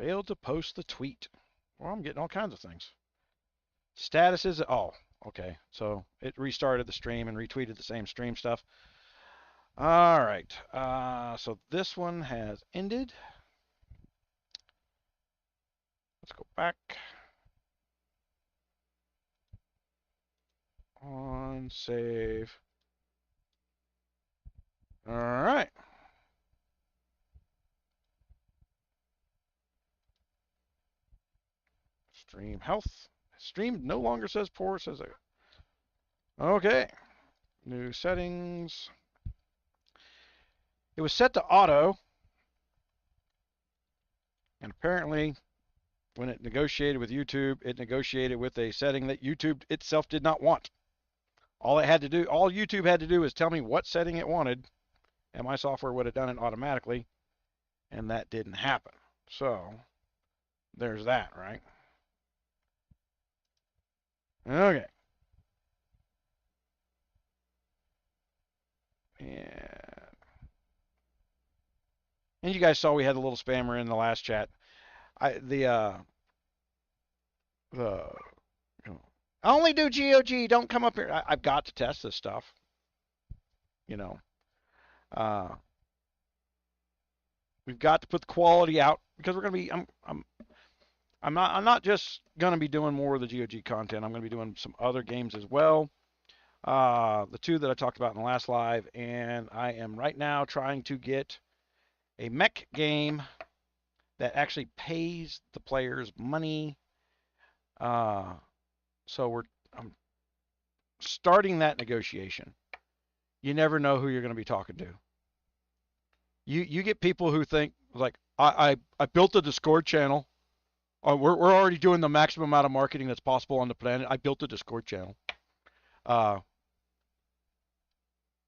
Failed to post the tweet. Well, I'm getting all kinds of things. Statuses. Oh, okay. So it restarted the stream and retweeted the same stream stuff. All right. So this one has ended. Let's go back. On save. All right. Stream health. Stream no longer says poor, it says okay. New settings. It was set to auto, and apparently when it negotiated with YouTube, it negotiated with a setting that YouTube itself did not want. All YouTube had to do was tell me what setting it wanted, and my software would have done it automatically, and that didn't happen. So there's that, right? Okay. And you guys saw we had a little spammer in the last chat. I only do GOG. Don't come up here. I've got to test this stuff. You know, we've got to put the quality out because we're gonna be. I'm not just gonna be doing more of the GOG content. I'm gonna be doing some other games as well. The two that I talked about in the last live, and I am right now trying to get a mech game that actually pays the players money. So I'm starting that negotiation. You never know who you're going to be talking to. You get people who think like I built a Discord channel. We're already doing the maximum amount of marketing that's possible on the planet. I built a Discord channel.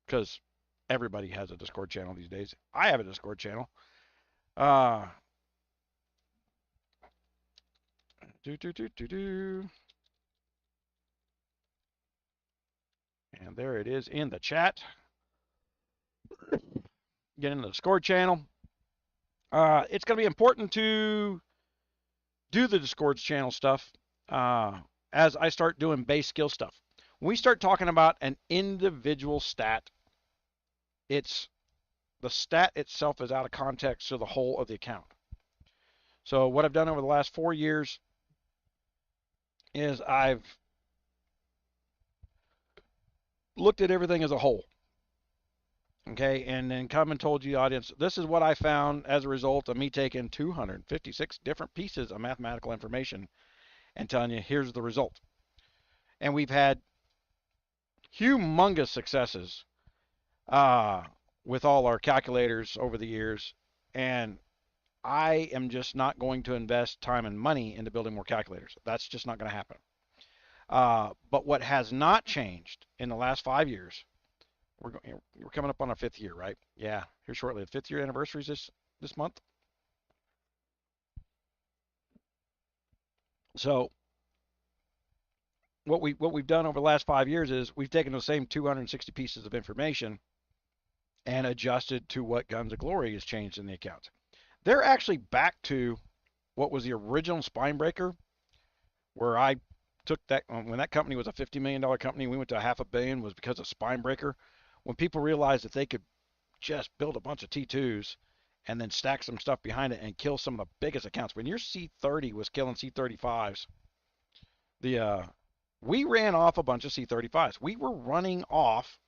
Because everybody has a Discord channel these days. I have a Discord channel. And there it is in the chat. Get into the Discord channel. It's going to be important to do the Discord channel stuff as I start doing base skill stuff. When we start talking about an individual stat, the stat itself is out of context to the whole of the account. So what I've done over the last 4 years is I've looked at everything as a whole. Okay, and then come and told you, audience, this is what I found as a result of me taking 256 different pieces of mathematical information and telling you, here's the result. And we've had humongous successes with all our calculators over the years, and I am just not going to invest time and money into building more calculators. That's just not going to happen. But what has not changed in the last 5 years, we're coming up on our 5th year, right? Yeah, here shortly. The 5th year anniversary is this month. So what we've done over the last 5 years is we've taken those same 260 pieces of information and adjusted to what Guns of Glory has changed in the accounts. They're actually back to what was the original spine breaker, where I took that when that company was a $50 million company, we went to $500 million, was because of spine breaker. When people realized that they could just build a bunch of T2s and then stack some stuff behind it and kill some of the biggest accounts. When your C30 was killing C35s, we ran off a bunch of C35s. We were running off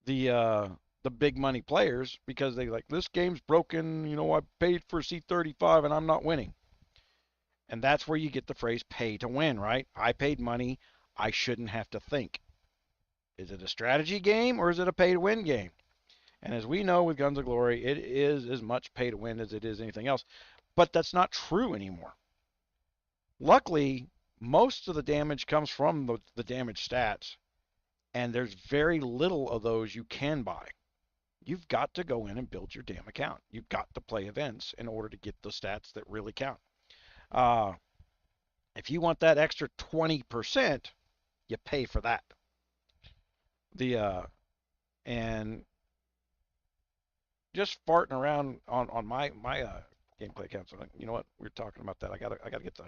the big money players because they like, this game's broken, you know, I paid for C35 and I'm not winning. And that's where you get the phrase pay to win, right? I paid money, I shouldn't have to think. Is it a strategy game or is it a pay to win game? And as we know with Guns of Glory, it is as much pay to win as it is anything else. But that's not true anymore. Luckily, most of the damage comes from the damage stats, and there's very little of those you can buy. You've got to go in and build your damn account. You've got to play events in order to get the stats that really count. If you want that extra 20%, you pay for that. And just farting around on my gameplay counts. You know what? We were talking about that. I gotta get the.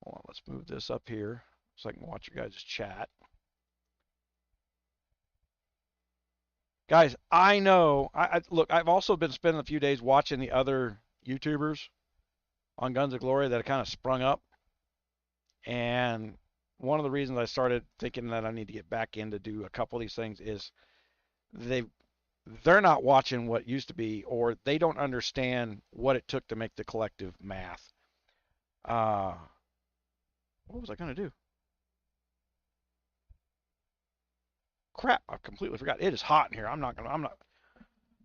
Hold on. Let's move this up here so I can watch your guys' chat. Guys, I know. Look. I've also been spending a few days watching the other YouTubers on Guns of Glory that have kind of sprung up, and one of the reasons I started thinking that I need to get back in to do a couple of these things is they're not watching what used to be, or they don't understand what it took to make the collective math. What was I gonna do? Crap! I completely forgot. It is hot in here. I'm not.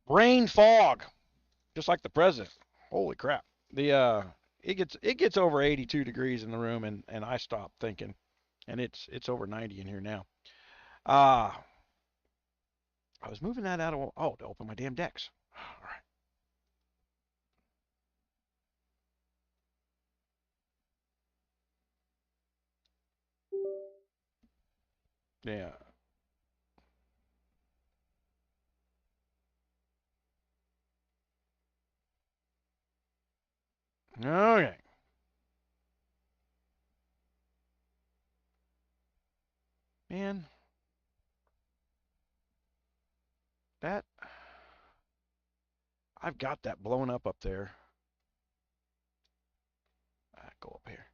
Brain fog, just like the president. Holy crap! It gets over 82 degrees in the room, and I stop thinking, and it's over 90 in here now. I was moving that out of to open my damn decks. All right. Yeah. Okay. Man, that I've got that blown up there. Go up here.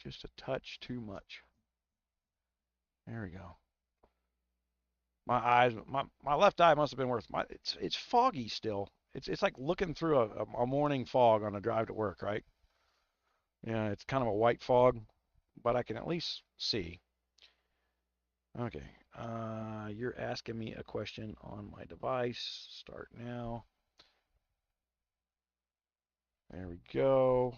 Just a touch too much. There we go. My eyes, my left eye must have been worse. It's foggy still. It's like looking through a morning fog on a drive to work, right? Yeah, it's kind of a white fog, but I can at least see. Okay. You're asking me a question on my device. Start now. There we go.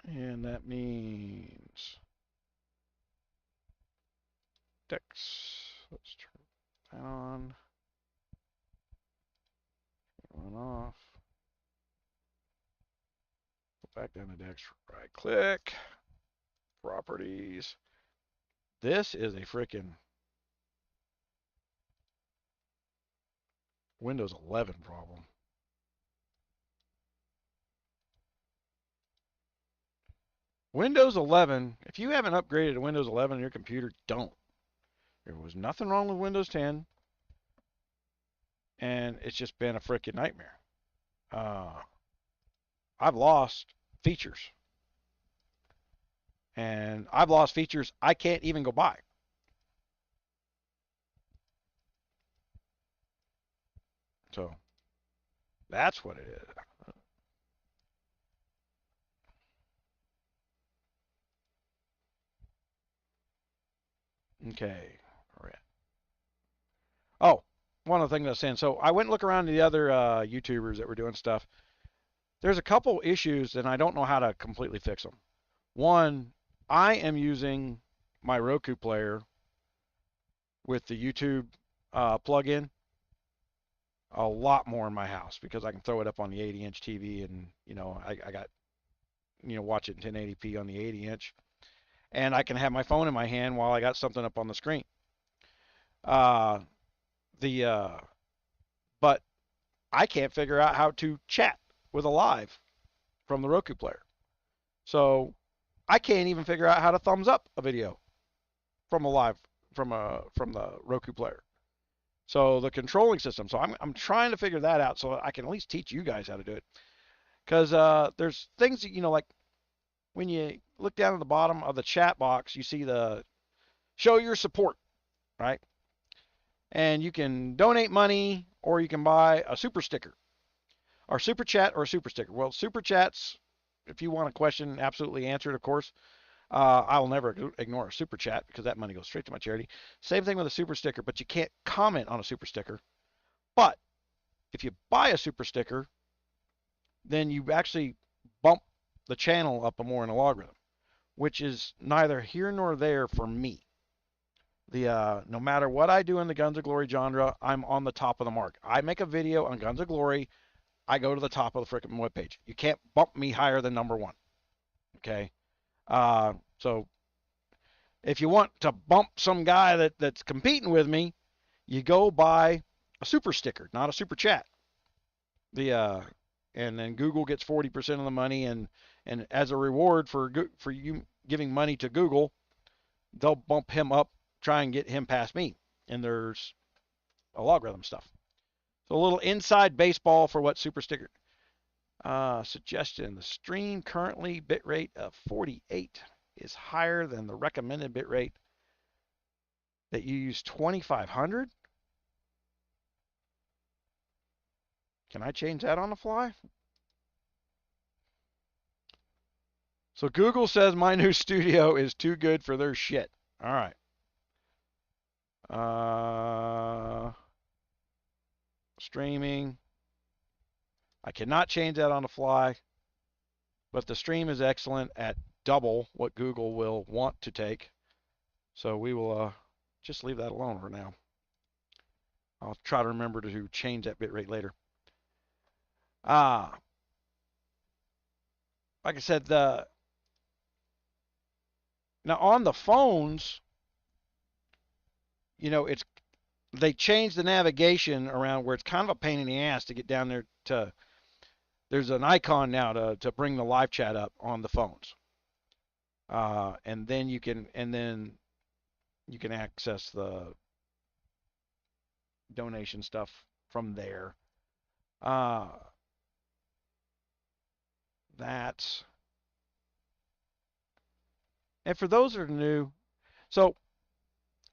And that means decks. Let's turn that on. Turn off. Go back down to decks. Right click. Properties. This is a freaking Windows 11 problem. Windows 11, if you haven't upgraded to Windows 11 on your computer, don't. There was nothing wrong with Windows 10, and it's just been a freaking nightmare. I've lost features, and I've lost features I can't even go buy. So that's what it is. Okay. All right. Oh, one of the things I was saying. So I went and looked around the other YouTubers that were doing stuff. There's a couple issues, and I don't know how to completely fix them. One, I am using my Roku player with the YouTube plug-in a lot more in my house because I can throw it up on the 80-inch TV, and I got watch it in 1080p on the 80-inch, and I can have my phone in my hand while I got something up on the screen. Uh, but I can't figure out how to chat with a live from the Roku player. So I can't even figure out how to thumbs up a video from a live from the Roku player. So the controlling system. So I'm trying to figure that out so I can at least teach you guys how to do it. Because there's things that, like when you look down at the bottom of the chat box, you see the show your support, right? And you can donate money or you can buy a super sticker or super chat or a super sticker. Well, super chats, if you want a question absolutely answered, of course, I will never ignore a super chat because that money goes straight to my charity. Same thing with a super sticker, but you can't comment on a super sticker. But if you buy a super sticker, then you actually bump the channel up more in a logarithm, which is neither here nor there for me. No matter what I do in the Guns of Glory genre, I'm on the top of the mark. I make a video on Guns of Glory, I go to the top of the frickin' webpage. You can't bump me higher than number one. Okay. So if you want to bump some guy that's competing with me, you go buy a super sticker, not a super chat. And then Google gets 40% of the money, and as a reward for you giving money to Google, they'll bump him up, try and get him past me. And there's a logarithm stuff. So a little inside baseball for what super sticker. Suggestion: the stream currently bitrate of 48 is higher than the recommended bitrate that you use 2500. Can I change that on the fly? So Google says my new studio is too good for their shit. All right. Streaming. I cannot change that on the fly, but the stream is excellent at double what Google will want to take. So we will just leave that alone for now. I'll try to remember to change that bitrate later. Like I said, now on the phones, they changed the navigation around where it's kind of a pain in the ass to get down there to. There's an icon now to bring the live chat up on the phones, and then you can access the donation stuff from there. That's and for those that are new, so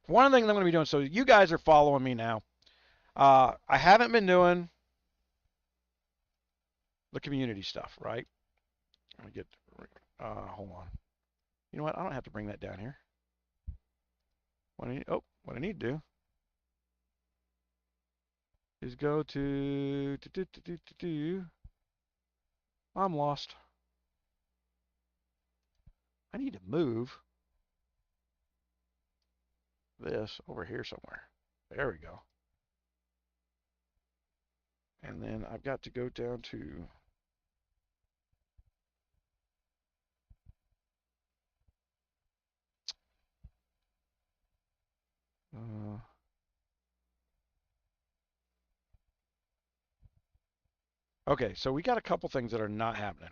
one of the things I'm going to be doing. So you guys are following me now. I haven't been doing the community stuff, right? Let me get. Hold on. You know what? I don't have to bring that down here. What I need to do is go to I'm lost. I need to move this over here somewhere. There we go. And then I've got to go down to okay, so we got a couple things that are not happening.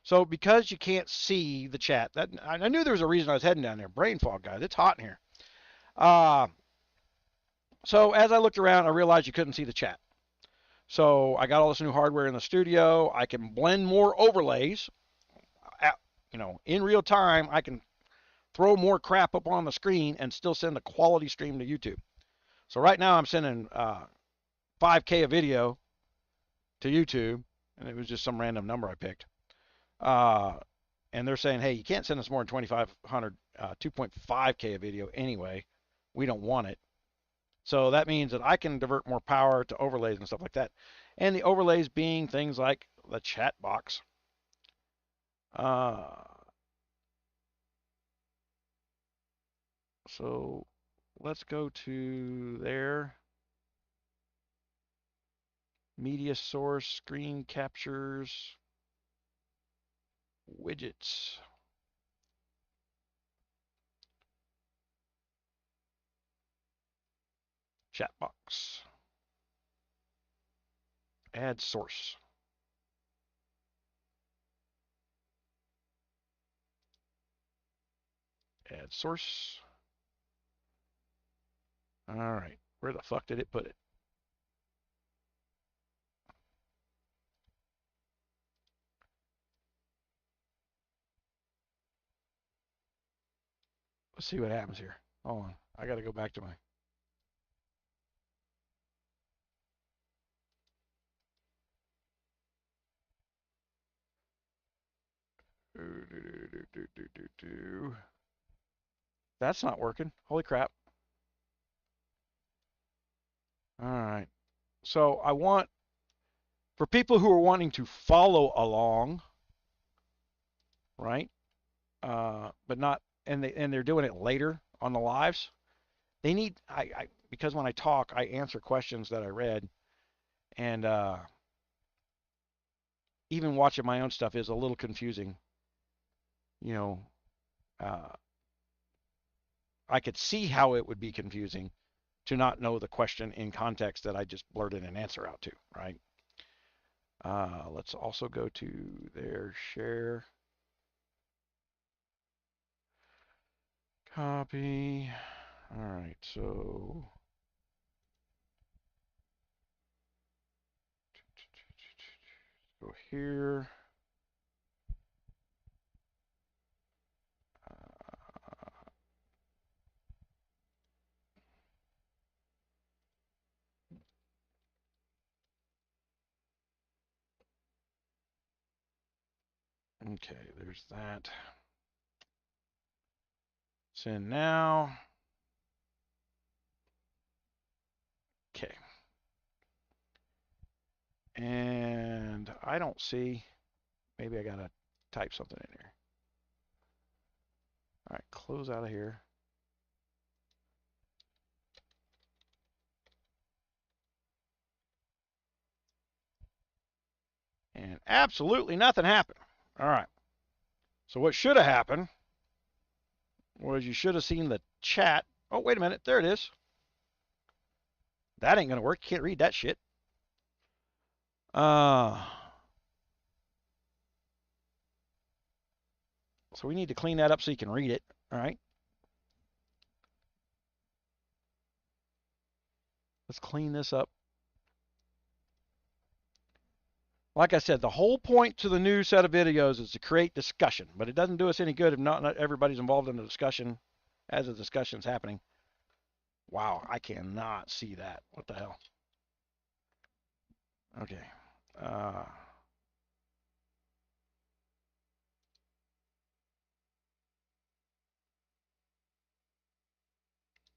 So because you can't see the chat, that I knew there was a reason I was heading down there. Brain fog, guys. It's hot in here. So as I looked around, I realized you couldn't see the chat. So I got all this new hardware in the studio. I can blend more overlays. In real time, I can throw more crap up on the screen and still send a quality stream to YouTube. So right now I'm sending 5K a video to YouTube, and it was just some random number I picked. And they're saying, hey, you can't send us more than 2,500, 2.5K a video anyway. We don't want it. So that means that I can divert more power to overlays and stuff like that. And the overlays being things like the chat box. So let's go to there. Media source, screen captures, widgets. Chat box. Add source. Add source. All right. Where the fuck did it put it? Let's see what happens here. Hold on. I got to go back to my. That's not working. Holy crap. All right. So I want, for people who are wanting to follow along, right? But not, and they're doing it later on the lives. They need, because when I talk, I answer questions that I read, and even watching my own stuff is a little confusing. You know, I could see how it would be confusing to not know the question in context that I just blurted an answer out to, right? Let's also go to their share. Copy. All right, so go here. Okay, there's that. Send now. Okay. And I don't see, maybe I gotta type something in here. All right, close out of here. And absolutely nothing happened. All right. So what should have happened was you should have seen the chat. Oh, wait a minute. There it is. That ain't going to work. You can't read that shit. So we need to clean that up so you can read it. All right. Let's clean this up. Like I said, the whole point to the new set of videos is to create discussion, but it doesn't do us any good if not everybody's involved in the discussion as the discussion's happening. Wow, I cannot see that. What the hell? Okay.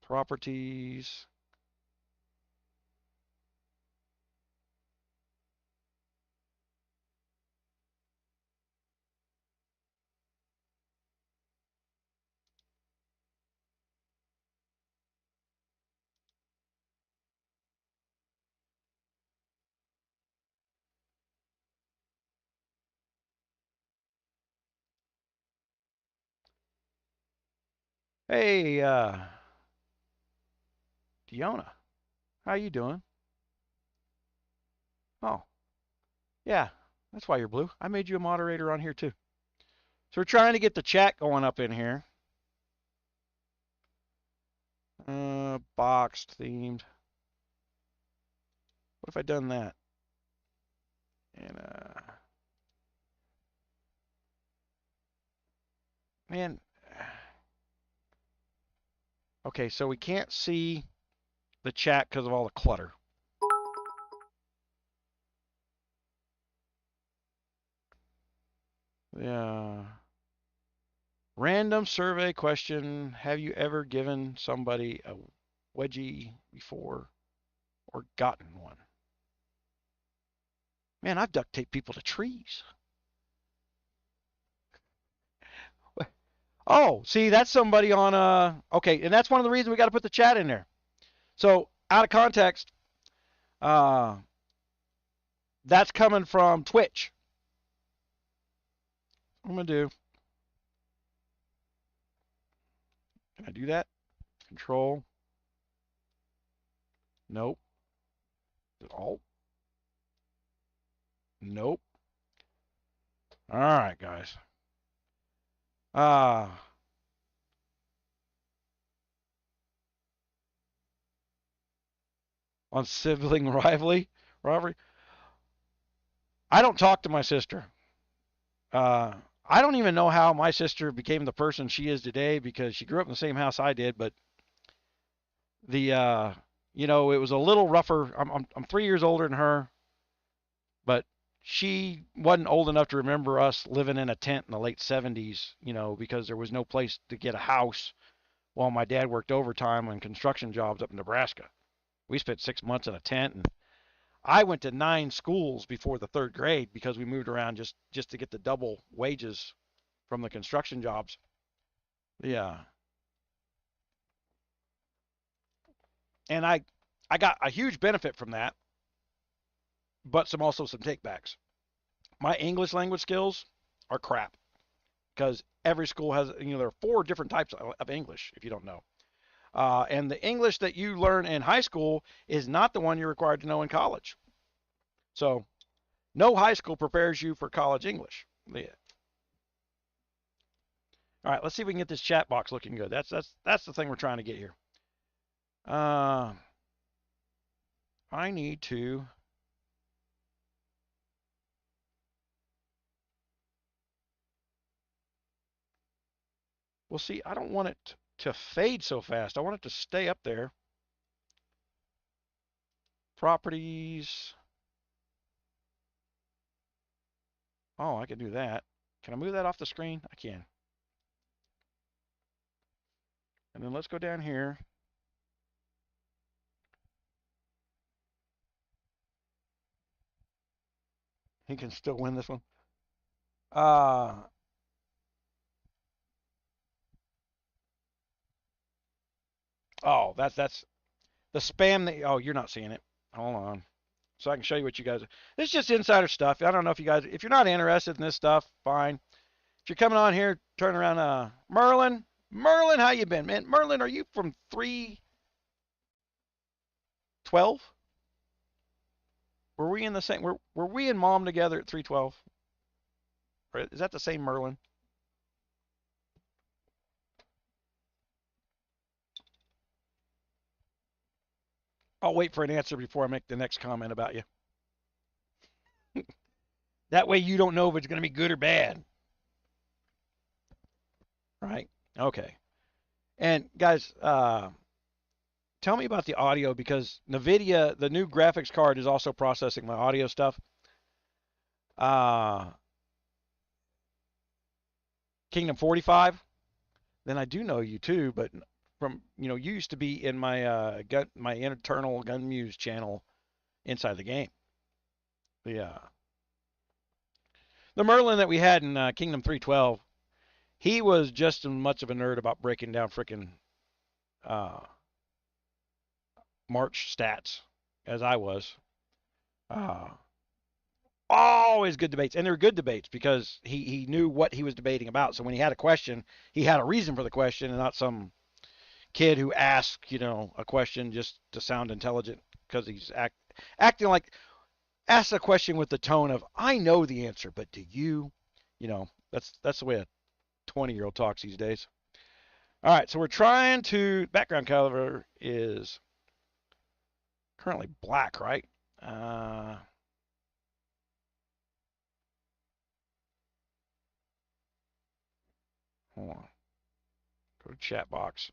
Properties. Hey, Deanna, how you doing? Oh, yeah, that's why you're blue. I made you a moderator on here too. So we're trying to get the chat going up in here. Boxed, themed. What if I done that? And man, okay, so we can't see the chat because of all the clutter. Yeah. Random survey question. Have you ever given somebody a wedgie before or gotten one? Man, I've duct taped people to trees. Oh, see, that's somebody on okay, and that's one of the reasons we got to put the chat in there. So, out of context, that's coming from Twitch. What I'm going to do, can I do that? Control. Nope. Alt. Nope. All right, guys. On sibling rivalry. I don't talk to my sister. I don't even know how my sister became the person she is today because she grew up in the same house I did, but the you know, it was a little rougher. I'm 3 years older than her, but she wasn't old enough to remember us living in a tent in the late 70s, you know, because there was no place to get a house while my dad worked overtime on construction jobs up in Nebraska. We spent 6 months in a tent, and I went to 9 schools before the 3rd grade because we moved around just to get the double wages from the construction jobs. Yeah. And I got a huge benefit from that, but also some takebacks. My English language skills are crap because every school has, there are 4 different types of English, if you don't know. And the English that you learn in high school is not the one you're required to know in college. So no high school prepares you for college English. Yeah. All right, let's see if we can get this chat box looking good. That's the thing we're trying to get here. I need to. Well, see, I don't want it to fade so fast. I want it to stay up there. Properties. Oh, I can do that. Can I move that off the screen? I can. And then let's go down here. He can still win this one. Oh, that's the spam that. Oh, you're not seeing it. Hold on. So I can show you what you guys. This is just insider stuff. I don't know if you guys, if you're not interested in this stuff, fine. If you're coming on here, turn around. Merlin, how you been, man? Merlin, are you from 312? Were we in the same? Were we and Mom together at 312? Or is that the same Merlin? I'll wait for an answer before I make the next comment about you. That way you don't know if it's going to be good or bad. Right? Okay. And guys, tell me about the audio because NVIDIA, the new graphics card, is also processing my audio stuff. Kingdom 45. Then I do know you too, but from you used to be in my my internal Gunmuse channel inside the game. The Merlin that we had in Kingdom 312, he was just as much of a nerd about breaking down freaking March stats as I was. Always good debates, and they were good debates because he knew what he was debating about. So when he had a question, he had a reason for the question, and not some kid who asked a question just to sound intelligent because he's acting like ask a question with the tone of I know the answer, but do you? That's the way a 20-year-old talks these days. All right, so we're trying to background color is currently black, right? Hold on. Go to chat box.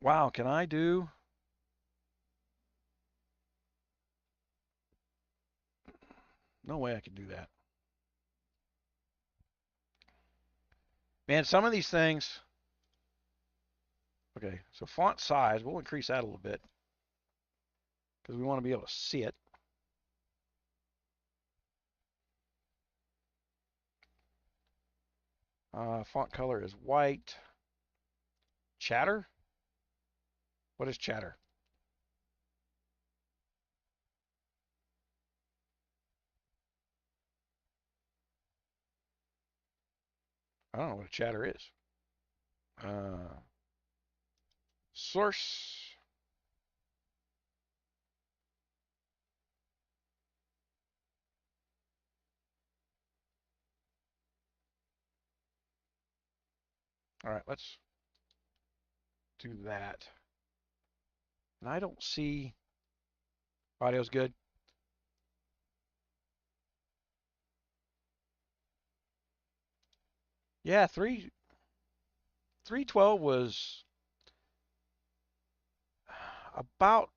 Wow, can I do? No way I can do that. Man, some of these things. Okay, so font size, we'll increase that a little bit because we want to be able to see it. Font color is white. Chatter? What is chatter? I don't know what a chatter is. Source. All right, let's do that. And I don't see audio's good. Yeah, 312 was about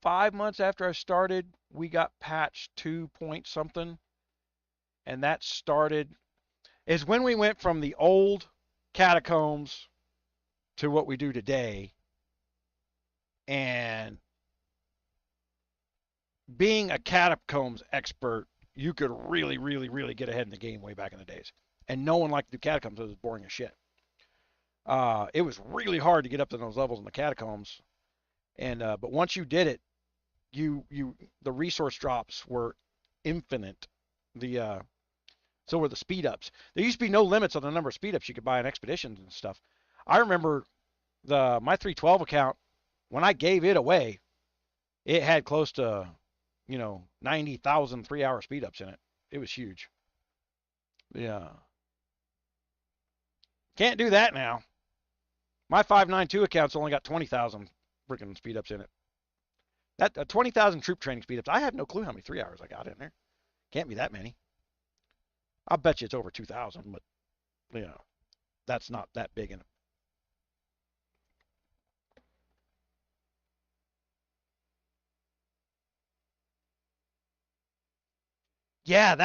5 months after I started. We got patch 2 point something, and that started is when we went from the old catacombs to what we do today. And being a catacombs expert, you could really, really, really get ahead in the game way back in the days. And no one liked to do catacombs. It was boring as shit. It was really hard to get up to those levels in the catacombs. And but once you did it, the resource drops were infinite. The So were the speed ups. There used to be no limits on the number of speed ups you could buy in expeditions and stuff. I remember my 312 account when I gave it away, it had close to 90,000 3-hour speed ups in it. It was huge. Yeah. Can't do that now. My 592 account's only got 20,000 freaking speed ups in it. That 20,000 troop training speed ups. I have no clue how many 3 hours I got in there. Can't be that many. I'll bet you it's over 2,000, but that's not that big in it. Yeah,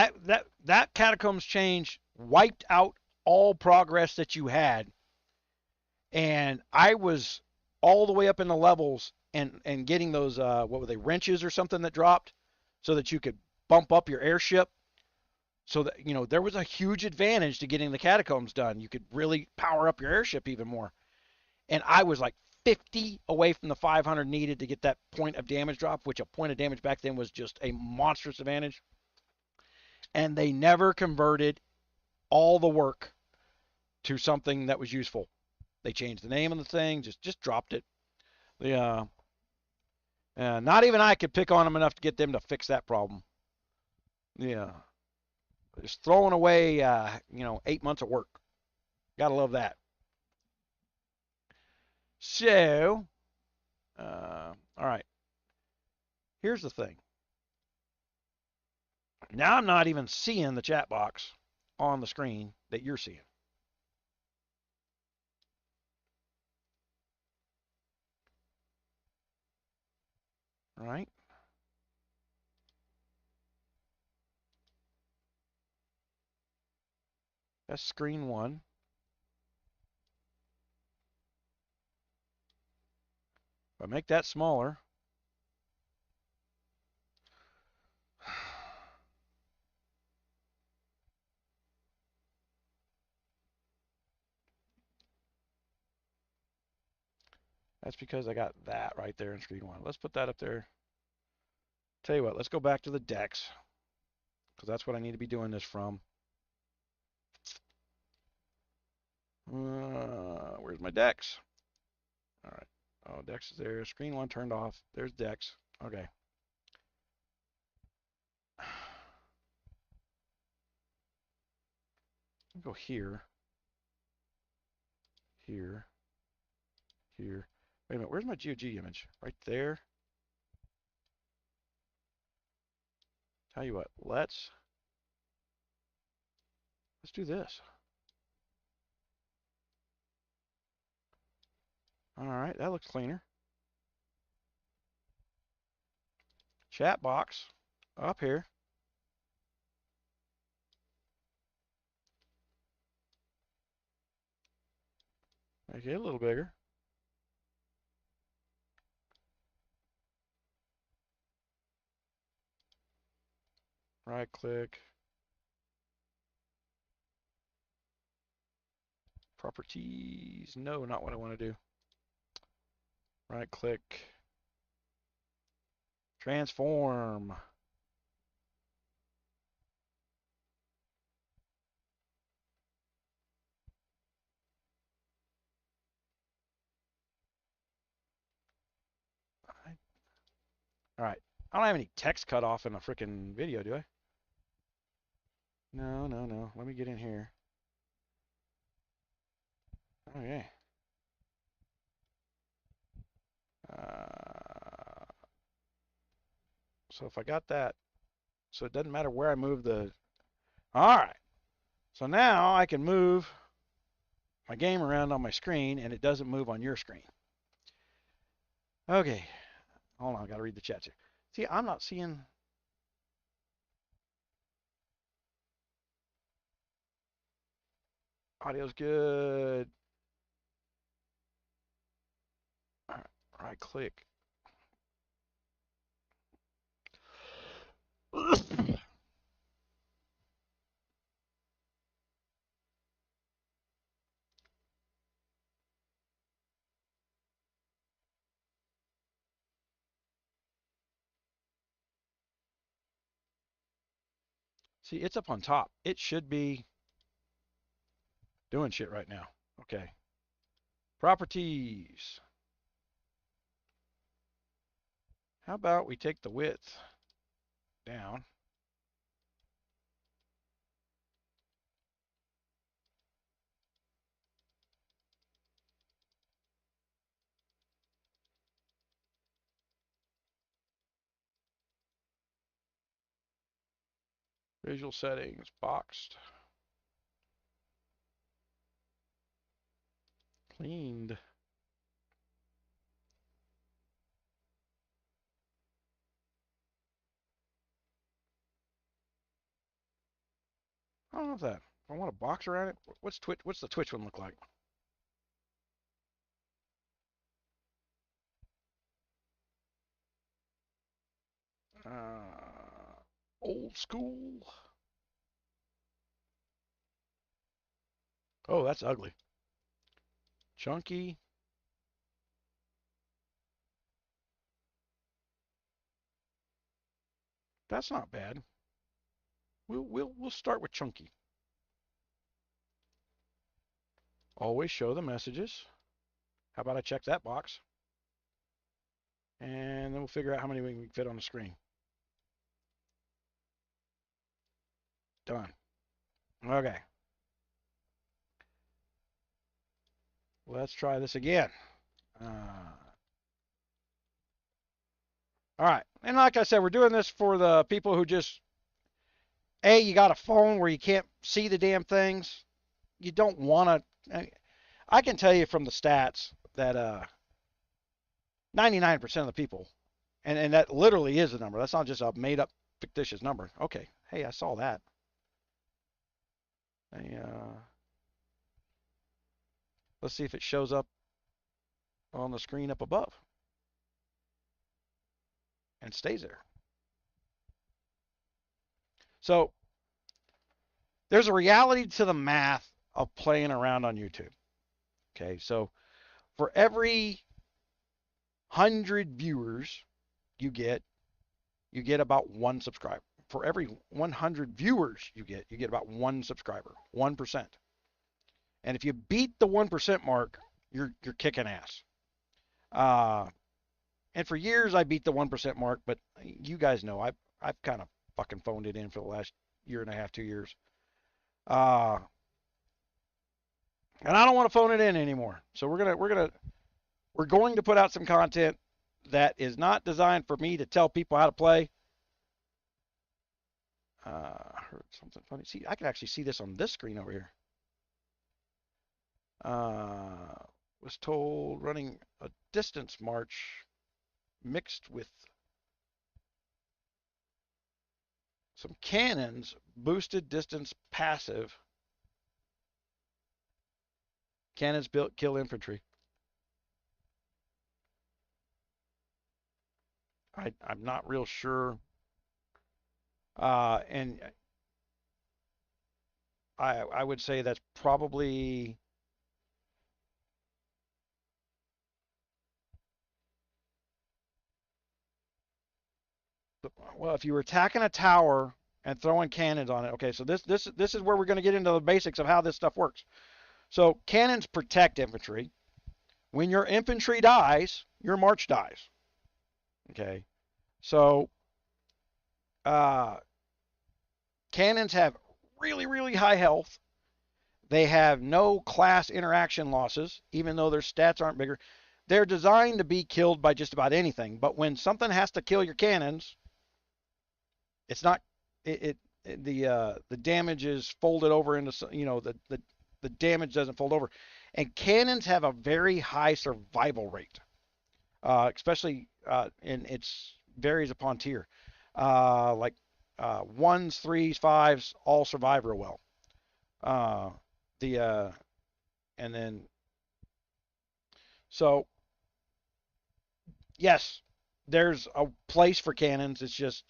that catacombs change wiped out all progress that you had, and I was all the way up in the levels and getting those what were they, wrenches or something that dropped so that you could bump up your airship, so that there was a huge advantage to getting the catacombs done. You could really power up your airship even more, and I was like 50 away from the 500 needed to get that point of damage drop, which a point of damage back then was just a monstrous advantage. And they never converted all the work to something that was useful. They changed the name of the thing, just dropped it. The Not even I could pick on them enough to get them to fix that problem. Yeah, just throwing away 8 months of work. Gotta love that. So, all right. Here's the thing. Now I'm not even seeing the chat box on the screen that you're seeing. All right. That's screen one. If I make that smaller, that's because I got that right there in screen one. Let's put that up there. Tell you what, let's go back to the decks, because that's what I need to be doing this from. Where's my decks? All right. Oh, decks is there. Screen one turned off. There's decks. Okay. Go here. Here. Here. Wait a minute. Where's my GOG image? Right there. Tell you what. Let's do this. All right. That looks cleaner. Chat box up here. Make it a little bigger. Right click. Properties. No, not what I want to do. Right click. Transform. All right. I don't have any text cut off in a freaking video, do I? No, no, no. Let me get in here. Okay. So if I got that, so it doesn't matter where I move the. All right. So now I can move my game around on my screen, and it doesn't move on your screen. Okay. Hold on. I got to read the chat here. See, I'm not seeing. Audio's good. All right. Right click. See, it's up on top. It should be doing shit right now. Okay. Properties. How about we take the width down? Visual settings, boxed, cleaned. I don't know if that. If I want a box around it, what's Twitch? What's the Twitch one look like? Old school. Oh, that's ugly. Chunky. That's not bad. We'll start with chunky. Always show the messages. How about I check that box? And then we'll figure out how many we can fit on the screen. Done. Okay. Let's try this again. All right. And like I said, we're doing this for the people who just, A, you got a phone where you can't see the damn things. You don't want to. I can tell you from the stats that 99% of the people, and that literally is a number. That's not just a made up fictitious number. Okay. Hey, I saw that. Let's see if it shows up on the screen up above and stays there. So there's a reality to the math of playing around on YouTube. Okay, so for every 100 viewers you get about one subscriber. For every 100 viewers you get about one subscriber, 1%. And if you beat the 1% mark, you're kicking ass. And for years I beat the 1% mark, but you guys know I've kind of fucking phoned it in for the last year and a half, 2 years. And I don't want to phone it in anymore. So we're going to put out some content that is not designed for me to tell people how to play. Heard something funny. See, I can actually see this on this screen over here. Was told running a distance march mixed with some cannons boosted distance passive. Cannons built kill infantry. I'm not real sure. And I would say that's probably well, if you were attacking a tower and throwing cannons on it. Okay, so this is where we're going to get into the basics of how this stuff works. So cannons protect infantry. When your infantry dies, your march dies. Okay, so cannons have really high health. They have no class interaction losses, even though their stats aren't bigger. They're designed to be killed by just about anything. But when something has to kill your cannons, it's not the damage is folded over into the damage doesn't fold over, and cannons have a very high survival rate, especially and it's varies upon tier. Like ones, threes, fives all survive real well. And then so yes, there's a place for cannons. It's just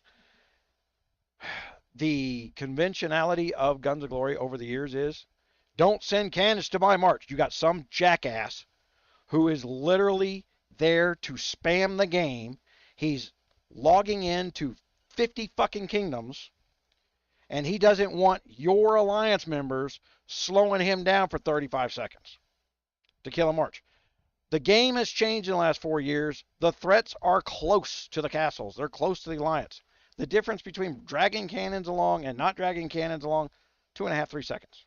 The conventionality of Guns of Glory over the years is don't send cannons to my march. You got some jackass who is literally there to spam the game. He's logging in to 50 fucking kingdoms, and he doesn't want your alliance members slowing him down for 35 seconds to kill a march. The game has changed in the last 4 years. The threats are close to the castles. They're close to the alliance. The difference between dragging cannons along and not dragging cannons along, 2.5, 3 seconds.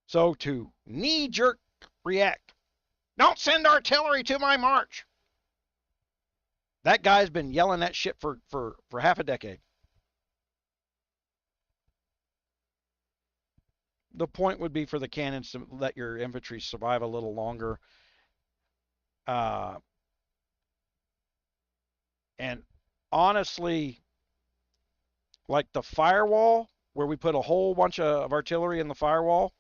So to knee-jerk react, don't send artillery to my march. That guy's been yelling that shit for half a decade. The point would be for the cannons to let your infantry survive a little longer. And honestly, like the firewall, where we put a whole bunch of artillery in the firewall,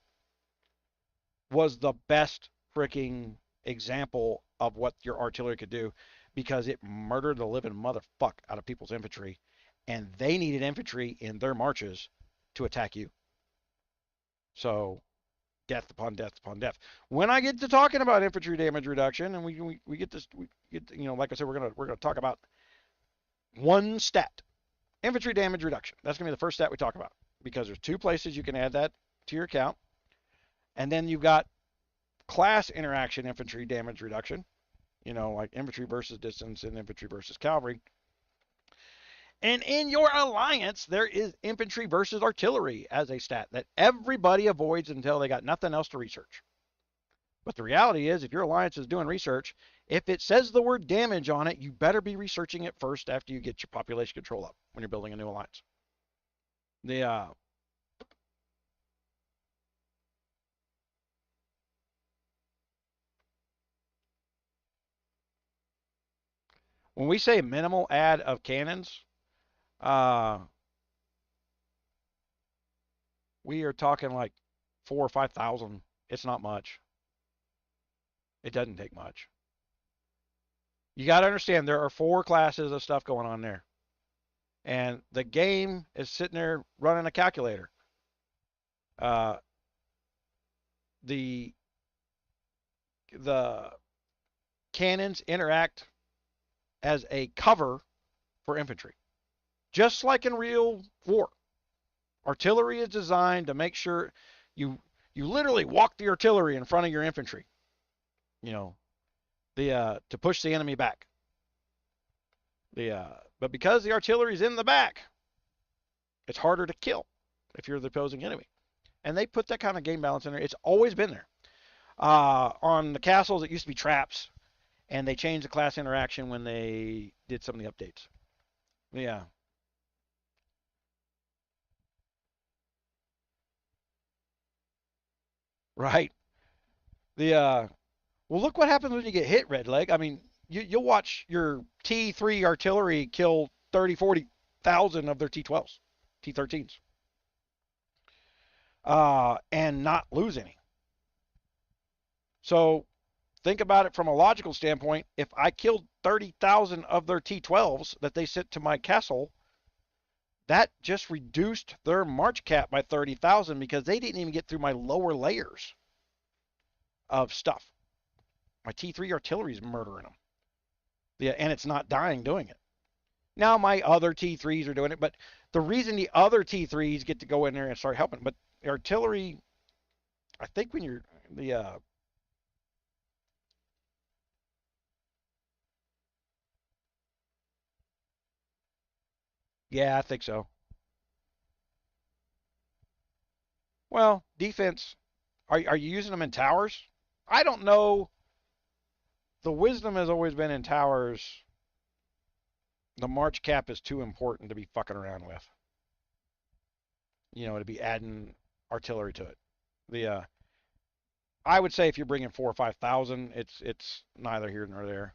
was the best freaking example of what your artillery could do, because it murdered the living motherfuck out of people's infantry, and they needed infantry in their marches to attack you. So death upon death upon death. When I get to talking about infantry damage reduction, and we get this, like I said, we're gonna talk about one stat, infantry damage reduction. That's gonna be the first stat we talk about, because there's 2 places you can add that to your account, and then you've got class interaction infantry damage reduction, like infantry versus distance and infantry versus cavalry. And in your alliance, there is infantry versus artillery as a stat that everybody avoids until they got nothing else to research. But the reality is, if your alliance is doing research, if it says the word damage on it, you better be researching it first after you get your population control up when you're building a new alliance. When we say minimal add of cannons, we are talking like 4,000 or 5,000. It's not much. It doesn't take much. You got to understand, there are 4 classes of stuff going on there. And the game is sitting there running a calculator. The cannons interact as a cover for infantry. Just like in real war. Artillery is designed to make sure you literally walk the artillery in front of your infantry. To push the enemy back. But because the artillery is in the back, it's harder to kill if you're the opposing enemy. And they put that kind of game balance in there. It's always been there. On the castles, it used to be traps, and they changed the class interaction when they did some of the updates. Yeah. Right. Well, look what happens when you get hit, Red Leg. I mean, you'll watch your T3 artillery kill 30, 40,000 of their T12s, T13s, and not lose any. So think about it from a logical standpoint. If I killed 30,000 of their T12s that they sent to my castle, that just reduced their march cap by 30,000 because they didn't even get through my lower layers of stuff. My T3 artillery is murdering them. Yeah, and it's not dying doing it. Now my other T3s are doing it, but the reason the other T3s get to go in there and start helping, but the artillery, I think when you're yeah, I think so. Well, defense, are you using them in towers? I don't know. The wisdom has always been in towers. The march cap is too important to be fucking around with. To be adding artillery to it. I would say if you're bringing 4,000 or 5,000, it's neither here nor there.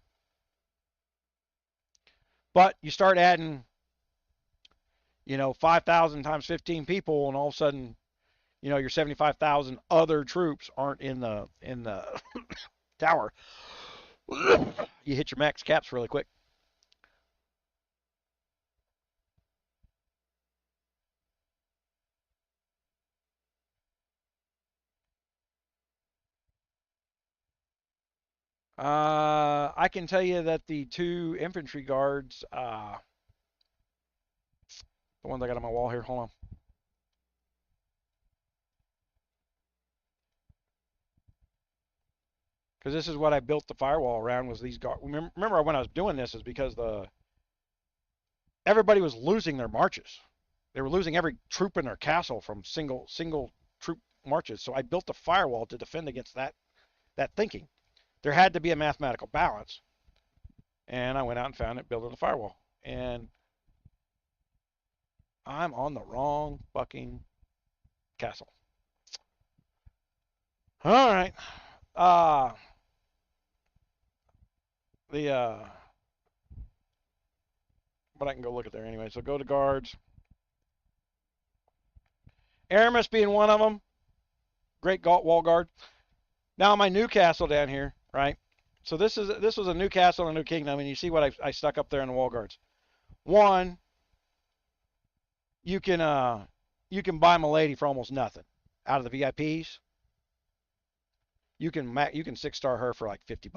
But you start adding, 5,000 times 15 people, and all of a sudden, your 75,000 other troops aren't in the tower. You hit your max caps really quick. I can tell you that the 2 infantry guards, the ones I got on my wall here, hold on. Because this is what I built the firewall around, was these guards. Remember when I was doing this is because everybody was losing their marches. They were losing every troop in their castle from single troop marches. So I built a firewall to defend against that thinking. There had to be a mathematical balance. And I went out and found it building the firewall. And I'm on the wrong fucking castle. All right. But I can go look at there anyway. So go to guards. Aramis being one of them. Great wall guard. Now my new castle down here, right? So this was a new castle and a new kingdom, and you see what I stuck up there in the wall guards. One, you can buy Milady for almost nothing out of the VIPs. You can 6-star her for like $50,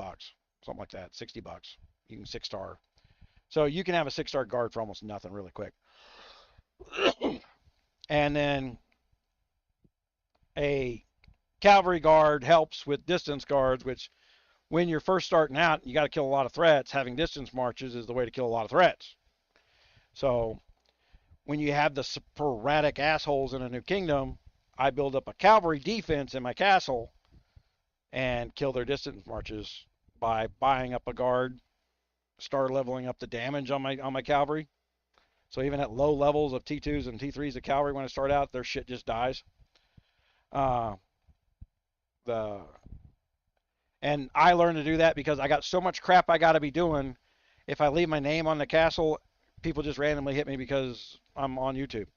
something like that, $60. You can 6-star. So you can have a 6-star guard for almost nothing really quick. And then a cavalry guard helps with distance guards, which when you're first starting out, you got to kill a lot of threats. Having distance marches is the way to kill a lot of threats. So when you have the sporadic assholes in a new kingdom, I build up a cavalry defense in my castle and kill their distance marches by buying up a guard, start leveling up the damage on my cavalry. So even at low levels of T2s and T3s of cavalry, when I start out, their shit just dies. And I learned to do that because I got so much crap I got to be doing. If I leave my name on the castle, people just randomly hit me because I'm on YouTube.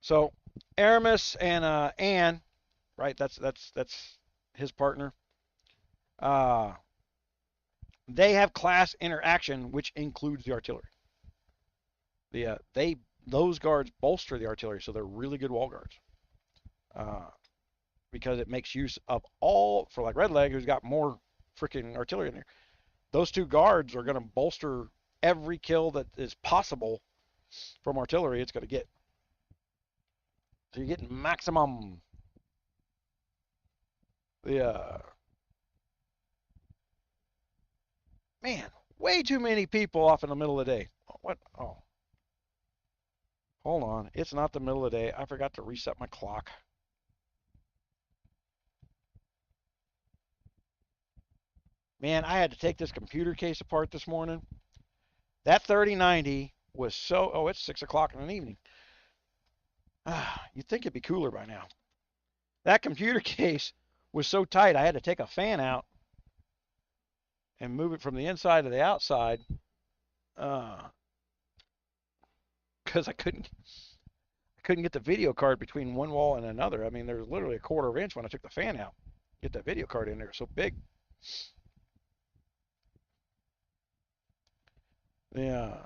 So Aramis and Anne, right? That's his partner. They have class interaction, which includes the artillery. Those guards bolster the artillery, so they're really good wall guards. Because it makes use of all, for like Redleg, who's got more freaking artillery in there. Those 2 guards are going to bolster every kill that is possible from artillery it's going to get. So you're getting maximum. Man, way too many people off in the middle of the day. What? Oh. Hold on. It's not the middle of the day. I forgot to reset my clock. Man, I had to take this computer case apart this morning. That 3090 was so... Oh, it's 6 o'clock in the evening. You'd think it'd be cooler by now. That computer case was so tight, I had to take a fan out and move it from the inside to the outside because I couldn't get the video card between one wall and another. I mean, there was literally a 1/4 inch when I took the fan out. Get that video card in there. It's so big. Yeah.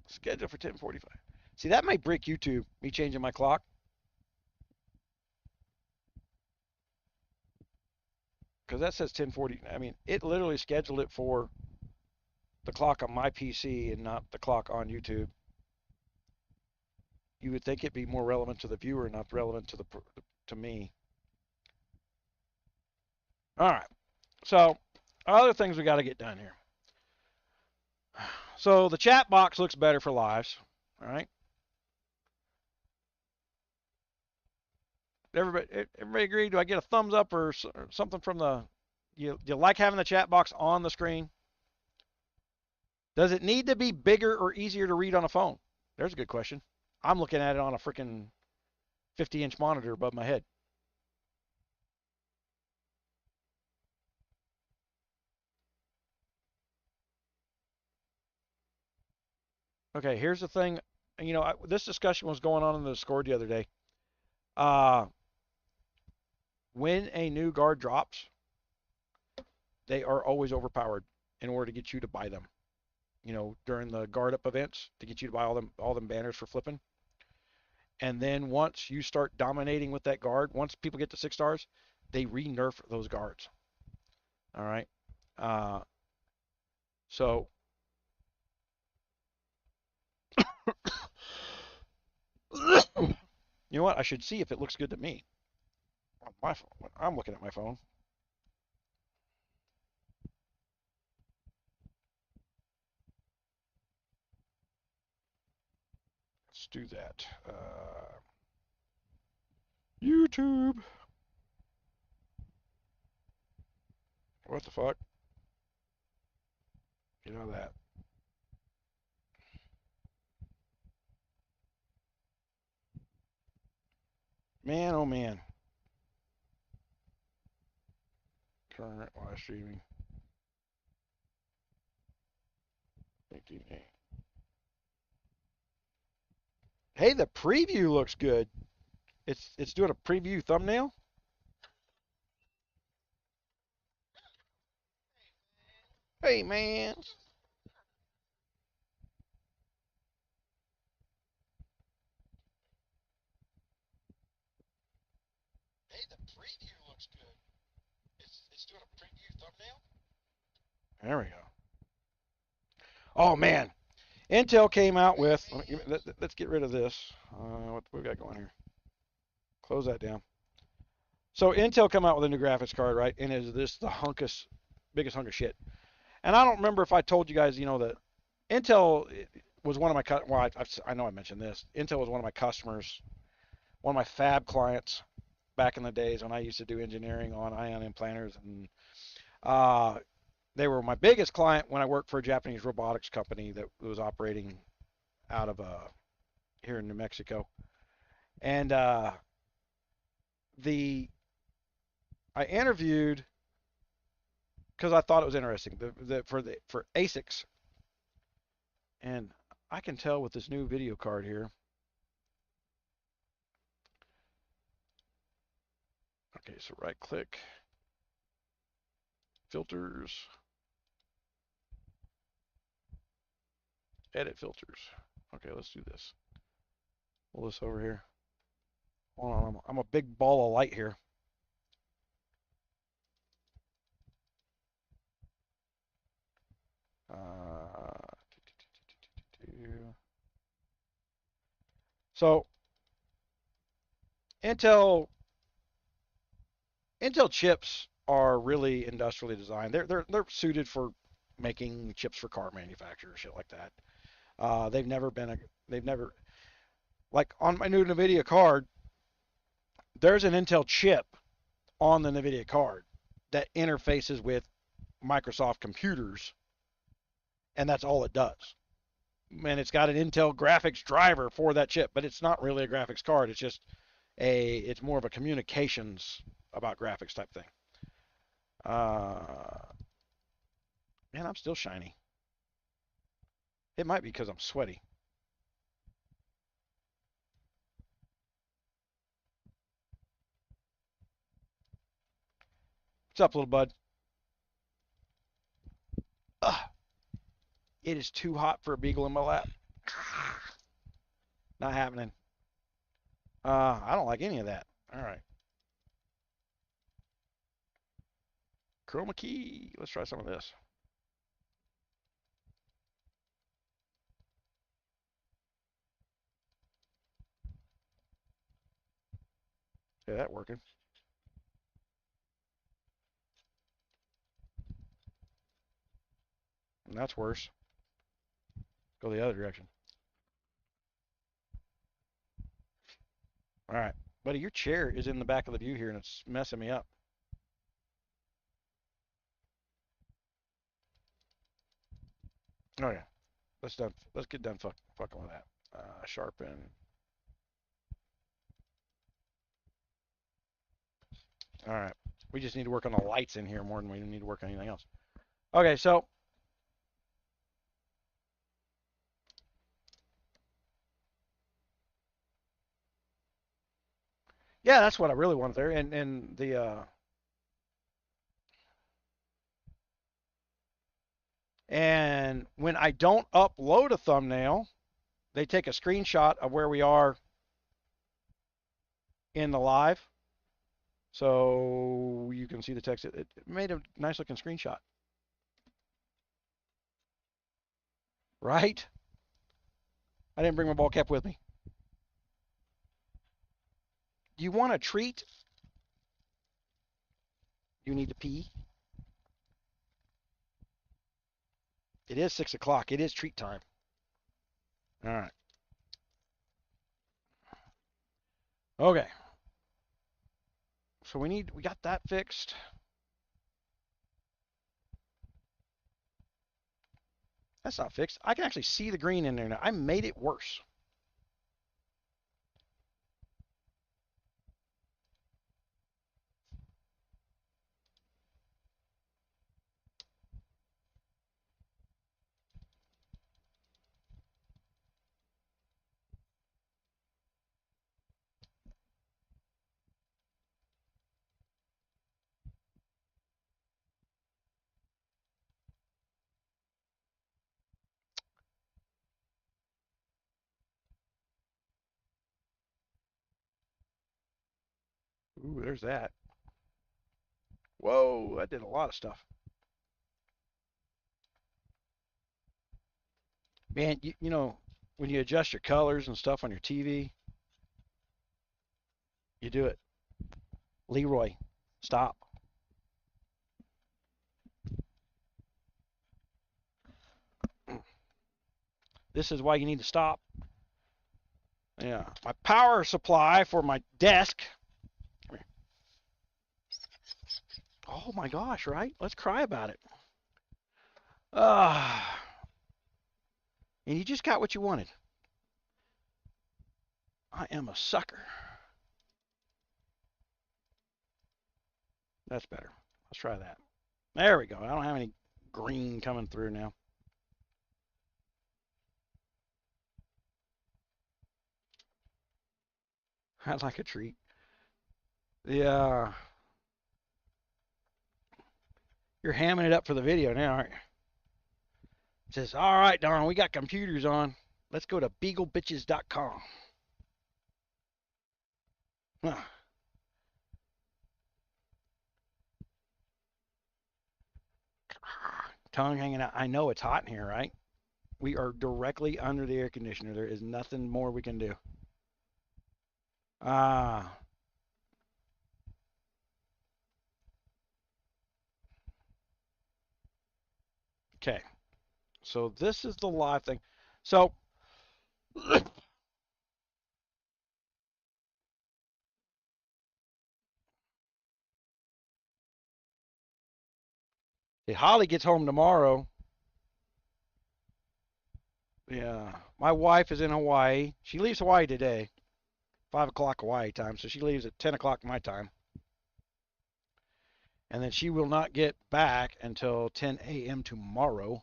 Schedule for 10:45. See, that might break YouTube, me changing my clock. Because that says 10:40. I mean, it literally scheduled it for the clock on my PC and not the clock on YouTube. You would think it'd be more relevant to the viewer, not relevant to me. All right. So, other things we got to get done here. So the chat box looks better for lives. All right. Everybody agree? Do I get a thumbs up or something from the? You like having the chat box on the screen? Does it need to be bigger or easier to read on a phone? There's a good question. I'm looking at it on a freaking 50-inch monitor above my head. Okay, here's the thing. You know, this discussion was going on in the Discord the other day. When a new guard drops, they are always overpowered in order to get you to buy them. during the guard up events to get you to buy all them banners for flipping. And then once you start dominating with that guard, once people get to 6 stars, they re-nerf those guards. All right. Uh, so you know what? I should see if it looks good to me on my phone. I'm looking at my phone. Let's do that. YouTube. What the fuck? Get out of that. Man, oh man. Current live streaming. 18. Hey, the preview looks good. It's doing a preview thumbnail. Hey man. Hey, the preview looks good. It's doing a preview thumbnail. There we go. Oh man, Intel came out with. Let's get rid of this. What we got going here? Close that down. So Intel come out with a new graphics card, right? And is this the biggest hunk of shit? And I don't remember if I told you guys, that Intel was one of my well, I know I mentioned this. Intel was one of my customers, one of my fab clients back in the days when I used to do engineering on ion implanters, and they were my biggest client when I worked for a Japanese robotics company that was operating out of here in New Mexico. And the I interviewed because I thought it was interesting for ASICs, and I can tell with this new video card here. Okay, so right click, filters, edit filters. Okay, let's do this. Pull this over here. Hold on, I'm a big ball of light here. So Intel chips are really industrially designed. They're suited for making chips for car manufacturers, shit like that. They've never like on my new NVIDIA card. There's an Intel chip on the NVIDIA card that interfaces with Microsoft computers, and that's all it does. And it's got an Intel graphics driver for that chip, but it's not really a graphics card. It's more of a communications about graphics type thing. Man, I'm still shiny. It might be because I'm sweaty. What's up, little bud? Ugh, it is too hot for a beagle in my lap. Not happening. I don't like any of that. All right. Chroma key. Let's try some of this. Yeah, that working. And that's worse. Go the other direction. All right. Buddy, your chair is in the back of the view here and it's messing me up. Oh yeah. Let's get done fucking with that. Sharpen. All right. We just need to work on the lights in here more than we need to work on anything else. Okay, so yeah, that's what I really wanted there. And the And when I don't upload a thumbnail, they take a screenshot of where we are in the live. So you can see the text. It made a nice looking screenshot. Right? I didn't bring my ball cap with me. You want a treat? You need to pee. It is 6 o'clock. It is treat time. All right. Okay. So we got that fixed. That's not fixed. I can actually see the green in there now. I made it worse. Ooh, there's that. Whoa, that did a lot of stuff. Man, you know, when you adjust your colors and stuff on your TV, you do it. Leroy, stop. This is why you need to stop. Yeah, my power supply for my desk. Oh my gosh, right? Let's cry about it. Ah, and you just got what you wanted. I am a sucker. That's better. Let's try that. There we go. I don't have any green coming through now. I'd like a treat. Yeah. You're hamming it up for the video now, aren't you? It says, all right, Don, we got computers on. Let's go to beaglebitches.com. Huh. Tongue hanging out. I know it's hot in here, right? We are directly under the air conditioner. There is nothing more we can do. Ah. Okay. So this is the live thing. So if Holly gets home tomorrow, yeah, my wife is in Hawaii. She leaves Hawaii today, 5 o'clock Hawaii time. So she leaves at 10 o'clock my time. And then she will not get back until 10 a.m. tomorrow.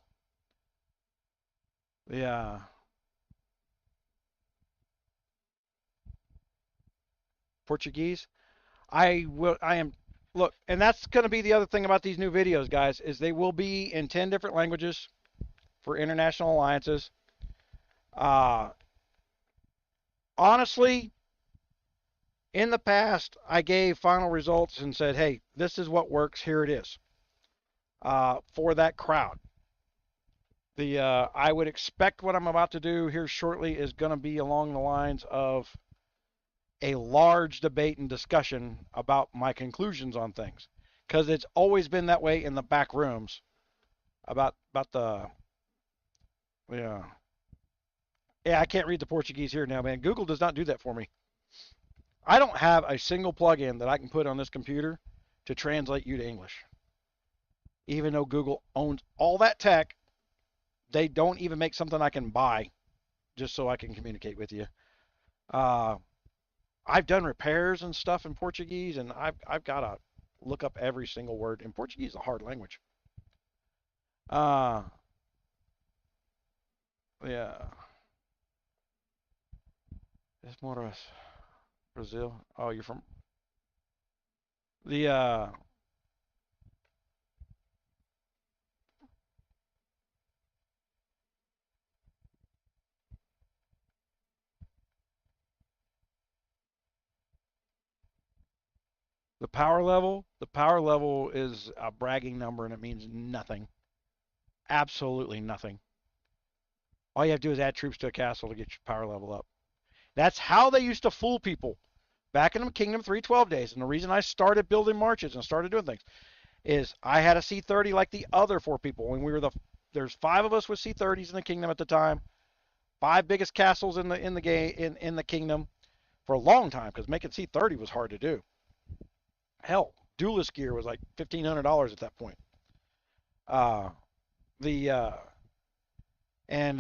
Yeah. Portuguese. I am, look, and that's going to be the other thing about these new videos, guys, is they will be in 10 different languages for international alliances. Uh, honestly, in the past, I gave final results and said, hey, this is what works. Here it is for that crowd. I would expect what I'm about to do here shortly is going to be along the lines of a large debate and discussion about my conclusions on things, because it's always been that way in the back rooms about the yeah. Yeah, I can't read the Portuguese here now, man. Google does not do that for me. I don't have a single plugin that I can put on this computer to translate you to English. Even though Google owns all that tech, they don't even make something I can buy just so I can communicate with you. Uh, I've done repairs and stuff in Portuguese, and I've got to look up every single word. And Portuguese is a hard language. Uh, yeah. It's more of Brazil. Oh, you're from the The power level is a bragging number and it means nothing. Absolutely nothing. All you have to do is add troops to a castle to get your power level up. That's how they used to fool people back in the Kingdom 312 days. And the reason I started building marches and started doing things is I had a C30 like the other 4 people. When we were there's 5 of us with C30s in the kingdom at the time. 5 biggest castles in the game in the kingdom for a long time, because making C30 was hard to do. Hell, duelist gear was like $1,500 at that point. The and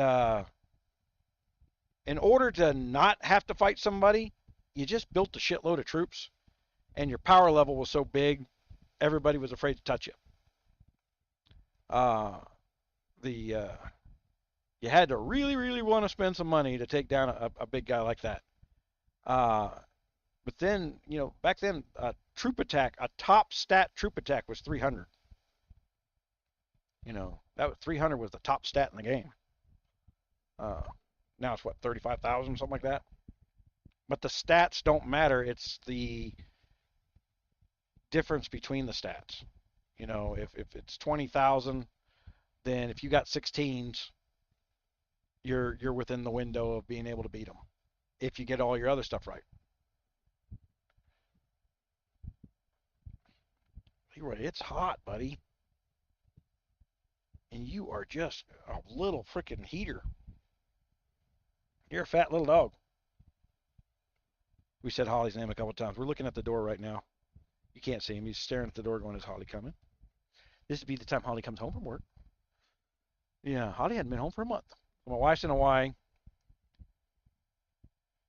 in order to not have to fight somebody, you just built a shitload of troops, and your power level was so big, everybody was afraid to touch you. You had to really, really want to spend some money to take down a big guy like that. But then, back then, a top stat troop attack was 300. That was 300 was the top stat in the game. Now it's what, 35,000, something like that. But the stats don't matter. It's the difference between the stats. If it's 20,000, then if you got 16s, you're within the window of being able to beat them if you get all your other stuff right. Leroy, it's hot, buddy. And you are just a little freaking heater. You're a fat little dog. We said Holly's name a couple times. We're looking at the door right now. You can't see him. He's staring at the door going, is Holly coming? This would be the time Holly comes home from work. Yeah, Holly hadn't been home for a month. My wife's in Hawaii.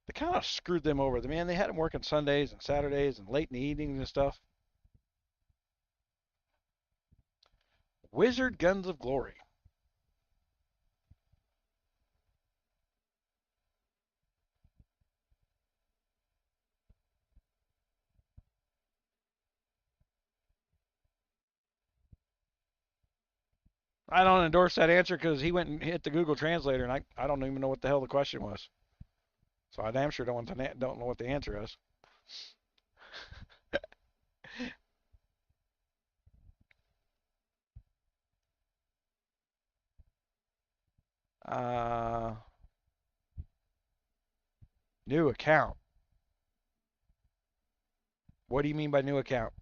They kind of screwed them over. Man, they had them working Sundays and Saturdays and late in the evenings and stuff. Wizard Guns of Glory. I don't endorse that answer because he went and hit the Google Translator, and I don't even know what the hell the question was. So I damn sure don't know what the answer is. New account. What do you mean by new account?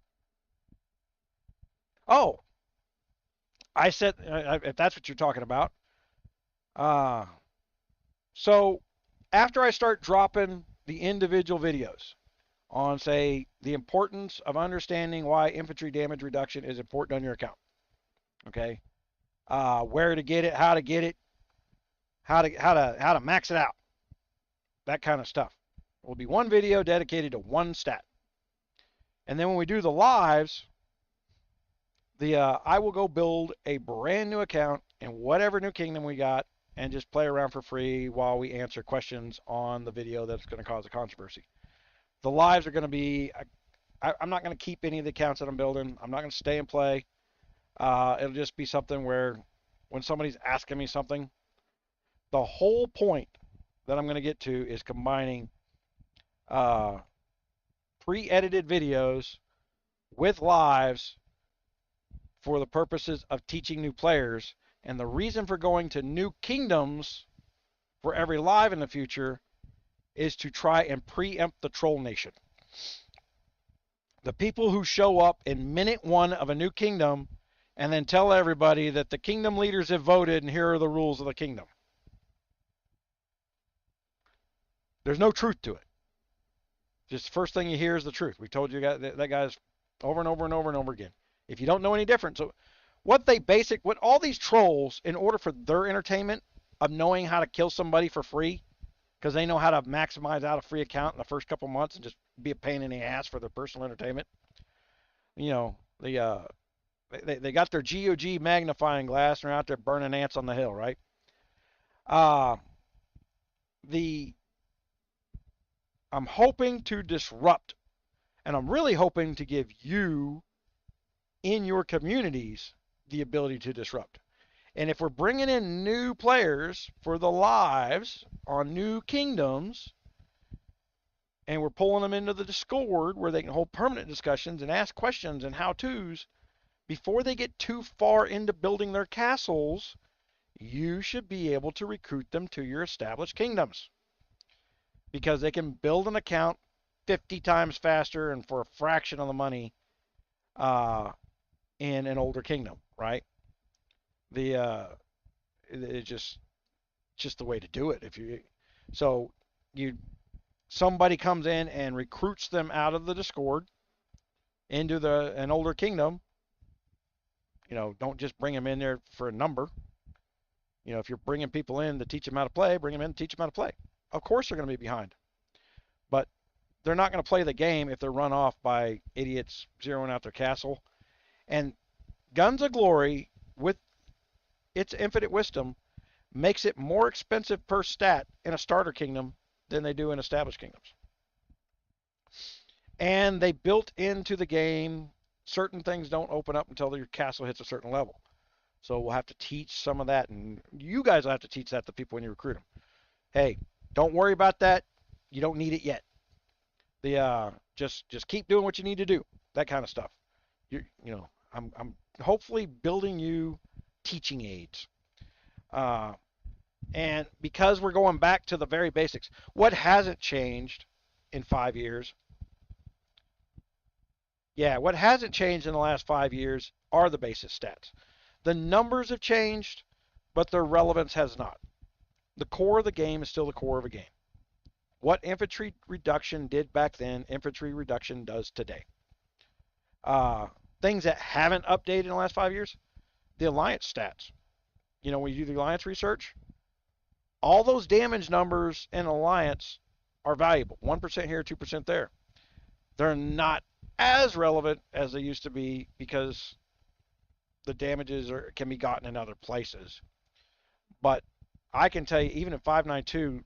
Oh, I said, if that's what you're talking about. So after I start dropping the individual videos on, say, the importance of understanding why infantry damage reduction is important on your account, okay, where to get it, how to get it, how to max it out, that kind of stuff. It will be one video dedicated to one stat. And then when we do the lives, I will go build a brand new account in whatever new kingdom we got and just play around for free while we answer questions on the video that's going to cause a controversy. The lives are going to be, I'm not going to keep any of the accounts that I'm building. I'm not going to stay and play. It'll just be something where when somebody's asking me something, the whole point that I'm going to get to is combining pre-edited videos with lives for the purposes of teaching new players. And the reason for going to new kingdoms for every live in the future is to try and preempt the troll nation. The people who show up in minute 1 of a new kingdom and then tell everybody that the kingdom leaders have voted and here are the rules of the kingdom. There's no truth to it. Just the first thing you hear is the truth. We told you that guy's over and over and over and over again. If you don't know any different. So what all these trolls, in order for their entertainment of knowing how to kill somebody for free, because they know how to maximize out a free account in the first couple months and just be a pain in the ass for their personal entertainment. They got their GOG magnifying glass and they're out there burning ants on the hill, right? I'm hoping to disrupt, and I'm really hoping to give you in your communities the ability to disrupt. And if we're bringing in new players for the lives on new kingdoms, and we're pulling them into the Discord where they can hold permanent discussions and ask questions and how-tos, before they get too far into building their castles, you should be able to recruit them to your established kingdoms. Because they can build an account 50 times faster and for a fraction of the money in an older kingdom, right? It's just the way to do it. So you somebody comes in and recruits them out of the Discord into an older kingdom. Don't just bring them in there for a number. If you're bringing people in to teach them how to play, bring them in to teach them how to play. Of course they're going to be behind, but they're not going to play the game if they're run off by idiots zeroing out their castle. And Guns of Glory, with its infinite wisdom, makes it more expensive per stat in a starter kingdom than they do in established kingdoms. And they built into the game, certain things don't open up until your castle hits a certain level. So we'll have to teach some of that, and you guys will have to teach that to people when you recruit them. Hey, don't worry about that. You don't need it yet. Just keep doing what you need to do. That kind of stuff. I'm hopefully building you teaching aids. And because we're going back to the very basics, what hasn't changed in 5 years? Yeah, what hasn't changed in the last 5 years are the basic stats. The numbers have changed, but their relevance has not. The core of the game is still the core of a game. What infantry reduction did back then, infantry reduction does today. Things that haven't updated in the last 5 years, the alliance stats. When you do the alliance research, all those damage numbers in alliance are valuable. 1% here, 2% there. They're not as relevant as they used to be because the damages can be gotten in other places. But I can tell you, even in 592,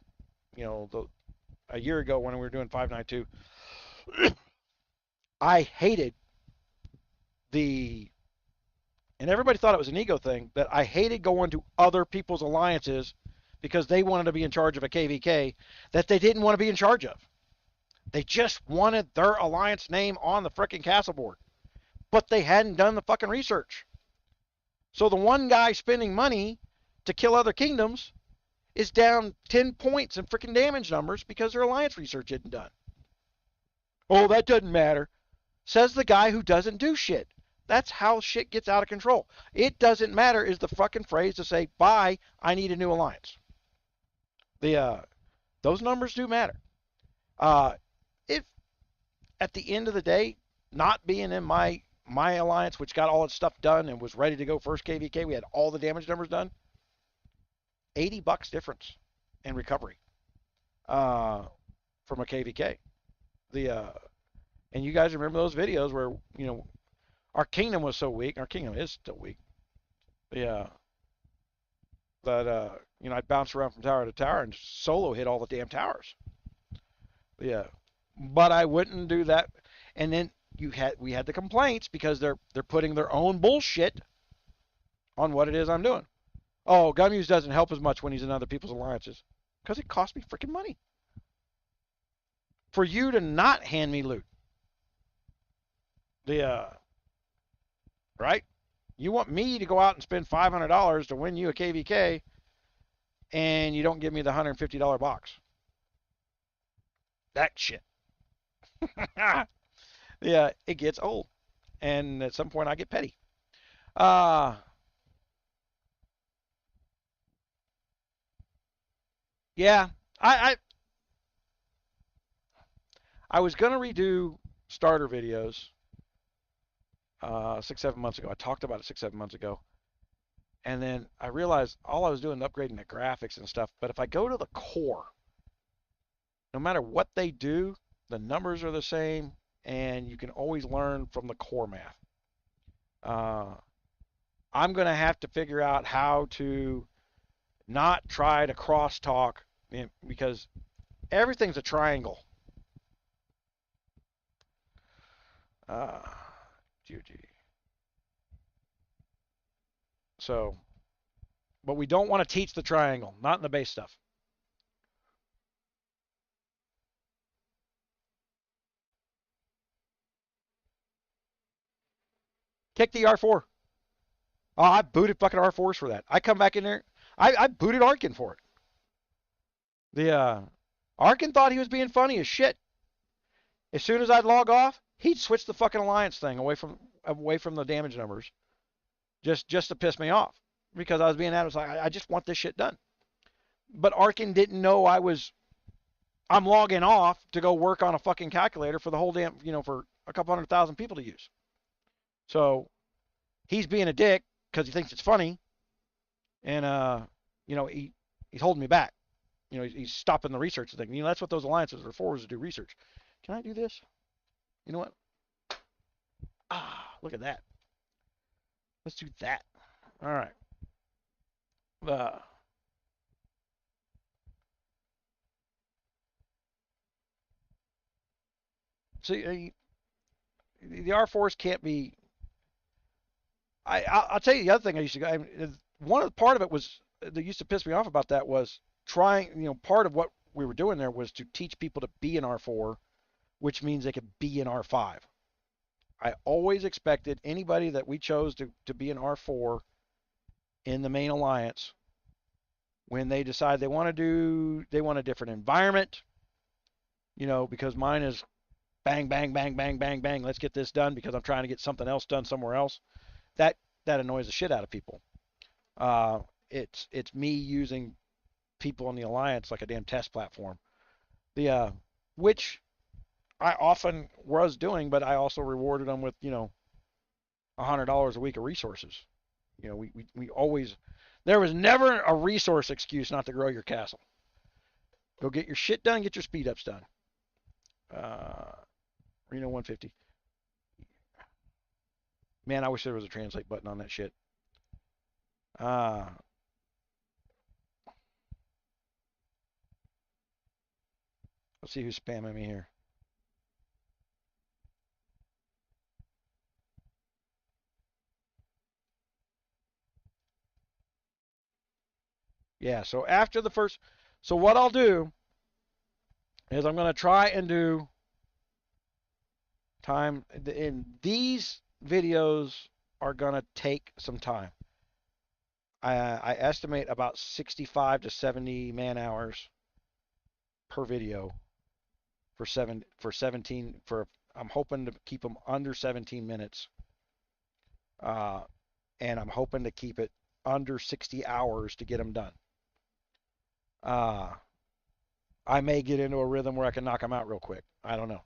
a year ago when we were doing 592, I hated and everybody thought it was an ego thing, that I hated going to other people's alliances because they wanted to be in charge of a KVK that they didn't want to be in charge of. They just wanted their alliance name on the frickin' castle board, but they hadn't done the fucking research. So the one guy spending money to kill other kingdoms is down 10 points in frickin' damage numbers because their alliance research isn't done. Oh, that doesn't matter, says the guy who doesn't do shit. That's how shit gets out of control. It doesn't matter is the fucking phrase to say, bye, I need a new alliance. Those numbers do matter. If at the end of the day, not being in my alliance, which got all its stuff done and was ready to go first KVK, we had all the damage numbers done, $80 difference in recovery from a KVK. And you guys remember those videos where, our kingdom was so weak. Our kingdom is still weak. That I'd bounce around from tower to tower and solo hit all the damn towers. But I wouldn't do that. And then we had the complaints because they're putting their own bullshit on what it is I'm doing. Oh, Gunmuse doesn't help as much when he's in other people's alliances because it costs me freaking money for you to not hand me loot. Right? You want me to go out and spend $500 to win you a KVK, and you don't give me the $150 box. That shit. It gets old, and at some point I get petty. Yeah, I was gonna redo starter videos 6-7 months ago. I talked about it 6-7 months ago. And then I realized all I was doing was upgrading the graphics and stuff. But if I go to the core, no matter what they do, the numbers are the same, and you can always learn from the core math. I'm going to have to figure out how to not try to crosstalk because everything's a triangle. GG. So, but we don't want to teach the triangle, not in the base stuff. Kick the R4. Oh, I booted fucking R4s for that. I come back in there. I booted Arkin for it. Arkin thought he was being funny as shit. As soon as I'd log off, he'd switch the fucking alliance thing away from the damage numbers, just to piss me off because I was being honest. I just want this shit done. But Arkin didn't know I'm logging off to go work on a fucking calculator for the whole damn, for a couple 100,000 people to use. So he's being a dick because he thinks it's funny, and he's holding me back. He's stopping the research thing. That's what those alliances are for, is to do research. Can I do this? You know what? Look at that. Let's do that. All right. See, the R4s can't be. I'll tell you the other thing I used to go. Part of it was that used to piss me off about that was trying. Part of what we were doing there was to teach people to be an R4, which means they could be an R5. I always expected anybody that we chose to be an R4 in the main alliance, when they decide they want a different environment, because mine is bang, bang, bang, bang, bang, bang, let's get this done because I'm trying to get something else done somewhere else. That annoys the shit out of people. It's me using people in the alliance like a damn test platform. Which I often was doing, but I also rewarded them with, $100 a week of resources. We always, there was never a resource excuse not to grow your castle. Go get your shit done, get your speed ups done. Reno 150. Man, I wish there was a translate button on that shit. Let's see who's spamming me here. Yeah, so after the first, so what I'll do is I'm going to try and do time, and these videos are going to take some time. I estimate about 65 to 70 man hours per video for 17, I'm hoping to keep them under 17 minutes. And I'm hoping to keep it under 60 hours to get them done. I may get into a rhythm where I can knock them out real quick. I don't know.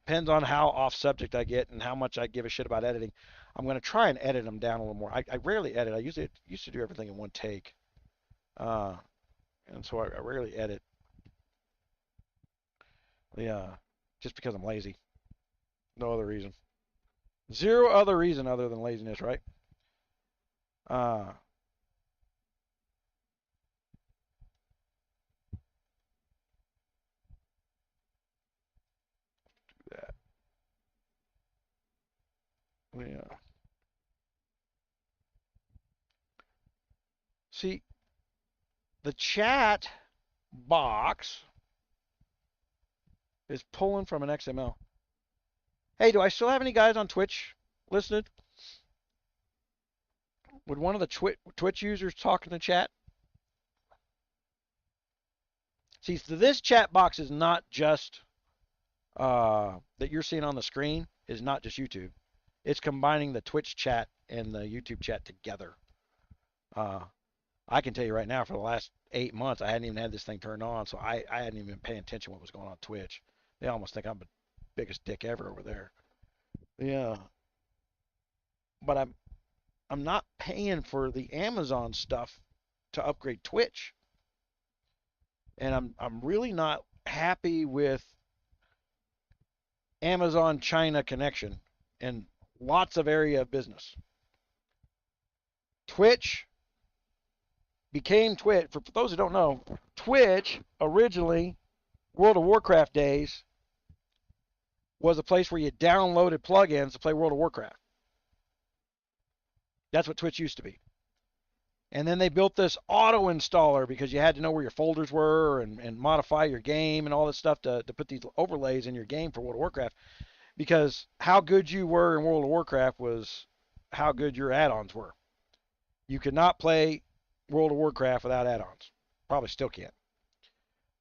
Depends on how off subject I get and how much I give a shit about editing. I'm going to try and edit them down a little more. I rarely edit. I used to do everything in one take. And so I rarely edit. Just because I'm lazy. No other reason. Zero other reason other than laziness, right? Do that. Yeah. See, the chat box is pulling from an XML. Hey, do I still have any guys on Twitch listening? Would one of the Twitch users talk in the chat? See, so this chat box is not just that you're seeing on the screen is not just YouTube. It's combining the Twitch chat and the YouTube chat together. I can tell you right now, for the last 8 months, I hadn't even had this thing turned on, so I hadn't even been paying attention to what was going on Twitch. They almost think I'm the biggest dick ever over there. Yeah. But I'm not paying for the Amazon stuff to upgrade Twitch. And I'm really not happy with Amazon China connection in lots of area of business. Twitch became Twitch. For those who don't know, Twitch originally, World of Warcraft days, was a place where you downloaded plugins to play World of Warcraft. That's what Twitch used to be. And then they built this auto installer because you had to know where your folders were and modify your game and all this stuff to put these overlays in your game for World of Warcraft. because how good you were in World of Warcraft was how good your add-ons were. You could not play World of Warcraft without add-ons. Probably still can't.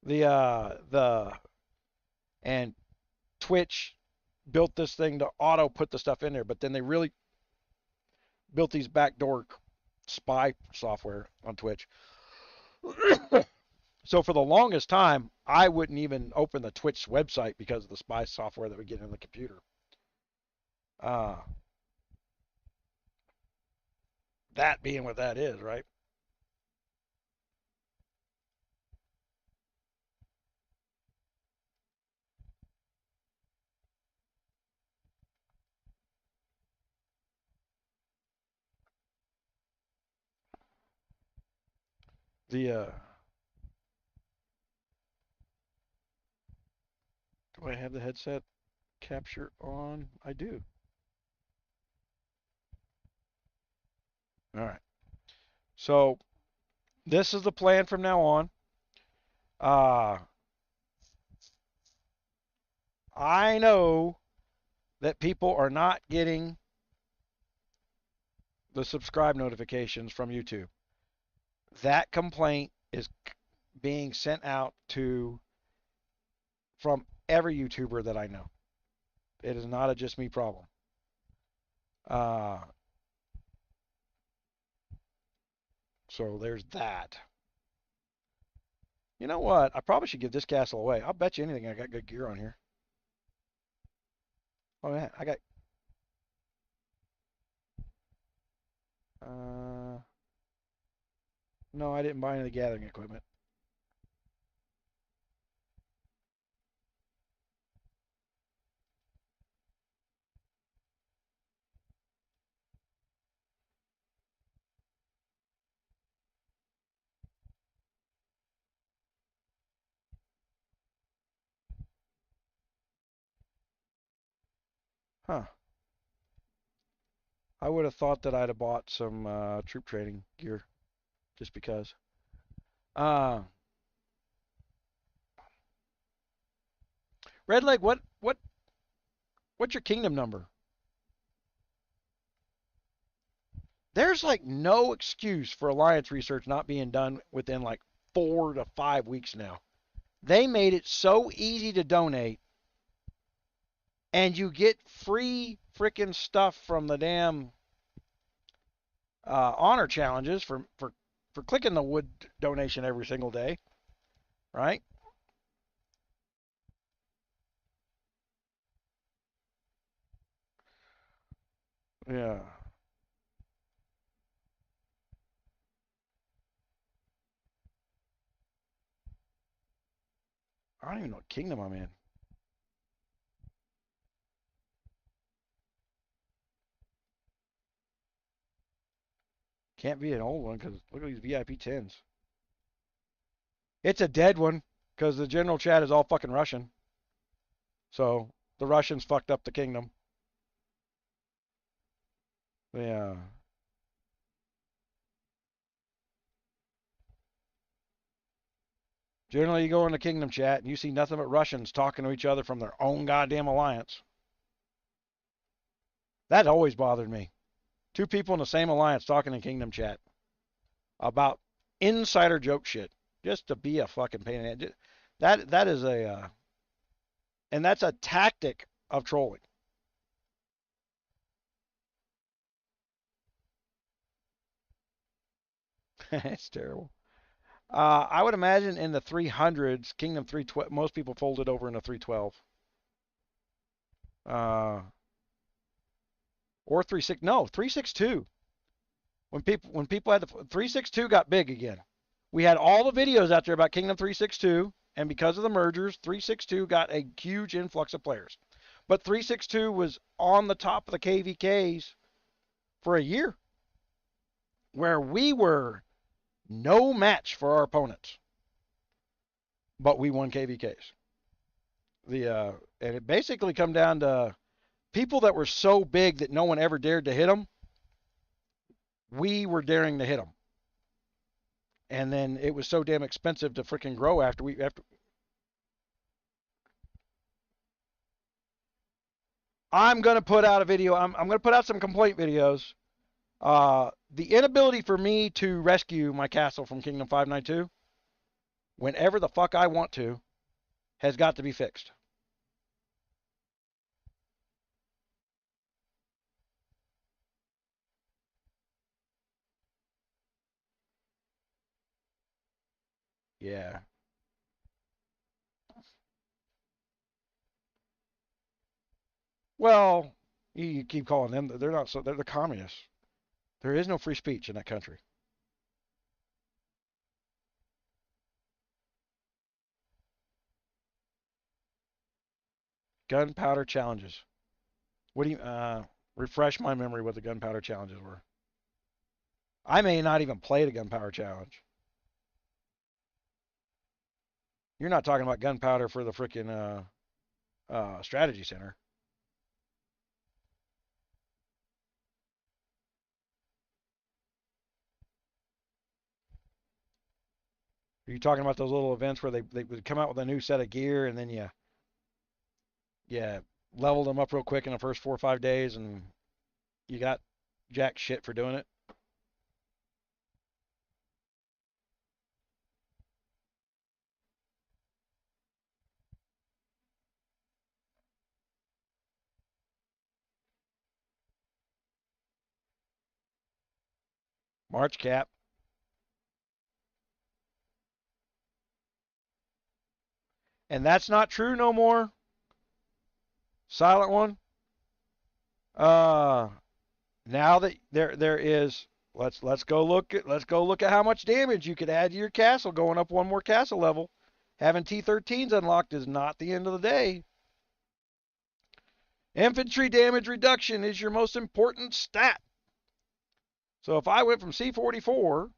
The and Twitch built this thing to auto put the stuff in there, but then they really built these backdoor spy software on Twitch. So for the longest time, I wouldn't even open the Twitch website because of the spy software that would get in the computer. That being what that is, right? The do I have the headset capture on? I do. All right. So this is the plan from now on. I know that people are not getting the subscribe notifications from YouTube. That complaint is being sent out to from every YouTuber that I know. It is not a just me problem. So there's that. You know what? I probably should give this castle away. I'll bet you anything I got good gear on here. Oh yeah, I got. No, I didn't buy any of the gathering equipment. Huh. I would have thought that I'd have bought some troop training gear just because. Redleg, what's your kingdom number? There's like no excuse for alliance research not being done within like 4 to 5 weeks now. They made it so easy to donate, and you get free freaking stuff from the damn honor challenges for clicking the wood donation every single day, right? Yeah. I don't even know what kingdom I'm in. Can't be an old one because look at these VIP 10s. It's a dead one because the general chat is all fucking Russian. So the Russians fucked up the kingdom. Yeah. Generally, you go in the kingdom chat and you see nothing but Russians talking to each other from their own goddamn alliance. That always bothered me. Two people in the same alliance talking in kingdom chat about insider joke shit just to be a fucking pain in the ass. That is a and that's a tactic of trolling. It's terrible. I would imagine in the 300s, Kingdom 312, most people folded over in a 312. Or 36, no, 362. When people had the 362 got big again. We had all the videos out there about Kingdom 362, and because of the mergers, 362 got a huge influx of players. But 362 was on the top of the KVKs for a year, where we were no match for our opponents, but we won KVKs. And it basically come down to people that were so big that no one ever dared to hit them. We were daring to hit them, and then it was so damn expensive to freaking grow after. I'm going to put out a video. I'm going to put out some complaint videos. The inability for me to rescue my castle from Kingdom 592 whenever the fuck I want to has got to be fixed. Yeah. Well, you keep calling them. They're not so. They're the communists. There is no free speech in that country. Gunpowder challenges. What do you refresh my memory what the gunpowder challenges were? I may not even play the gunpowder challenge. You're not talking about gunpowder for the freaking strategy center. Are you talking about those little events where they would come out with a new set of gear and then you leveled them up real quick in the first 4 or 5 days and you got jack shit for doing it? March cap. And that's not true no more. Silent one. Uh Now that there is, let's go look at how much damage you could add to your castle going up one more castle level. Having T13s unlocked is not the end of the day. Infantry damage reduction is your most important stat. So if I went from C44,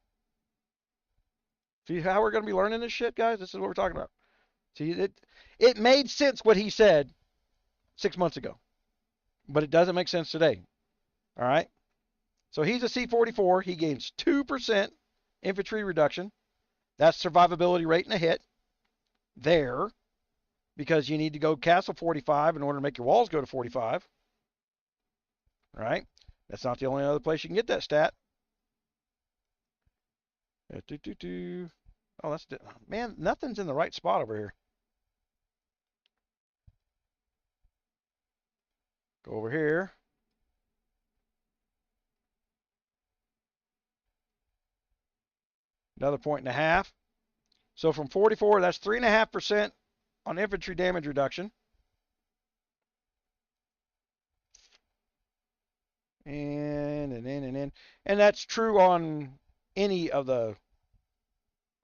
see how we're going to be learning this shit, guys? This is what we're talking about. See, it made sense what he said 6 months ago, but it doesn't make sense today. All right? So he's a C44. He gains 2% infantry reduction. That's survivability rate in a hit there because you need to go castle 45 in order to make your walls go to 45. Right? That's not the only other place you can get that stat. Oh, that's man, nothing's in the right spot over here. Go over here. Another 1.5. So from 44, that's 3.5% on infantry damage reduction. And that's true on any of the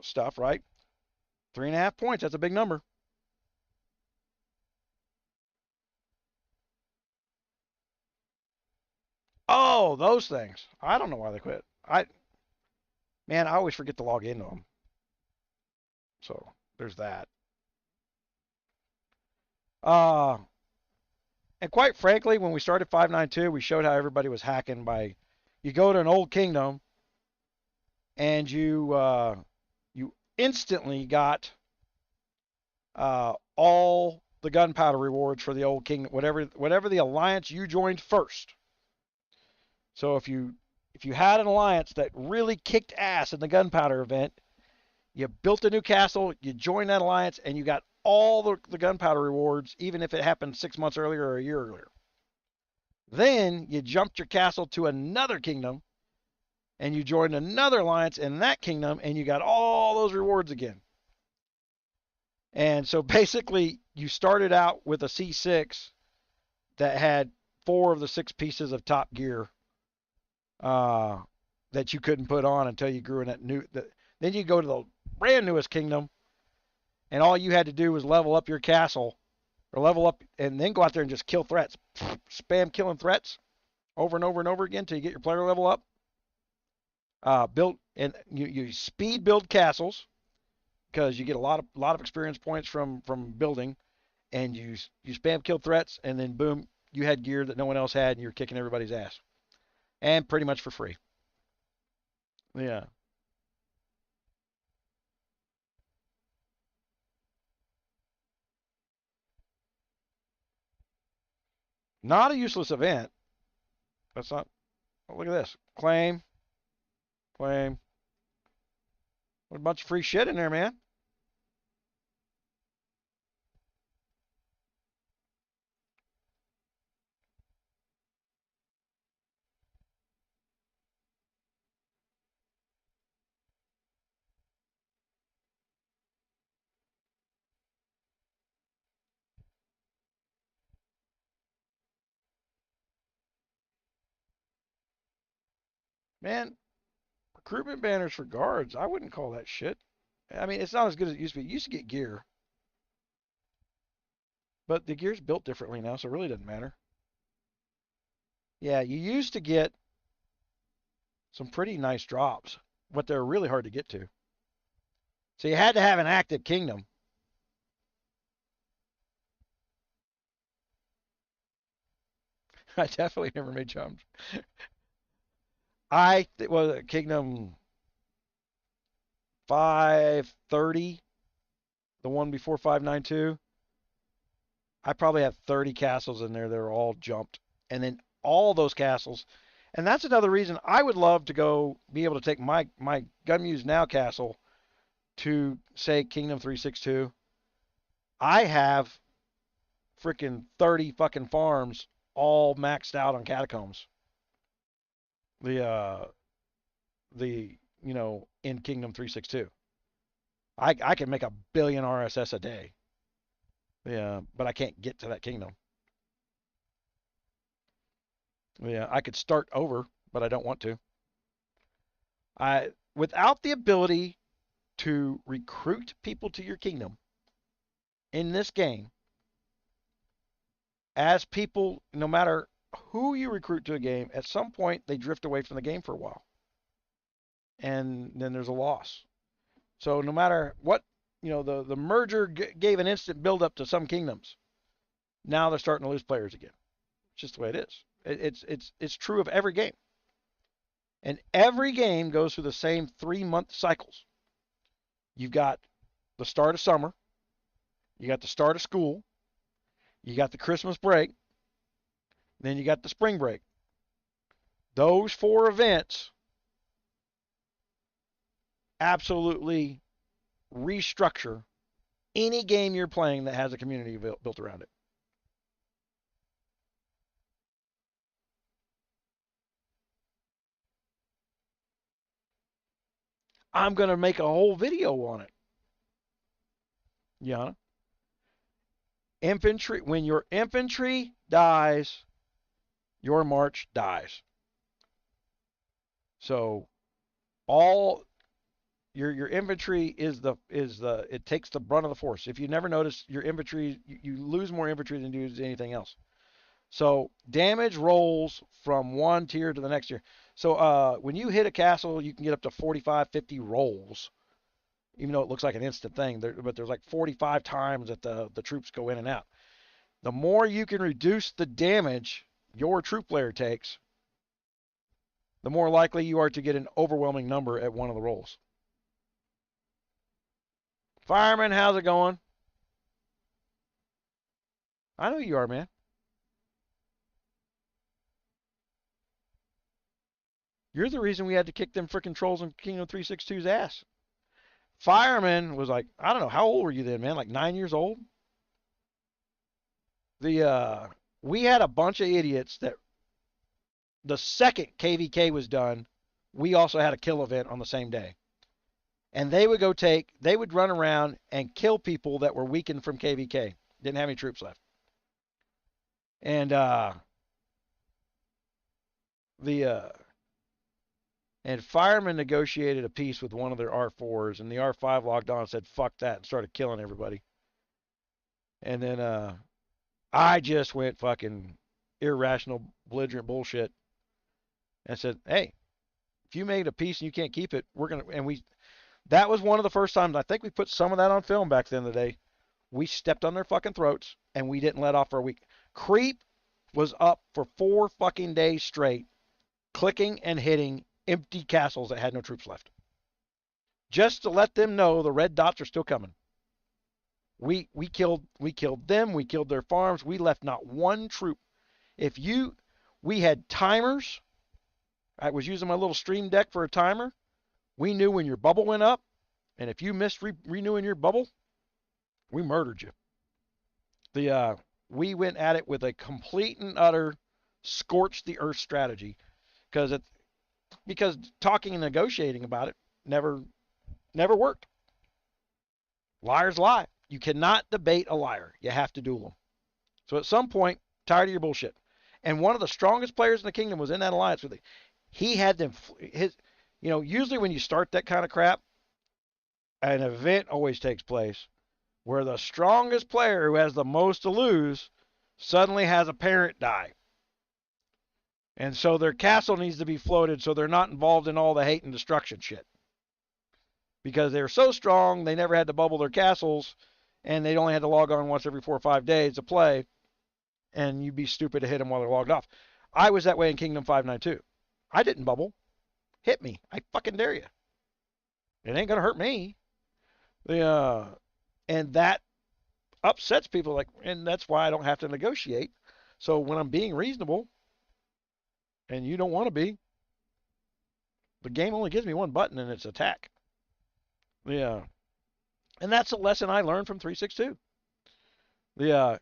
stuff, right? 3.5 points. That's a big number. Oh, those things. I don't know why they quit. Man, I always forget to log into them. So there's that. Uh, and quite frankly, when we started 592, we showed how everybody was hacking by you go to an old kingdom and you instantly got all the gunpowder rewards for the old kingdom, whatever the alliance you joined first. So if you had an alliance that really kicked ass in the gunpowder event, you built a new castle, you joined that alliance, and you got all the gunpowder rewards, even if it happened 6 months earlier or a year earlier. Then you jumped your castle to another kingdom, and you joined another alliance in that kingdom, and you got all those rewards again. And so basically, you started out with a C6 that had 4 of the 6 pieces of top gear that you couldn't put on until you grew in that new. Then you go to the brand newest kingdom, and all you had to do was level up your castle, or level up, and then go out there and just kill threats. Spam killing threats over and over and over again until you get your player level up. Build and you speed build castles because you get a lot of experience points from building, and you spam kill threats, and then boom, you had gear that no one else had, and you're kicking everybody's ass, and pretty much for free. Yeah. Not a useless event. That's not. Oh, look at this. Claim. Claim. What a bunch of free shit in there, man. Man, recruitment banners for guards. I wouldn't call that shit. I mean, it's not as good as it used to be. You used to get gear, but the gear's built differently now, so it really doesn't matter. Yeah, you used to get some pretty nice drops, but they're really hard to get to. So you had to have an active kingdom. I definitely never made jumps. It was Kingdom 530, the one before 592. I probably had 30 castles in there that are all jumped. And then all those castles. And that's another reason I would love to go be able to take my Gunmuse Now castle to, say, Kingdom 362. I have freaking 30 fucking farms all maxed out on catacombs. The in Kingdom 362. I can make a billion RSS a day. Yeah, but I can't get to that kingdom. Yeah, I could start over, but I don't want to. Without the ability to recruit people to your kingdom in this game, as people, no matter who you recruit to a game, at some point they drift away from the game for a while. And then there's a loss. So no matter what, the merger gave an instant build up to some kingdoms. Now they're starting to lose players again. It's just the way it is. It's true of every game. And every game goes through the same 3-month cycles. You've got the start of summer, you got the start of school, you got the Christmas break, then you got the spring break. Those 4 events absolutely restructure any game you're playing that has a community built around it. I'm going to make a whole video on it. Yeah. Infantry, when your infantry dies, your march dies. So all your infantry is it takes the brunt of the force. If you never notice, your infantry, you lose more infantry than you do anything else. So damage rolls from one tier to the next tier. So when you hit a castle, you can get up to 45, 50 rolls, even though it looks like an instant thing. But there's like 45 times that the troops go in and out. The more you can reduce the damage your troop player takes, the more likely you are to get an overwhelming number at one of the rolls. Fireman, how's it going? I know you are, man. You're the reason we had to kick them freaking trolls in Kingdom 362's ass. Fireman was like, I don't know, how old were you then, man? Like 9 years old? We had a bunch of idiots that the second KVK was done, we also had a kill event on the same day. And they would run around and kill people that were weakened from KVK. Didn't have any troops left. And and firemen negotiated a peace with one of their R4s, and the R5 logged on and said, fuck that, and started killing everybody. And then I just went fucking irrational, belligerent bullshit and said, hey, if you made a peace and you can't keep it, we're going to, that was one of the first times, I think we put some of that on film back then the day. We stepped on their fucking throats and we didn't let off for a week. Creep was up for 4 fucking days straight, clicking and hitting empty castles that had no troops left. Just to let them know the red dots are still coming. We killed them, we killed their farms, we left not one troop We had timers. I was using my little stream deck for a timer. We knew when your bubble went up, and if you missed renewing your bubble, we murdered you. We went at it with a complete and utter scorch the earth strategy because talking and negotiating about it never worked. Liars lie. You cannot debate a liar. You have to duel them. So at some point, tired of your bullshit. And one of the strongest players in the kingdom was in that alliance with me. He had them. Usually when you start that kind of crap, an event always takes place where the strongest player who has the most to lose suddenly has a parent die. And so their castle needs to be floated so they're not involved in all the hate and destruction shit. Because they're so strong, they never had to bubble their castles, and they only had to log on once every 4 or 5 days to play, and you'd be stupid to hit them while they're logged off. I was that way in Kingdom 592. I didn't bubble. Hit me. I fucking dare you. It ain't going to hurt me. And that upsets people, and that's why I don't have to negotiate. So when I'm being reasonable, and you don't want to be, the game only gives me one button, and it's attack. Yeah. And that's a lesson I learned from 362.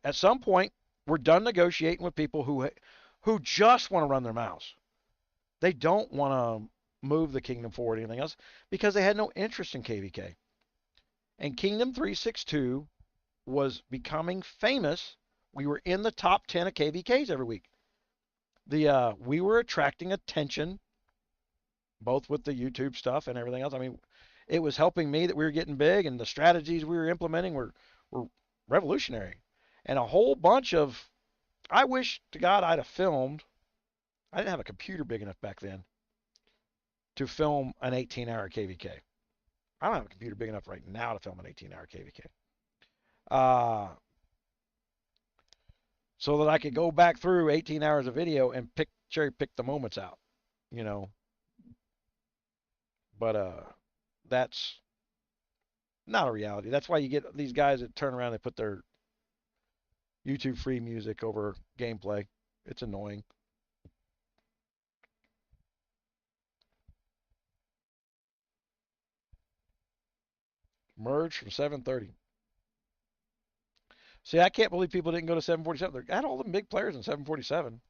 At some point, we're done negotiating with people who just want to run their mouths. They don't want to move the kingdom forward or anything else because they had no interest in KVK. And Kingdom 362 was becoming famous. We were in the top 10 of KVKs every week. We were attracting attention, both with the YouTube stuff and everything else. I mean, it was helping me that we were getting big, and the strategies we were implementing were revolutionary. And a whole bunch of, I wish to God I'd have filmed. I didn't have a computer big enough back then to film an 18-hour KVK. I don't have a computer big enough right now to film an 18-hour KVK. So that I could go back through 18 hours of video and cherry pick the moments out, But that's not a reality. That's why you get these guys that turn around and put their YouTube free music over gameplay. It's annoying. Merge from 730. See, I can't believe people didn't go to 747. They had all them big players in 747.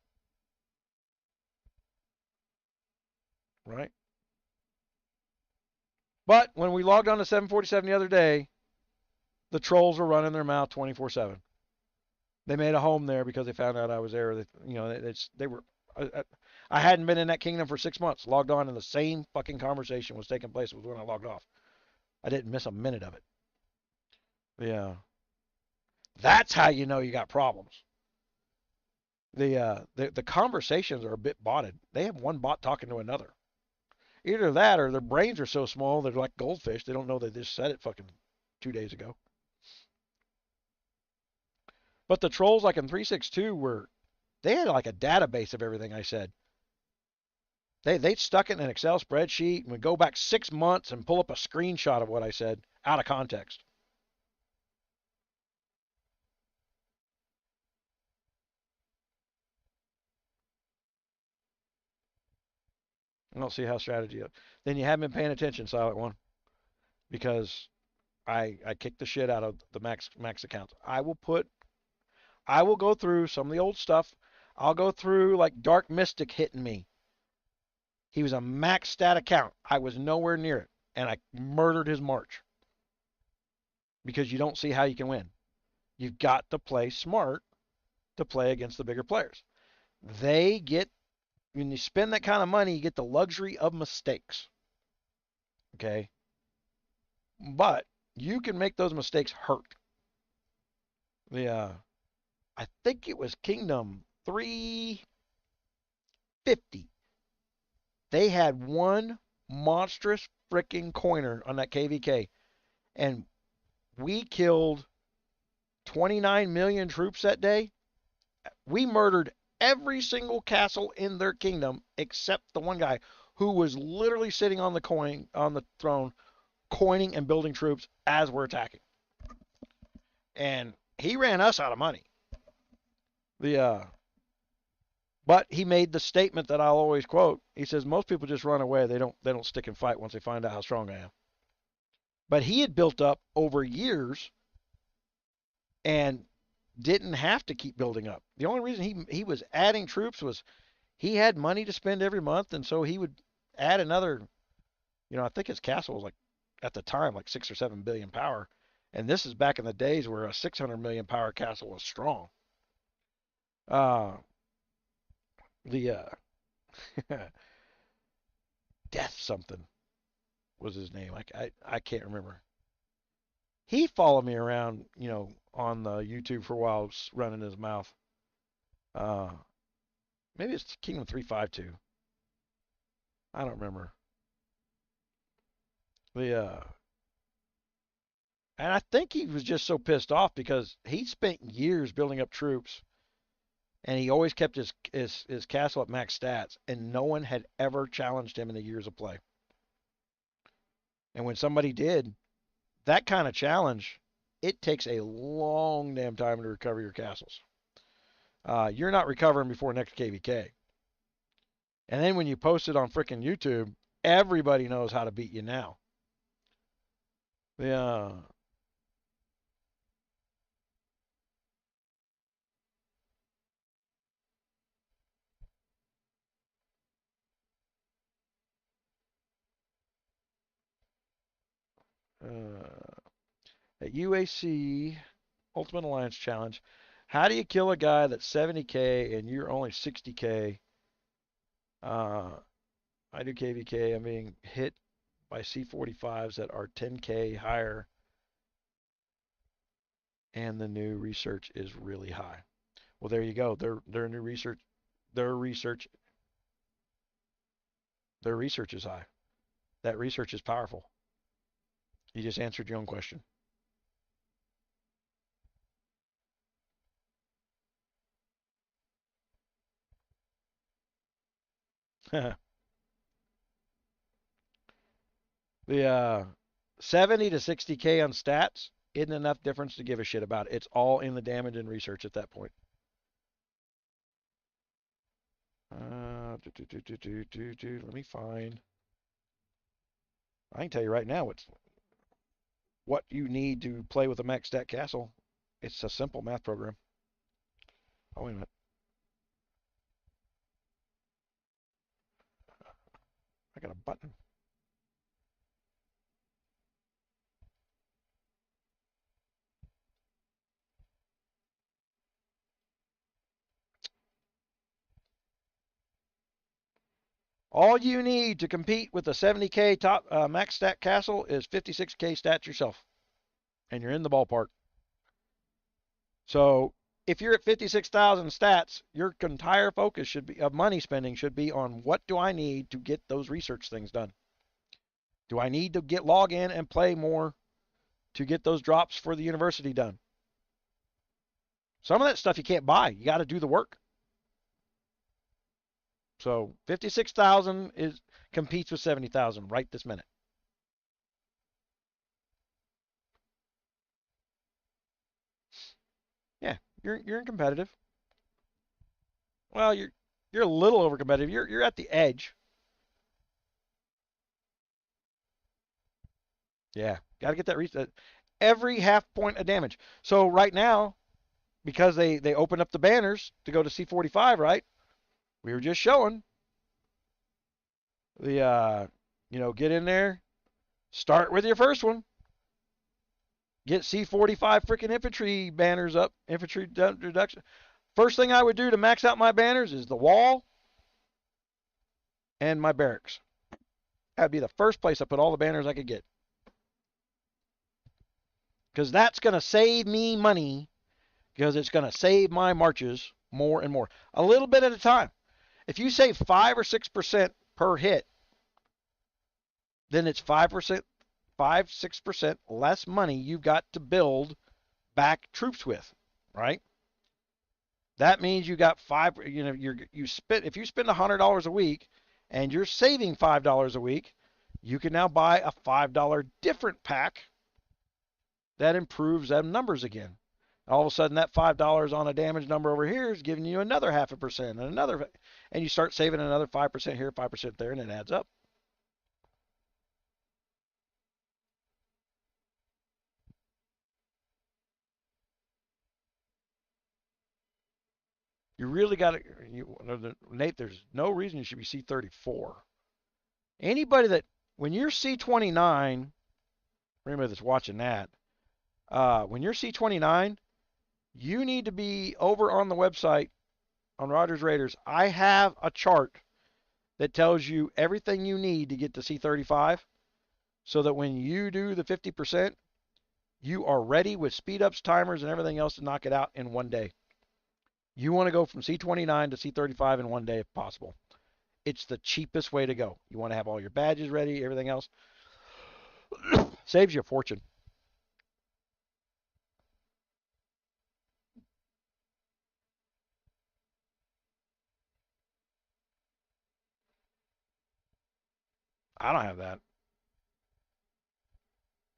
Right? But when we logged on to 747 the other day, the trolls were running their mouth 24/7. They made a home there because they found out I was there. They were. I hadn't been in that kingdom for 6 months. Logged on and the same fucking conversation was taking place when I logged off. I didn't miss a minute of it. Yeah. That's how you know you got problems. The conversations are a bit botted. They have one bot talking to another. Either that or their brains are so small they're like goldfish. They don't know they just said it fucking 2 days ago. But the trolls like in 362 they had like a database of everything I said. They stuck it in an Excel spreadsheet and would go back 6 months and pull up a screenshot of what I said out of context. I don't see how strategy. Then you haven't been paying attention, Silent One, because I kicked the shit out of the max accounts. I will go through some of the old stuff. I'll go through like Dark Mystic hitting me. He was a max stat account. I was nowhere near it, and I murdered his march because you don't see how you can win. You've got to play smart to play against the bigger players. When you spend that kind of money, you get the luxury of mistakes. Okay? But you can make those mistakes hurt. I think it was Kingdom 350. They had one monstrous freaking coiner on that KVK, and we killed 29 million troops that day. We murdered every single castle in their kingdom except the one guy who was literally sitting on the throne, coining and building troops as we're attacking. And he ran us out of money. But he made the statement that I'll always quote. He says most people just run away. They don't stick and fight once they find out how strong I am. But he had built up over years and didn't have to keep building up. The only reason he was adding troops was he had money to spend every month, and so he would add another. I think his castle was like at the time like 6 or 7 billion power, and this is back in the days where a 600 million power castle was strong. Uh, the Death something was his name. I can't remember. He followed me around, on the YouTube for a while, running his mouth. Uh, Maybe it's Kingdom 352. I don't remember. The And I think he was just so pissed off because he spent years building up troops, and he always kept his castle at max stats, and no one had ever challenged him in the years of play. And when somebody did, that kind of challenge, it takes a long damn time to recover your castles. You're not recovering before next KVK. And then when you post it on frickin' YouTube, everybody knows how to beat you now. The at UAC Ultimate Alliance Challenge, how do you kill a guy that's 70k and you're only 60k? I do KVK. I'm being hit by C45s that are 10k higher, and the new research is really high. Well, there you go. Their new research, their research, their research is high. That research is powerful. You just answered your own question. The 70 to 60k on stats isn't enough difference to give a shit about. It's all in the damage and research at that point. Let me find. I can tell you right now what you need to play with a max stat castle. It's a simple math program. Oh, wait a minute. I got a button. All you need to compete with a 70k top max stat castle is 56k stats yourself, and you're in the ballpark. So if you're at 56,000 stats, your entire focus of money spending should be on what do I need to get those research things done. Do I need to log in and play more to get those drops for the university done? Some of that stuff you can't buy. You got to do the work. So 56,000 competes with 70,000 right this minute. Yeah, you're competitive. Well, you're a little over competitive. You're at the edge. Yeah, got to get that reset. Every half point of damage. So right now, because they opened up the banners to go to C45, right? We were just showing the get in there, start with your first one, get C45 freaking infantry banners up, infantry reduction. First thing I would do to max out my banners is the wall and my barracks. That'd be the first place I put all the banners I could get. Because that's going to save me money, because it's going to save my marches more and more. A little bit at a time. If you save 5 or 6% per hit, then it's 5%, 6% less money you've got to build back troops with, right? That means you got if you spend $100 a week and you're saving $5 a week, you can now buy a $5 different pack that improves them numbers again. All of a sudden, that $5 on a damage number over here is giving you another 0.5% and another, and you start saving another 5% here, 5% there, and it adds up. You really got to, Nate, there's no reason you should be C34. Anybody that, when you're C29, for anybody that's watching that, when you're C29, you need to be over on the website on Rogers Raiders. I have a chart that tells you everything you need to get to C35 so that when you do the 50%, you are ready with speed ups, timers, and everything else to knock it out in one day. You want to go from C29 to C35 in one day if possible. It's the cheapest way to go. You want to have all your badges ready, everything else. Saves you a fortune. I don't have that.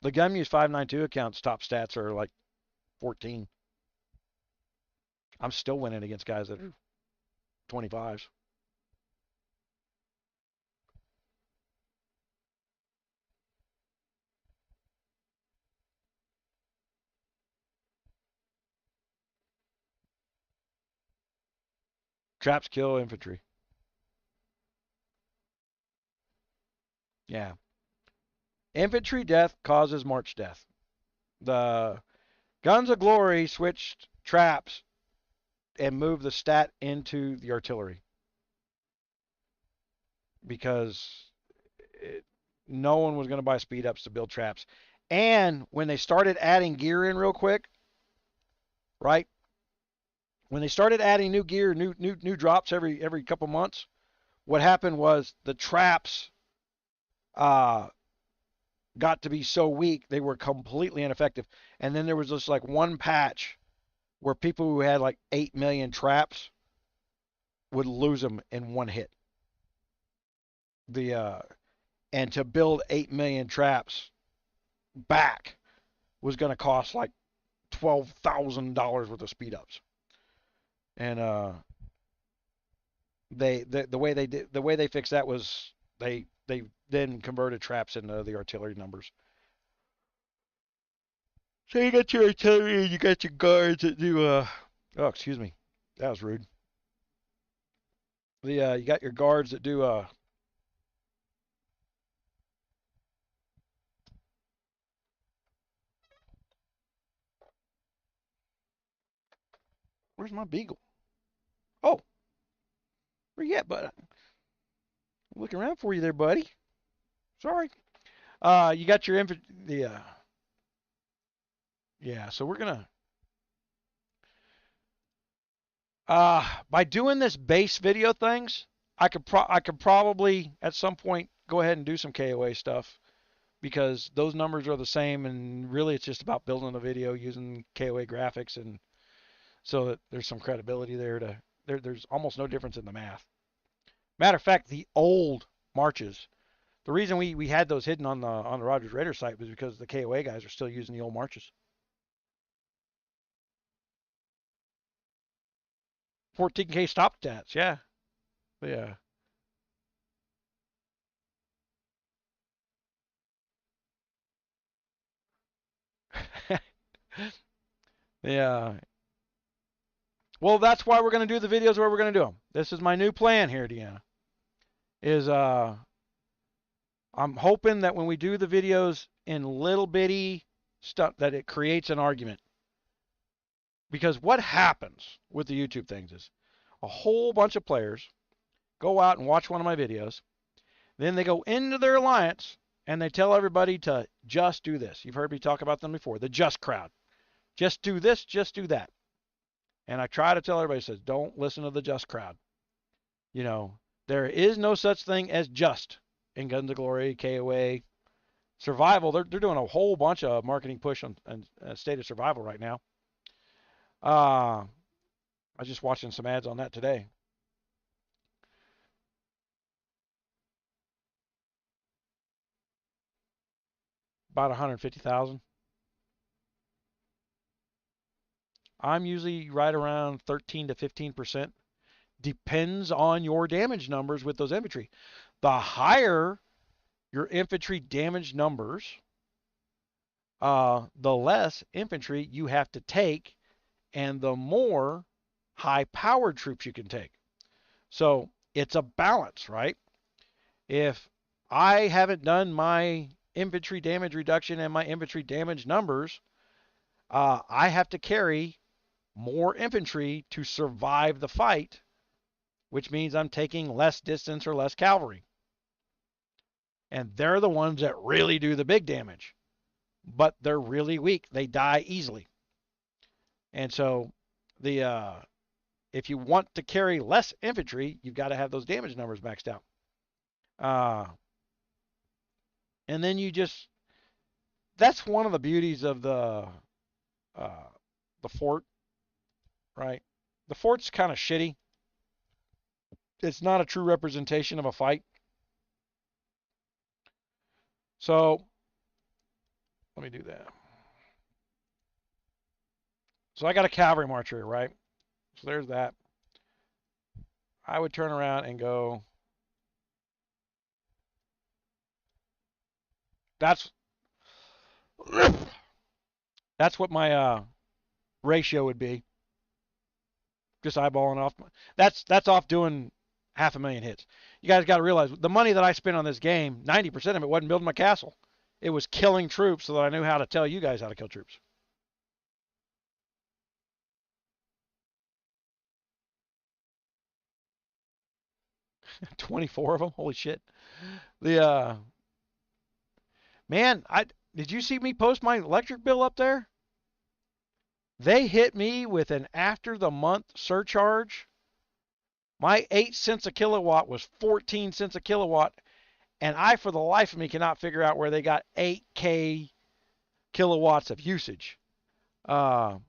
The Gunmuse 592 account's top stats are like 14. I'm still winning against guys that are 25s. Traps kill infantry. Yeah. Infantry death causes march death. The Guns of Glory switched traps and moved the stat into the artillery because no one was going to buy speed ups to build traps. And when they started adding gear in real quick, right? When they started adding new gear, new drops every couple months, what happened was the traps got to be so weak they were completely ineffective. And then there was just like one patch where people who had like 8 million traps would lose them in one hit. And to build 8 million traps back was going to cost like $12,000 worth of speed ups. And the way they fixed that was they then converted traps into the artillery numbers. So you got your artillery, you got your guards that do oh, excuse me. That was rude. You got your guards that do where's my beagle? Oh, where you at, bud? I'm looking around for you there, buddy. Sorry. You got your yeah, so we're gonna by doing this base video things, I could probably at some point go ahead and do some KOA stuff because those numbers are the same and really it's just about building the video using KOA graphics and so that there's some credibility there's almost no difference in the math. Matter of fact, the old marches, the reason we had those hidden on the Rogers Raider site was because the KOA guys are still using the old marches. 14K stop stats, yeah. Yeah. Yeah. Well, that's why we're going to do the videos where we're going to do them. This is my new plan here, Deanna. Is I'm hoping that when we do the videos in little bitty stuff that it creates an argument. Because what happens with the YouTube things is a whole bunch of players go out and watch one of my videos, then they go into their alliance and they tell everybody to just do this. You've heard me talk about them before, the just crowd. Just do this, just do that. And I try to tell everybody, says, don't listen to the just crowd. You know, there is no such thing as just in Guns of Glory, KOA, Survival. They're doing a whole bunch of marketing push on State of Survival right now. I was just watching some ads on that today. About 150,000. I'm usually right around 13 to 15%. Depends on your damage numbers with those infantry. The higher your infantry damage numbers, the less infantry you have to take, and the more high-powered troops you can take. So it's a balance, right? If I haven't done my infantry damage reduction and my infantry damage numbers, I have to carry more infantry to survive the fight, which means I'm taking less distance or less cavalry. And they're the ones that really do the big damage, but they're really weak. They die easily. And so if you want to carry less infantry, you've got to have those damage numbers maxed out. And then that's one of the beauties of the fort, right? The fort's kind of shitty. It's not a true representation of a fight. So let me do that. So I got a cavalry march here, right? So there's that. I would turn around and go. That's what my ratio would be. Just eyeballing off. That's off doing 500,000 hits. You guys got to realize the money that I spent on this game, 90% of it wasn't building my castle. It was killing troops so that I knew how to tell you guys how to kill troops. $24 of them. Holy shit. The man, did you see me post my electric bill up there? They hit me with an after the month surcharge. My 8 cents a kilowatt was 14 cents a kilowatt, and I, for the life of me, cannot figure out where they got 8K kilowatts of usage. You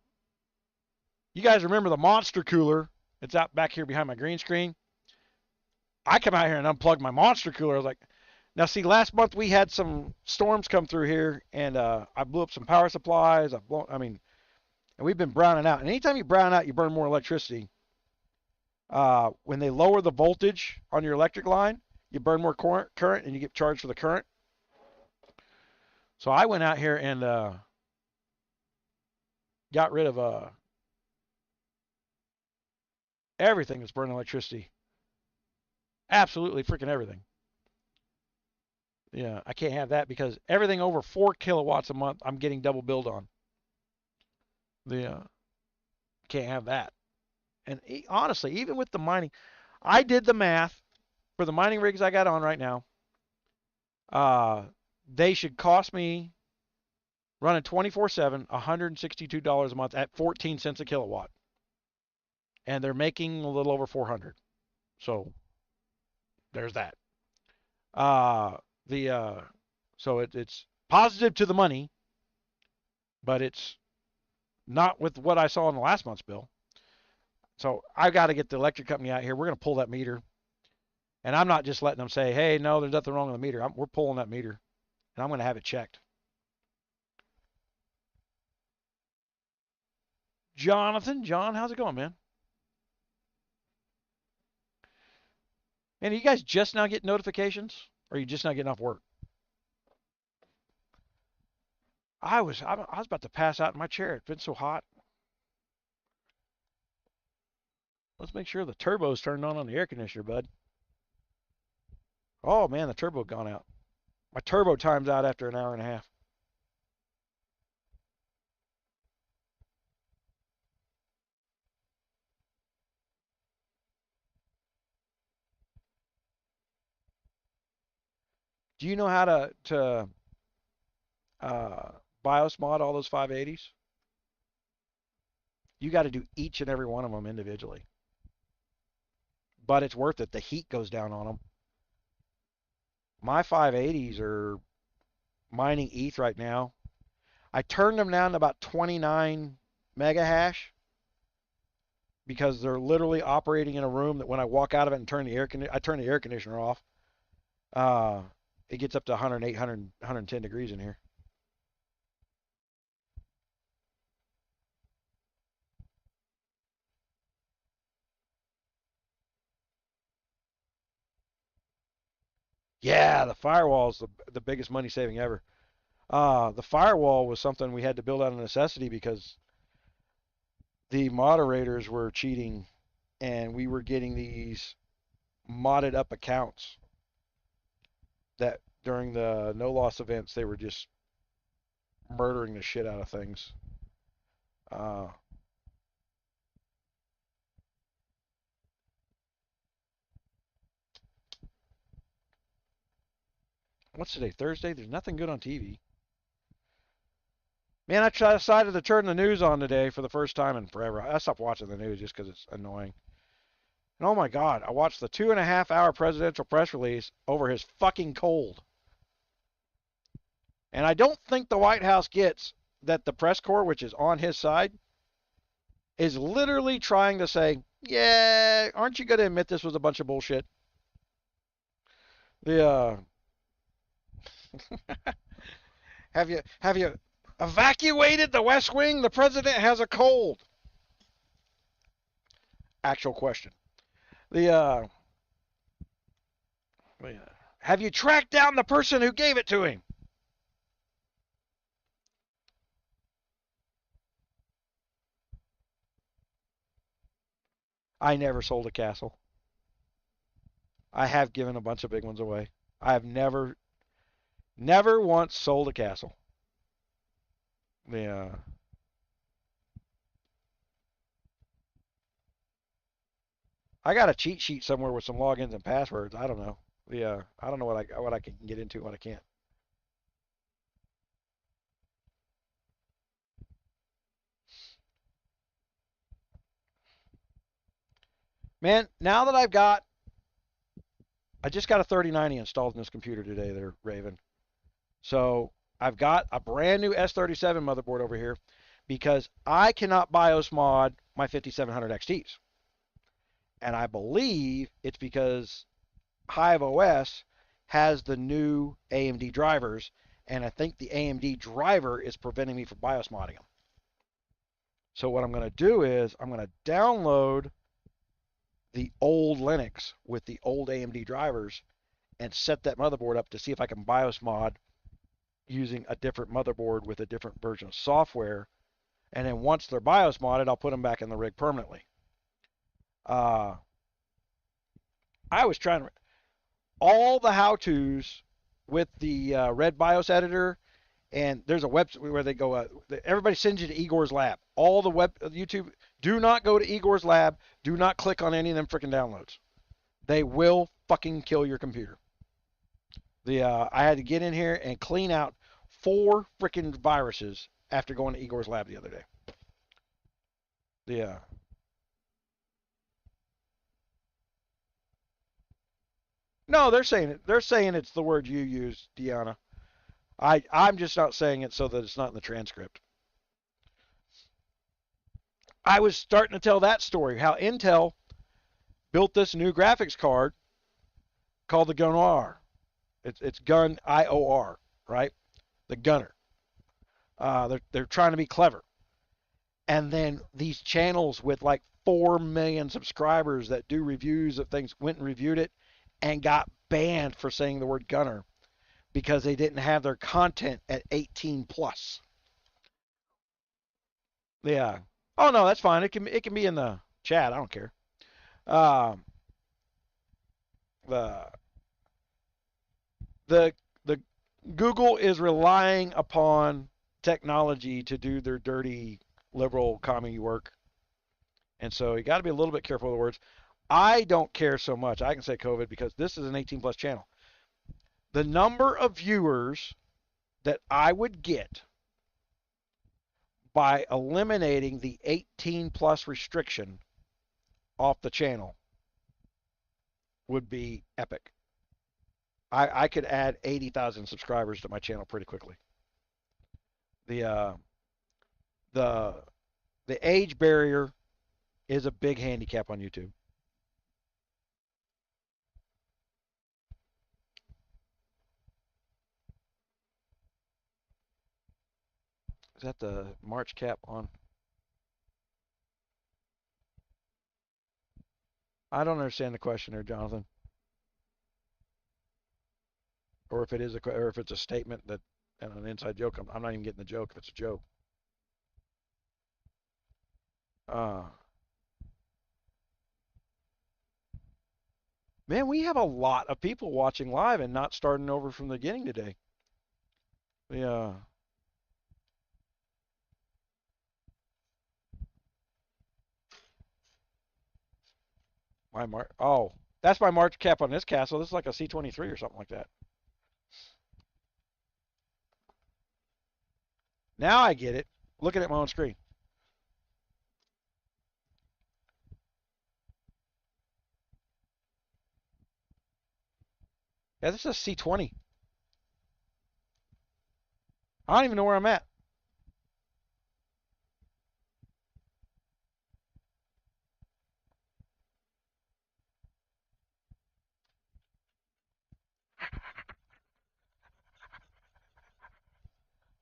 guys remember the monster cooler? It's out back here behind my green screen. I come out here and unplugged my monster cooler. I was like, now see, last month we had some storms come through here, and I blew up some power supplies. And we've been browning out. And anytime you brown out, you burn more electricity. When they lower the voltage on your electric line, you burn more current, and you get charged for the current. So I went out here and got rid of everything that's burning electricity. Absolutely freaking everything. Yeah, I can't have that because everything over 4 kilowatts a month, I'm getting double billed on. Can't have that. And honestly, even with the mining, I did the math for the mining rigs I got on right now. They should cost me running 24/7, $162 a month at 14 cents a kilowatt, and they're making a little over 400. So there's that. So it's positive to the money, but it's not with what I saw in the last month's bill. So I got to get the electric company out here. We're going to pull that meter. And I'm not just letting them say, hey, no, there's nothing wrong with the meter. We're pulling that meter. And I'm going to have it checked. Jonathan, John, how's it going, man? And you guys just now get notifications? Or are you just not getting off work? I was about to pass out in my chair. It's been so hot. Let's make sure the turbo's turned on the air conditioner, bud. Oh, man, the turbo gone out. My turbo times out after an hour and a half. Do you know how to BIOS mod all those 580s? You got to do each and every one of them individually. But it's worth it. The heat goes down on them. My 580s are mining ETH right now. I turned them down to about 29 mega hash because they're literally operating in a room that when I walk out of it and turn the air conditioner off, it gets up to 108, 110 degrees in here. Yeah, the firewall is the biggest money saving ever. The firewall was something we had to build out of necessity because the moderators were cheating and we were getting these modded up accounts that during the no loss events they were just murdering the shit out of things. Uh, what's today? Thursday? There's nothing good on TV. Man, I decided to turn the news on today for the first time in forever. I stopped watching the news just because it's annoying. And oh my God, I watched the 2.5 hour presidential press release over his fucking cold. And I don't think the White House gets that the press corps, which is on his side, is literally trying to say, yeah, aren't you going to admit this was a bunch of bullshit? The have you evacuated the West Wing? The president has a cold. Actual question. The have you tracked down the person who gave it to him? I never sold a castle. I have given a bunch of big ones away. I have never once sold a castle. Yeah. I got a cheat sheet somewhere with some logins and passwords. I don't know. Yeah, I don't know what I can get into and what I can't. Man, now that I just got a 3090 installed in this computer today there, Raven. So I've got a brand new S37 motherboard over here because I cannot BIOS mod my 5700 XTs. And I believe it's because Hive OS has the new AMD drivers, and I think the AMD driver is preventing me from BIOS modding them. So what I'm going to do is I'm going to download the old Linux with the old AMD drivers and set that motherboard up to see if I can BIOS mod using a different motherboard with a different version of software. And then once they're BIOS modded, I'll put them back in the rig permanently. Uh, I was trying to all the how-tos with the Red BIOS editor, and there's a website where they go. Everybody sends you to Ygor's lab. All the YouTube. Do not go to Ygor's lab. Do not click on any of them freaking downloads. They will fucking kill your computer. I had to get in here and clean out 4 freaking viruses after going to Ygor's lab the other day. No, they're saying it. They're saying it's the word you use, Deanna. I'm just not saying it so that it's not in the transcript. I was starting to tell that story, how Intel built this new graphics card called the Gunnar. It's Gun IOR, right? The Gunner. They're trying to be clever, and then these channels with like 4 million subscribers that do reviews of things went and reviewed it and got banned for saying the word Gunner because they didn't have their content at 18 plus. Yeah. Oh no, that's fine. It can be in the chat. I don't care. Um, the the the Google is relying upon technology to do their dirty liberal commie work, and so you got to be a little bit careful with the words. I don't care so much. I can say COVID because this is an 18 plus channel. The number of viewers that I would get by eliminating the 18 plus restriction off the channel would be epic. I could add 80,000 subscribers to my channel pretty quickly. The uh, the the age barrier is a big handicap on YouTube. Is that the March cap on? I don't understand the question there, Jonathan. or if it is or if it's a statement that and an inside joke. I'm not even getting the joke if it's a joke. Uh, Man, we have a lot of people watching live and not starting over from the beginning today. Yeah. Oh, that's my March cap on this castle. This is like a C23 or something like that. Now I get it. Looking at my own screen. Yeah, this is a C20. I don't even know where I'm at.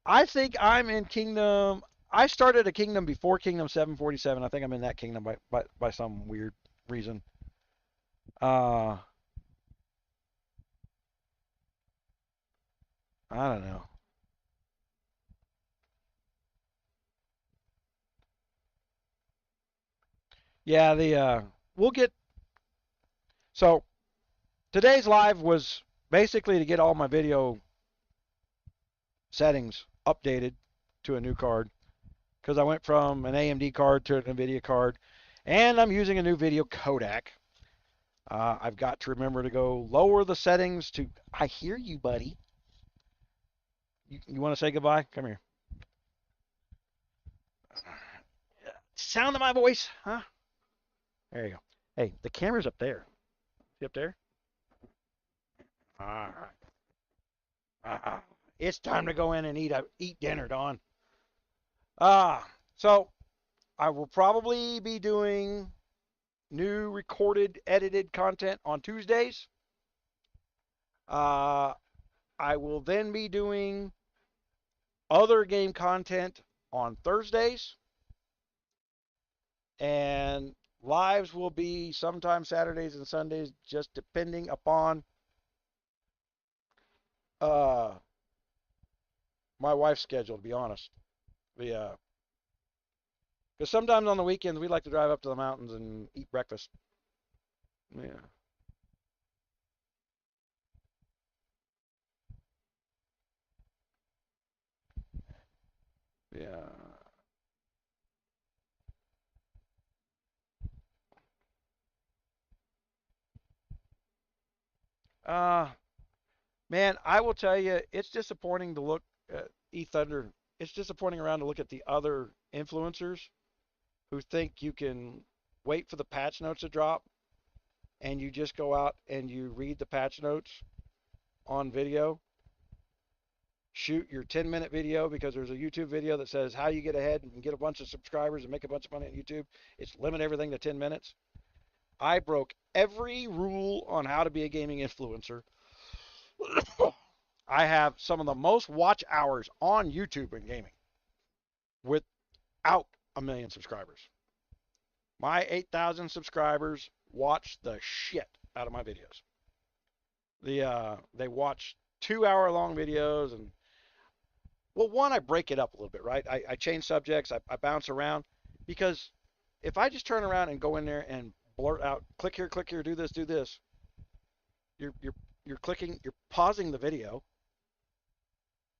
I think I'm in Kingdom. I started a Kingdom before Kingdom 747. I think I'm in that Kingdom by some weird reason. Uh, I don't know. Yeah, we'll get so today's live was basically to get all my video settings updated to a new card because I went from an AMD card to an NVIDIA card, and I'm using a new video codec. I've got to remember to go lower the settings to. I hear you, buddy. You want to say goodbye? Come here. Sound of my voice, huh? There you go. Hey, the camera's up there. See up there? All right. It's time to go in and eat dinner, Don. So I will probably be doing new recorded, edited content on Tuesdays. Uh, I will then be doing other game content on Thursdays, and lives will be sometimes Saturdays and Sundays, just depending upon uh, my wife's schedule. To be honest, the because sometimes on the weekends we like to drive up to the mountains and eat breakfast. Yeah, yeah. Uh, Man, I will tell you, it's disappointing to look at 𝙂𝙪𝙣𝙈𝙪. It's disappointing around to look at the other influencers who think you can wait for the patch notes to drop and you just go out and you read the patch notes on video. Shoot your 10-minute video because there's a YouTube video that says how you get ahead and get a bunch of subscribers and make a bunch of money on YouTube. It's limit everything to 10 minutes. I broke every rule on how to be a gaming influencer. I have some of the most watch hours on YouTube in gaming without a million subscribers. My 8,000 subscribers watch the shit out of my videos. They watch 2 hour long videos, and well, one, I break it up a little bit, right? I change subjects, I bounce around, because if I just turn around and go in there and blurt out, click here, do this, you're you're you're clicking, you're pausing the video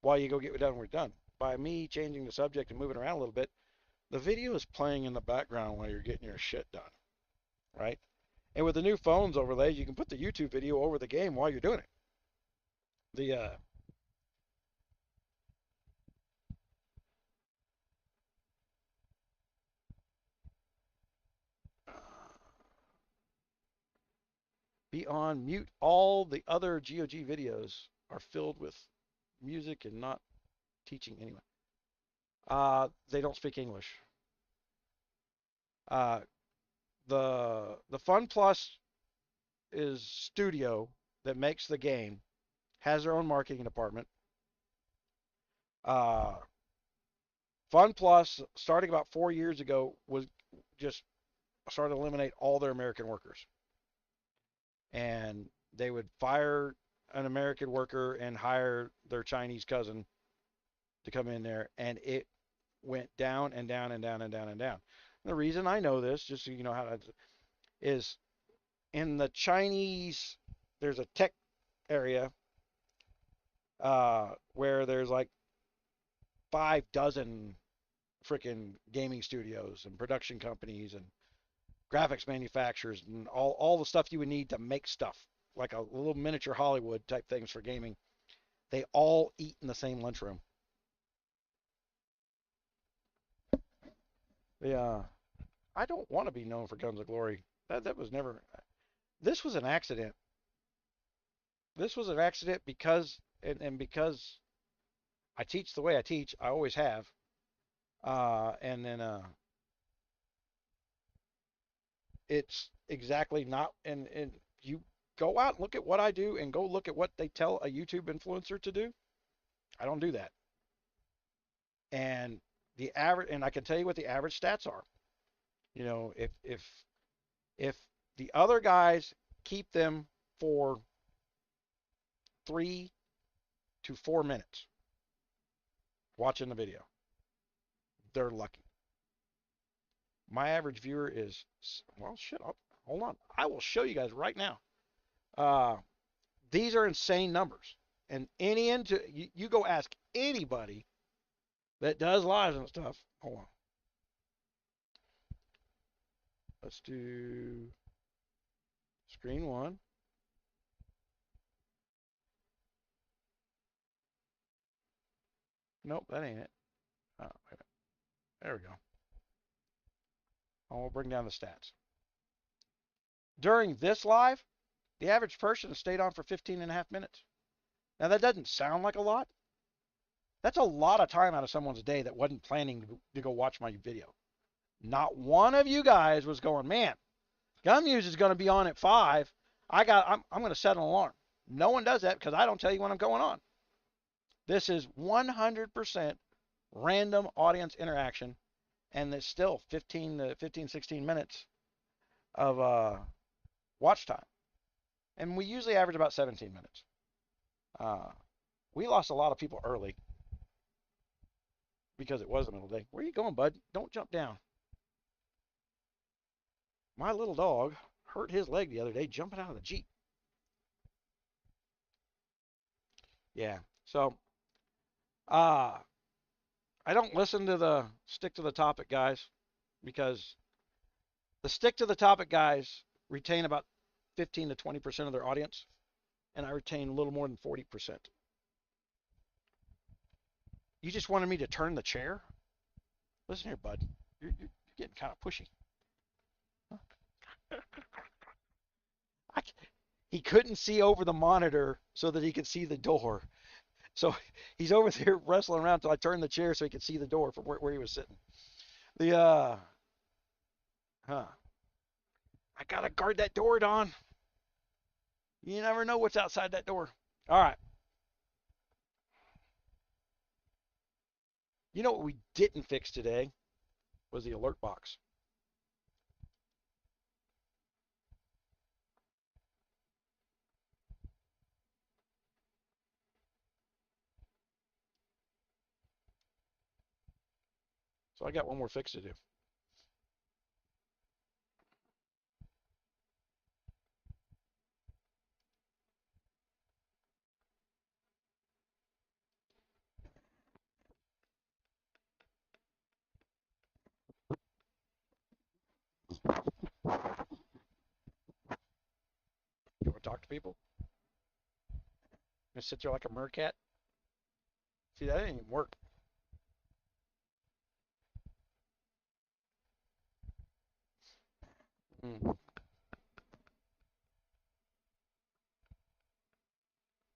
while you go get it done. We're done. By me changing the subject and moving around a little bit, the video is playing in the background while you're getting your shit done, right? And with the new phones overlays, you can put the YouTube video over the game while you're doing it. The Be on mute. All the other GOG videos are filled with music and not teaching anyone. They don't speak English. Uh, the Fun Plus is studio that makes the game, has their own marketing department. Uh, Fun Plus, starting about 4 years ago, was just started to eliminate all their American workers, and they would fire an American worker and hire their Chinese cousin to come in there, and it went down and down and down and down and down. The reason I know this, just so you know how to, is in the Chinese, there's a tech area where there's like 5 dozen freaking gaming studios and production companies and graphics manufacturers and all the stuff you would need to make stuff, like a little miniature Hollywood type things for gaming. They all eat in the same lunchroom. Yeah, I don't want to be known for Guns of Glory. That was never. This was an accident. This was an accident because and because I teach the way I teach. I always have. And then it's exactly not. And you go out and look at what I do and go look at what they tell a YouTube influencer to do. I don't do that. And the average, and I can tell you what the average stats are. You know, if the other guys keep them for 3 to 4 minutes watching the video, they're lucky. My average viewer is, well, shit, hold on. I will show you guys right now. These are insane numbers. And you go ask anybody that does lives and stuff. Hold on. Let's do screen one. Nope, that ain't it. Oh, wait a minute. There we go. I'll bring down the stats. During this live, the average person stayed on for 15 and a half minutes. Now, that doesn't sound like a lot. That's a lot of time out of someone's day that wasn't planning to go watch my video. Not one of you guys was going, man, Gunmuse is going to be on at 5. I'm going to set an alarm. No one does that because I don't tell you when I'm going on. This is 100% random audience interaction, and there's still 16 minutes of watch time. And we usually average about 17 minutes. We lost a lot of people early because it was the middle of the day. Where are you going, bud? Don't jump down. My little dog hurt his leg the other day jumping out of the Jeep. Yeah, so I don't listen to the stick to the topic guys because the stick to the topic guys retain about 15 to 20% of their audience, and I retain a little more than 40%. You just wanted me to turn the chair? Listen here, bud. You're getting kind of pushy. He couldn't see over the monitor so that he could see the door. So he's over there wrestling around until I turned the chair so he could see the door from where he was sitting. I gotta guard that door, Don. You never know what's outside that door. All right. You know what we didn't fix today was the alert box. So I got one more fix to do. You want to talk to people? Just sit there like a meerkat? See, that didn't even work. Mm.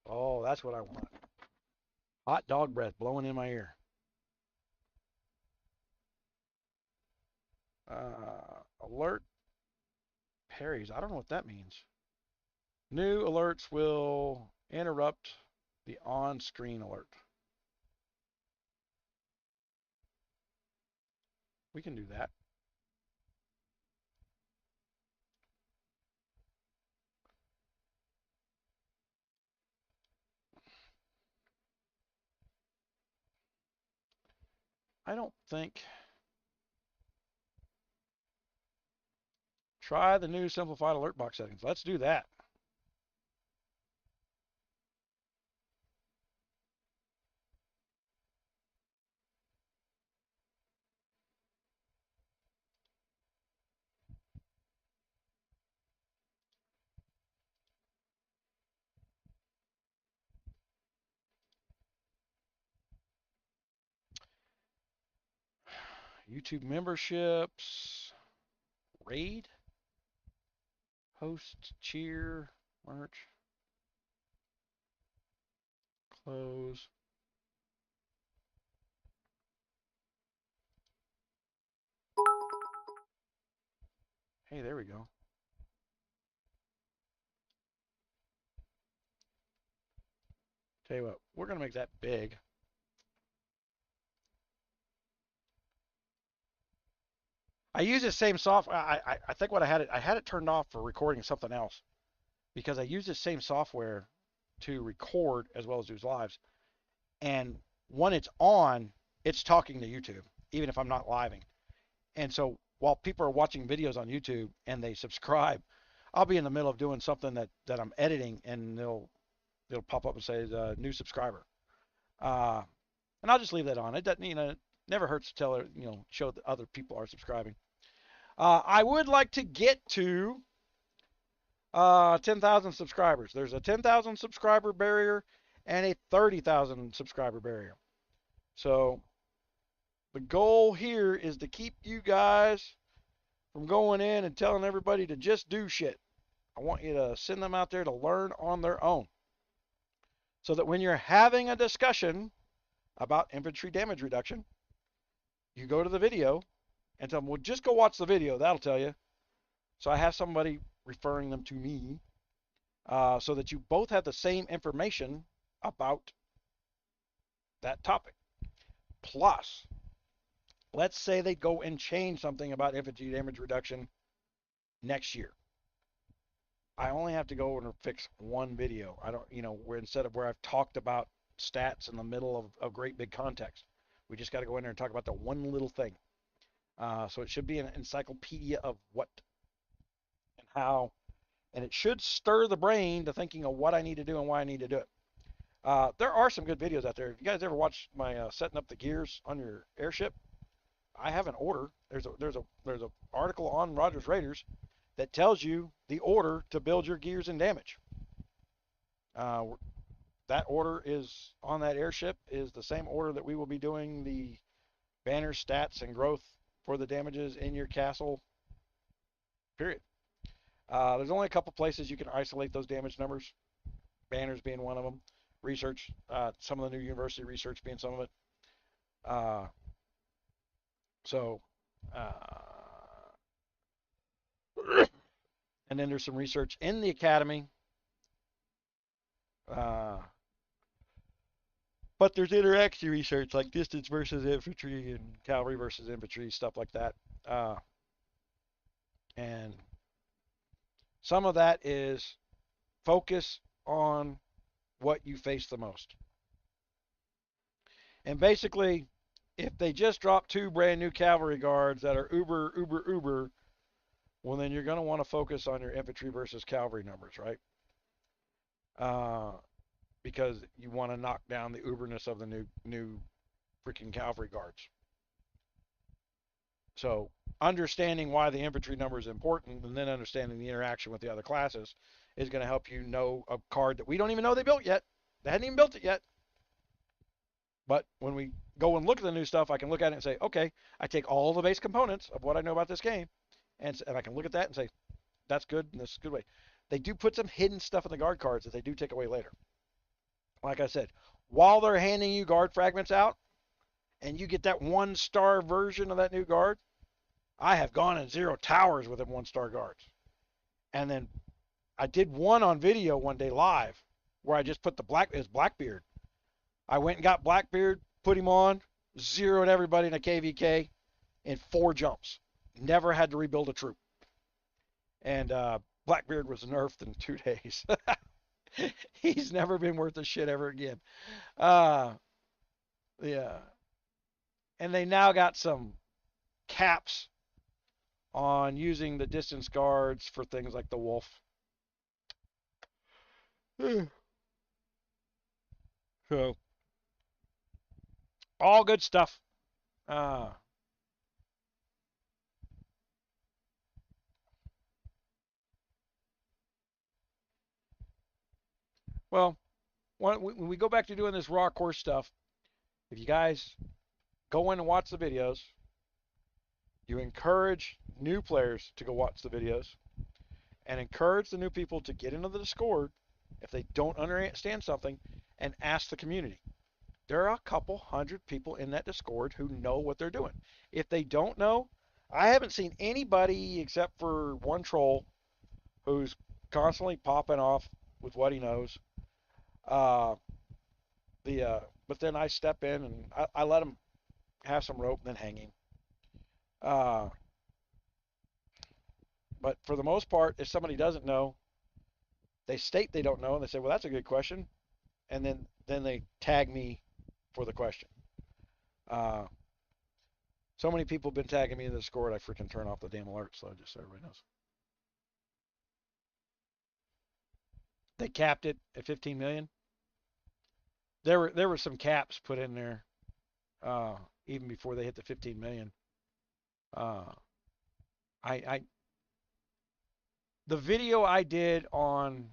Oh, that's what I want. Hot dog breath blowing in my ear. Alert parries. I don't know what that means. New alerts will interrupt the on-screen alert. We can do that. I don't think. Try the new simplified alert box settings. Let's do that. YouTube memberships, raid, host, cheer, merch, close. Hey, there we go. Tell you what, we're going to make that big. I use the same software. I think what I had it turned off for recording something else because I use the same software to record as well as do lives. And when it's on, it's talking to YouTube, even if I'm not living. And so while people are watching videos on YouTube and they subscribe, I'll be in the middle of doing something that I'm editing, and it'll pop up and say new subscriber, and I'll just leave that on. It doesn't, it never hurts to tell show that other people are subscribing. I would like to get to 10,000 subscribers. There's a 10,000 subscriber barrier and a 30,000 subscriber barrier. So the goal here is to keep you guys from going in and telling everybody to just do shit. I want you to send them out there to learn on their own. So that when you're having a discussion about infantry damage reduction, you go to the video and tell them, well, just go watch the video. That'll tell you. So I have somebody referring them to me so that you both have the same information about that topic. Plus, let's say they go and change something about infantry damage reduction next year. I only have to go and fix one video. I don't, where instead of where I've talked about stats in the middle of great big context, we just got to go in there and talk about the one little thing. So it should be an encyclopedia of what and how, and it should stir the brain to thinking of what I need to do and why I need to do it. There are some good videos out there. If you guys ever watched my setting up the gears on your airship, I have an order. There's a article on Rogers Raiders that tells you the order to build your gears and damage. That order is on that airship is the same order that we will be doing the banner stats and growth for the damages in your castle. Period. There's only a couple places you can isolate those damage numbers. Banners being one of them. Research, some of the new university research being some of it. So, and then there's some research in the academy. But there's interaction research like distance versus infantry and cavalry versus infantry, stuff like that. And some of that is focus on what you face the most. And basically, if they just drop 2 brand new cavalry guards that are uber, well, then you're going to want to focus on your infantry versus cavalry numbers, right? Because you want to knock down the uberness of the new freaking cavalry guards. So understanding why the infantry number is important and then understanding the interaction with the other classes is going to help you know a card that we don't even know they built yet. They hadn't even built it yet. But when we go and look at the new stuff, I can look at it and say, okay, I take all the base components of what I know about this game, and I can look at that and say, that's good, and this is a good way. They do put some hidden stuff in the guard cards that they do take away later. Like I said, while they're handing you guard fragments out, and you get that 1-star version of that new guard, I have gone and 0 towers with them 1-star guards. And then I did one on video one day live where I just put his Blackbeard. I went and got Blackbeard, put him on, zeroed everybody in a KVK in 4 jumps. Never had to rebuild a troop. And Blackbeard was nerfed in 2 days. He's never been worth a shit ever again. Yeah. And they now got some caps on using the distance guards for things like the wolf. So, all good stuff. Uh, well, when we go back to doing this raw course stuff, if you guys go in and watch the videos, you encourage new players to go watch the videos and encourage the new people to get into the Discord if they don't understand something and ask the community. There are a couple hundred people in that Discord who know what they're doing. If they don't know, I haven't seen anybody except for one troll who's constantly popping off with what he knows. Uh, but then I step in and I let him have some rope and then hang him. Uh, but for the most part, if somebody doesn't know, they state they don't know and they say, "Well, that's a good question," and then they tag me for the question. Uh, so many people have been tagging me in the Discord, I freaking turn off the damn alerts, so just so everybody knows. They capped it at 15 million. There were some caps put in there even before they hit the 15 million. Uh, I the video I did on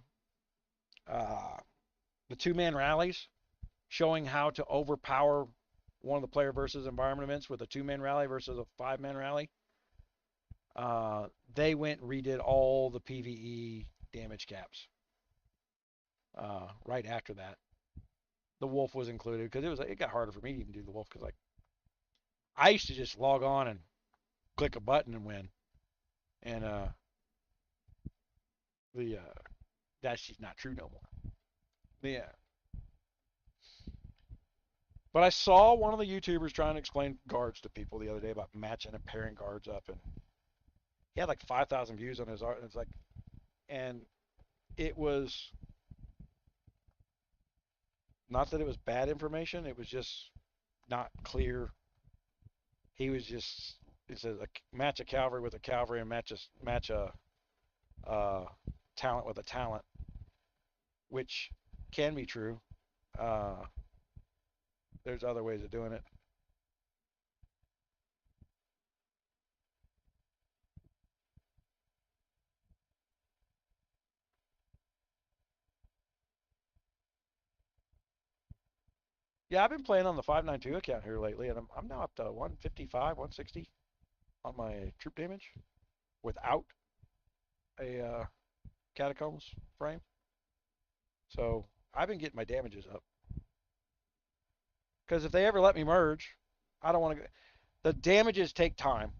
uh, the two-man rallies showing how to overpower one of the player versus environment events with a two-man rally versus a five-man rally. They went and redid all the PvE damage caps right after that. The wolf was included because it got harder for me to even do the wolf because like I used to just log on and click a button and win, and the that's just not true no more. Yeah, but I saw one of the YouTubers trying to explain guards to people the other day about matching and pairing guards up, and he had like 5,000 views on his art, and it's like, and it was not that it was bad information, it was just not clear. He was just it says match a cavalry with a cavalry and match a uh, talent with a talent, which can be true. Uh, there's other ways of doing it. Yeah, I've been playing on the 592 account here lately, and I'm now up to 155, 160 on my troop damage without a catacombs frame. So I've been getting my damages up because if they ever let me merge, I don't want to. The damages take time.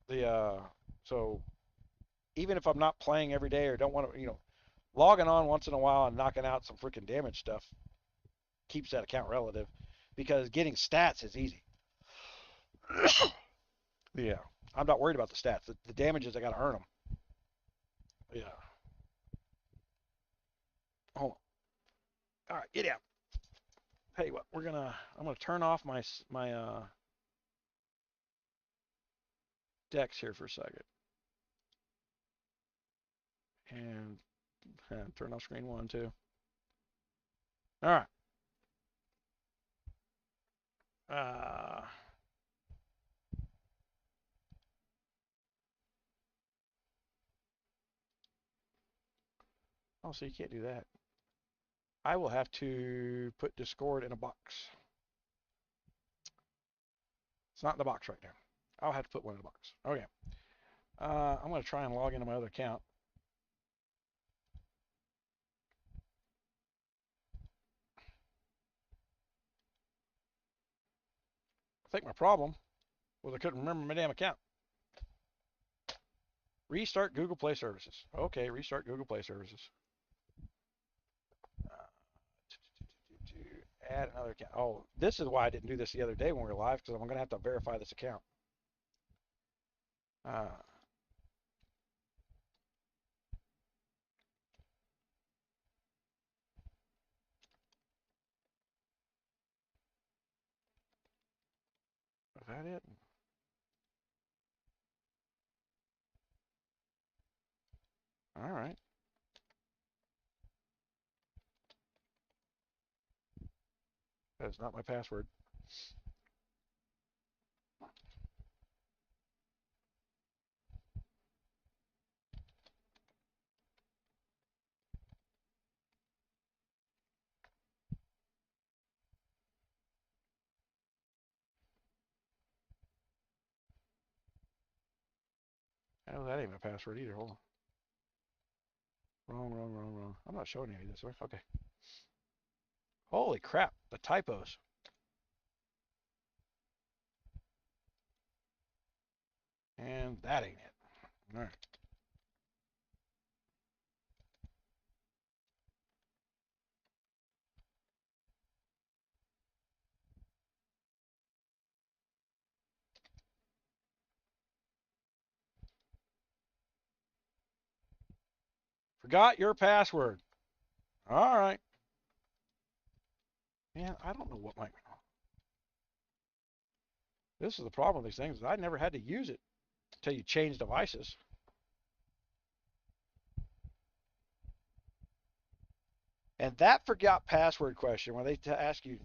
The so even if I'm not playing every day or don't want to, logging on once in a while and knocking out some freaking damage stuff keeps that account relative because getting stats is easy. Yeah, I'm not worried about the stats. The damages I got to earn them. Yeah. Hold on. All right, get out. Hey, what? I'm gonna turn off my decks here for a second and turn off screen one too. All right. Uh, oh, so you can't do that. I will have to put Discord in a box. It's not in the box right now. I'll have to put one in the box. Okay. I'm going to try and log into my other account. I think my problem was I couldn't remember my damn account. Restart Google Play Services. Okay, restart Google Play Services. Add another account. Oh, this is why I didn't do this the other day when we were live because I'm going to have to verify this account. Uh, that it? All right. That's not my password. Oh, that ain't my password either. Hold on. Wrong. I'm not showing any of this. Okay. Holy crap, the typos. And that ain't it. All right. Forgot your password. All right. Man, I don't know what my... This is the problem with these things. I never had to use it until you change devices. And that forgot password question, when they ask you...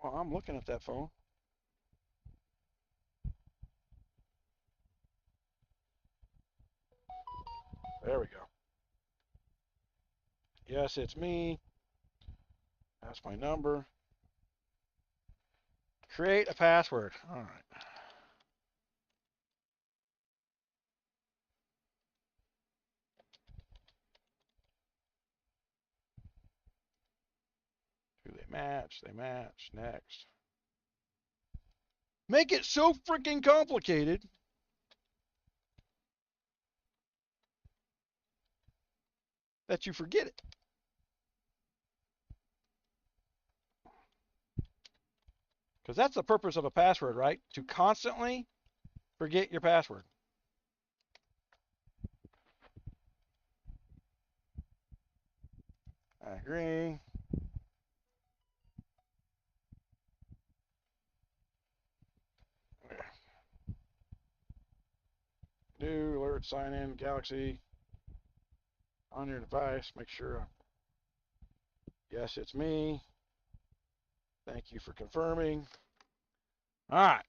Well, I'm looking at that phone. There we go. Yes, it's me. That's my number. Create a password. All right. Do they match? They match. Next. Make it so freaking complicated that you forget it. Because that's the purpose of a password, right? To constantly forget your password. I agree. Do alert, sign in, Galaxy on your device. Make sure. Yes, it's me. Thank you for confirming. All right.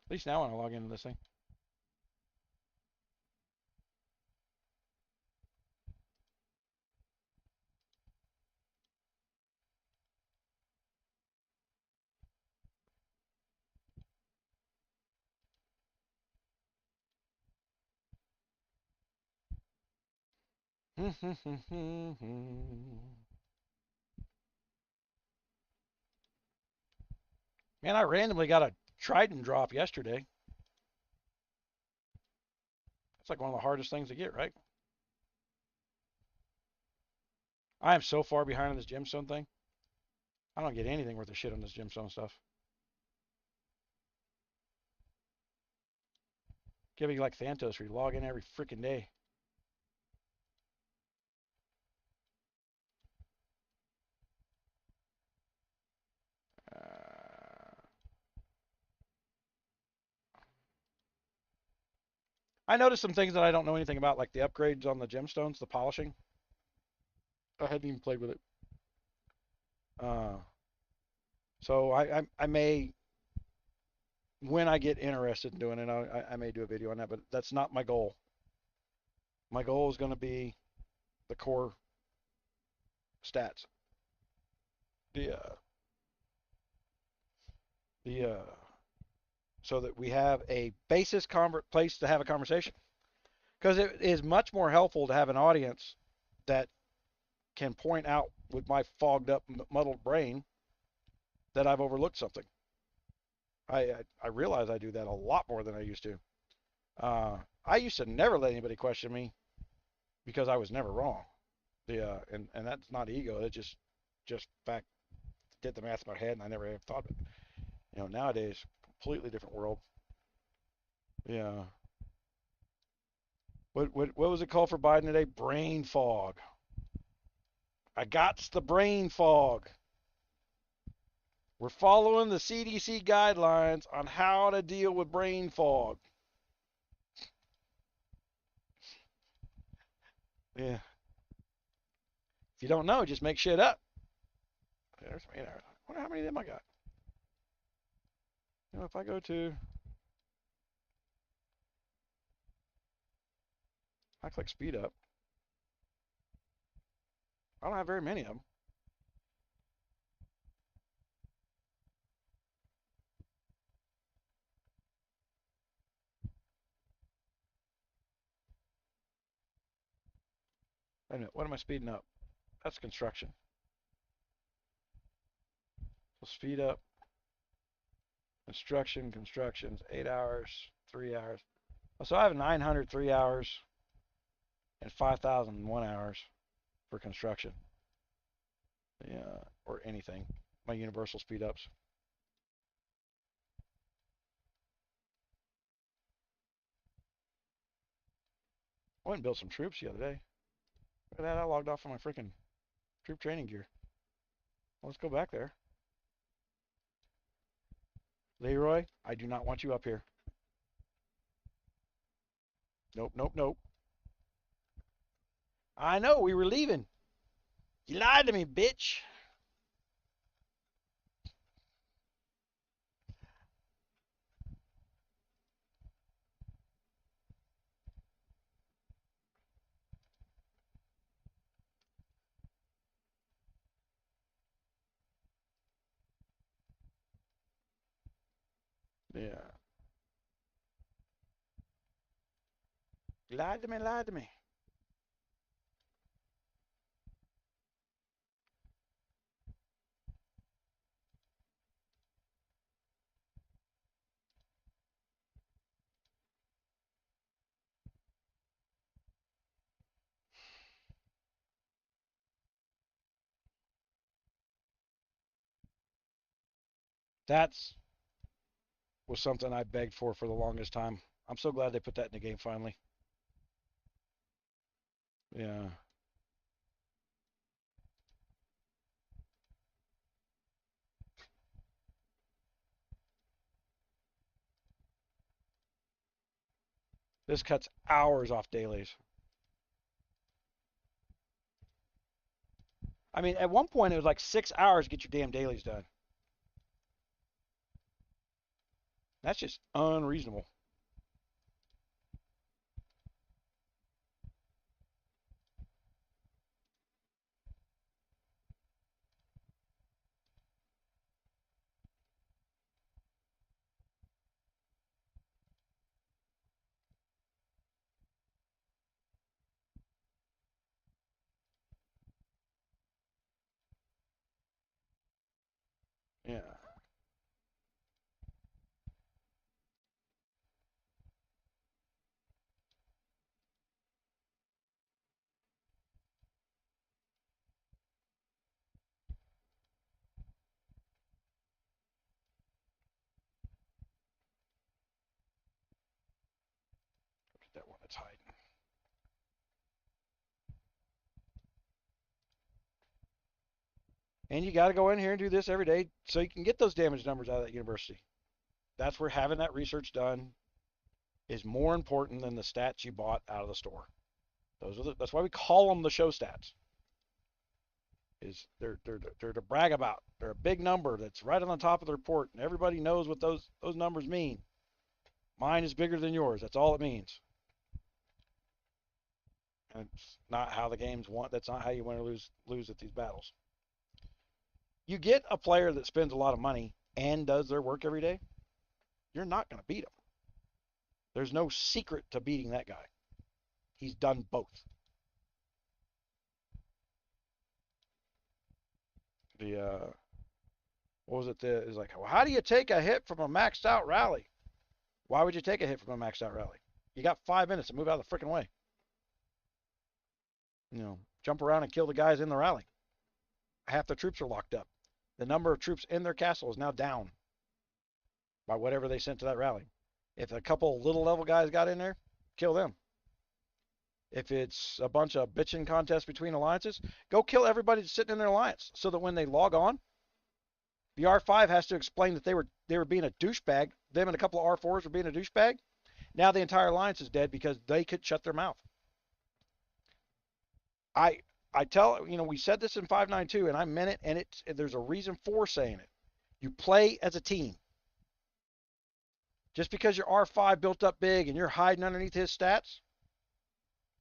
At least now when I log into this thing. Man, I randomly got a Trident drop yesterday. It's like one of the hardest things to get, right? I am so far behind on this gemstone thing. I don't get anything worth of shit on this gemstone stuff. Giving like Thantos where you log in every freaking day. I noticed some things that I don't know anything about, like the upgrades on the gemstones, the polishing. I hadn't even played with it. So I may, when I get interested in doing it, I may do a video on that, but that's not my goal. My goal is going to be the core stats. So that we have a basis place to have a conversation. Because it is much more helpful to have an audience that can point out with my fogged up, muddled brain that I've overlooked something. I realize I do that a lot more than I used to. I used to never let anybody question me because I was never wrong. And that's not ego. It's just fact. Did the math in my head, and I never have thought of it. Nowadays, completely different world. Yeah. What was it called for Biden today? Brain fog. I got the brain fog. We're following the CDC guidelines on how to deal with brain fog. Yeah. If you don't know, just make shit up. There's 8 hours. I wonder how many of them I got. If I go to, I click speed up. I don't have very many of them. Wait a minute, what am I speeding up? That's construction. So speed up, constructions, 8 hours, 3 hours. So I have 903 hours and 5,001 hours for construction. Yeah, or anything. My universal speed ups. I went and built some troops the other day. Look at that, I logged off on my freaking troop training gear. Let's go back there. Leroy, I do not want you up here. Nope, nope, nope. I know, we were leaving. You lied to me, bitch. Yeah. You lied to me, lied to me. That's was something I begged for the longest time. I'm so glad they put that in the game finally. Yeah. This cuts hours off dailies. I mean, at one point it was like 6 hours to get your damn dailies done. That's just unreasonable. Yeah. That one that's hiding. And you got to go in here and do this every day so you can get those damage numbers out of that university. That's where having that research done is more important than the stats you bought out of the store. That's why we call them the show stats. Is they're to brag about. They're a big number that's right on the top of the report, and everybody knows what those numbers mean. Mine is bigger than yours. That's all it means. And it's not how the games want. That's not how you win or lose at these battles. You get a player that spends a lot of money and does their work every day, you're not going to beat him. There's no secret to beating that guy. He's done both. The what was it? It's like, well, how do you take a hit from a maxed out rally? Why would you take a hit from a maxed out rally? You got 5 minutes to move out of the freaking way. Jump around and kill the guys in the rally. Half the troops are locked up. The number of troops in their castle is now down by whatever they sent to that rally. If a couple little level guys got in there, kill them. If it's a bunch of bitching contests between alliances, go kill everybody that's sitting in their alliance so that when they log on, the R5 has to explain that they were being a douchebag. Them and a couple of R4s were being a douchebag. Now the entire alliance is dead because they could shut their mouth. I tell we said this in 592 and I meant it, and there's a reason for saying it. You play as a team. Just because your R5 built up big and you're hiding underneath his stats,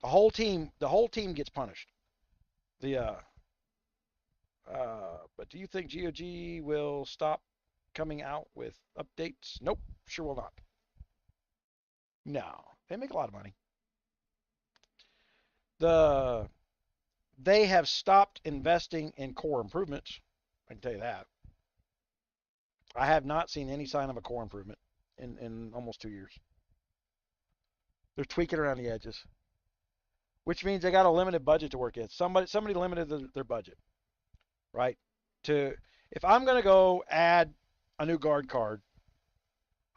the whole team gets punished. But do you think GOG will stop coming out with updates? Nope, sure will not. No, they make a lot of money. They have stopped investing in core improvements. I can tell you that. I have not seen any sign of a core improvement in almost 2 years. They're tweaking around the edges, which means they got a limited budget to work in. Somebody limited their budget, right? If I'm going to go add a new guard card,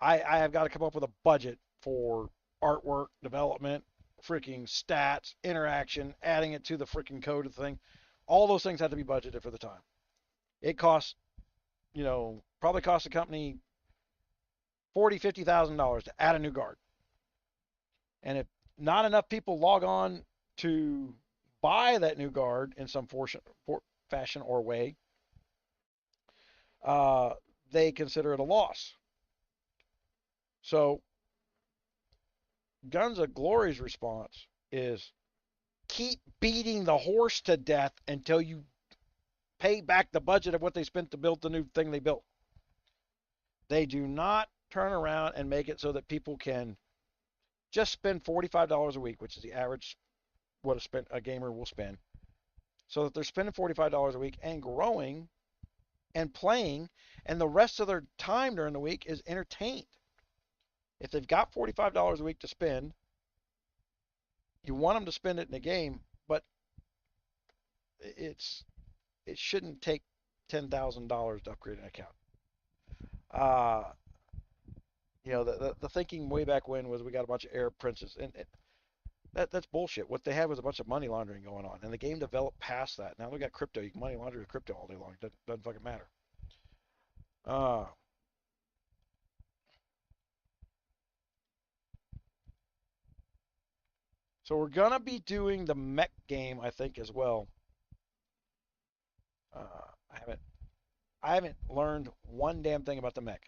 I have got to come up with a budget for artwork, development, freaking stats, interaction, adding it to the freaking code of the thing. All those things have to be budgeted for the time. It costs, probably costs the company $40,000-$50,000 to add a new guard. And if not enough people log on to buy that new guard in some fashion or way, they consider it a loss. So Guns of Glory's response is keep beating the horse to death until you pay back the budget of what they spent to build the new thing they built. They do not turn around and make it so that people can just spend $45 a week, which is the average what a gamer will spend, so that they're spending $45 a week and growing and playing, and the rest of their time during the week is entertained. If they've got $45 a week to spend, you want them to spend it in a game, but it shouldn't take $10,000 to upgrade an account. The thinking way back when was we got a bunch of Arab princes, and that's bullshit. What they had was a bunch of money laundering going on, and the game developed past that. Now we got crypto. You can money launder with crypto all day long. It doesn't fucking matter. So we're gonna be doing the mech game, I think, as well. I haven't learned one damn thing about the mech.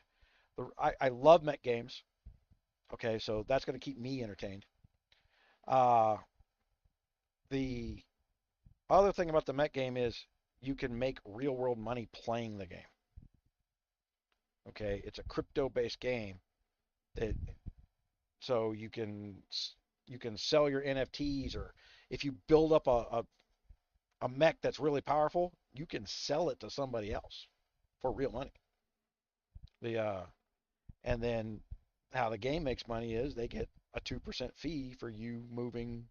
I love mech games. Okay, so that's gonna keep me entertained. The other thing about the mech game is you can make real world money playing the game. Okay, it's a crypto-based game. So you can sell your NFTs, or if you build up a mech that's really powerful, you can sell it to somebody else for real money. And then how the game makes money is they get a 2% fee for you moving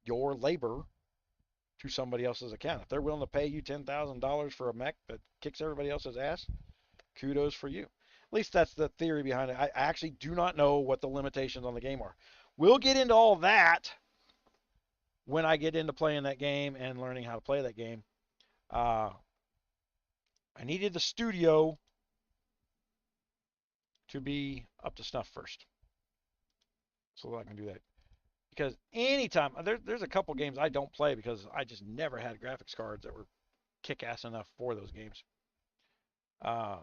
your labor to somebody else's account. If they're willing to pay you $10,000 for a mech that kicks everybody else's ass, kudos for you. At least that's the theory behind it. I actually do not know what the limitations on the game are. We'll get into all that when I get into playing that game and learning how to play that game. I needed the studio to be up to snuff first, so that I can do that. Because anytime, there's a couple games I don't play because I just never had graphics cards that were kick-ass enough for those games. Now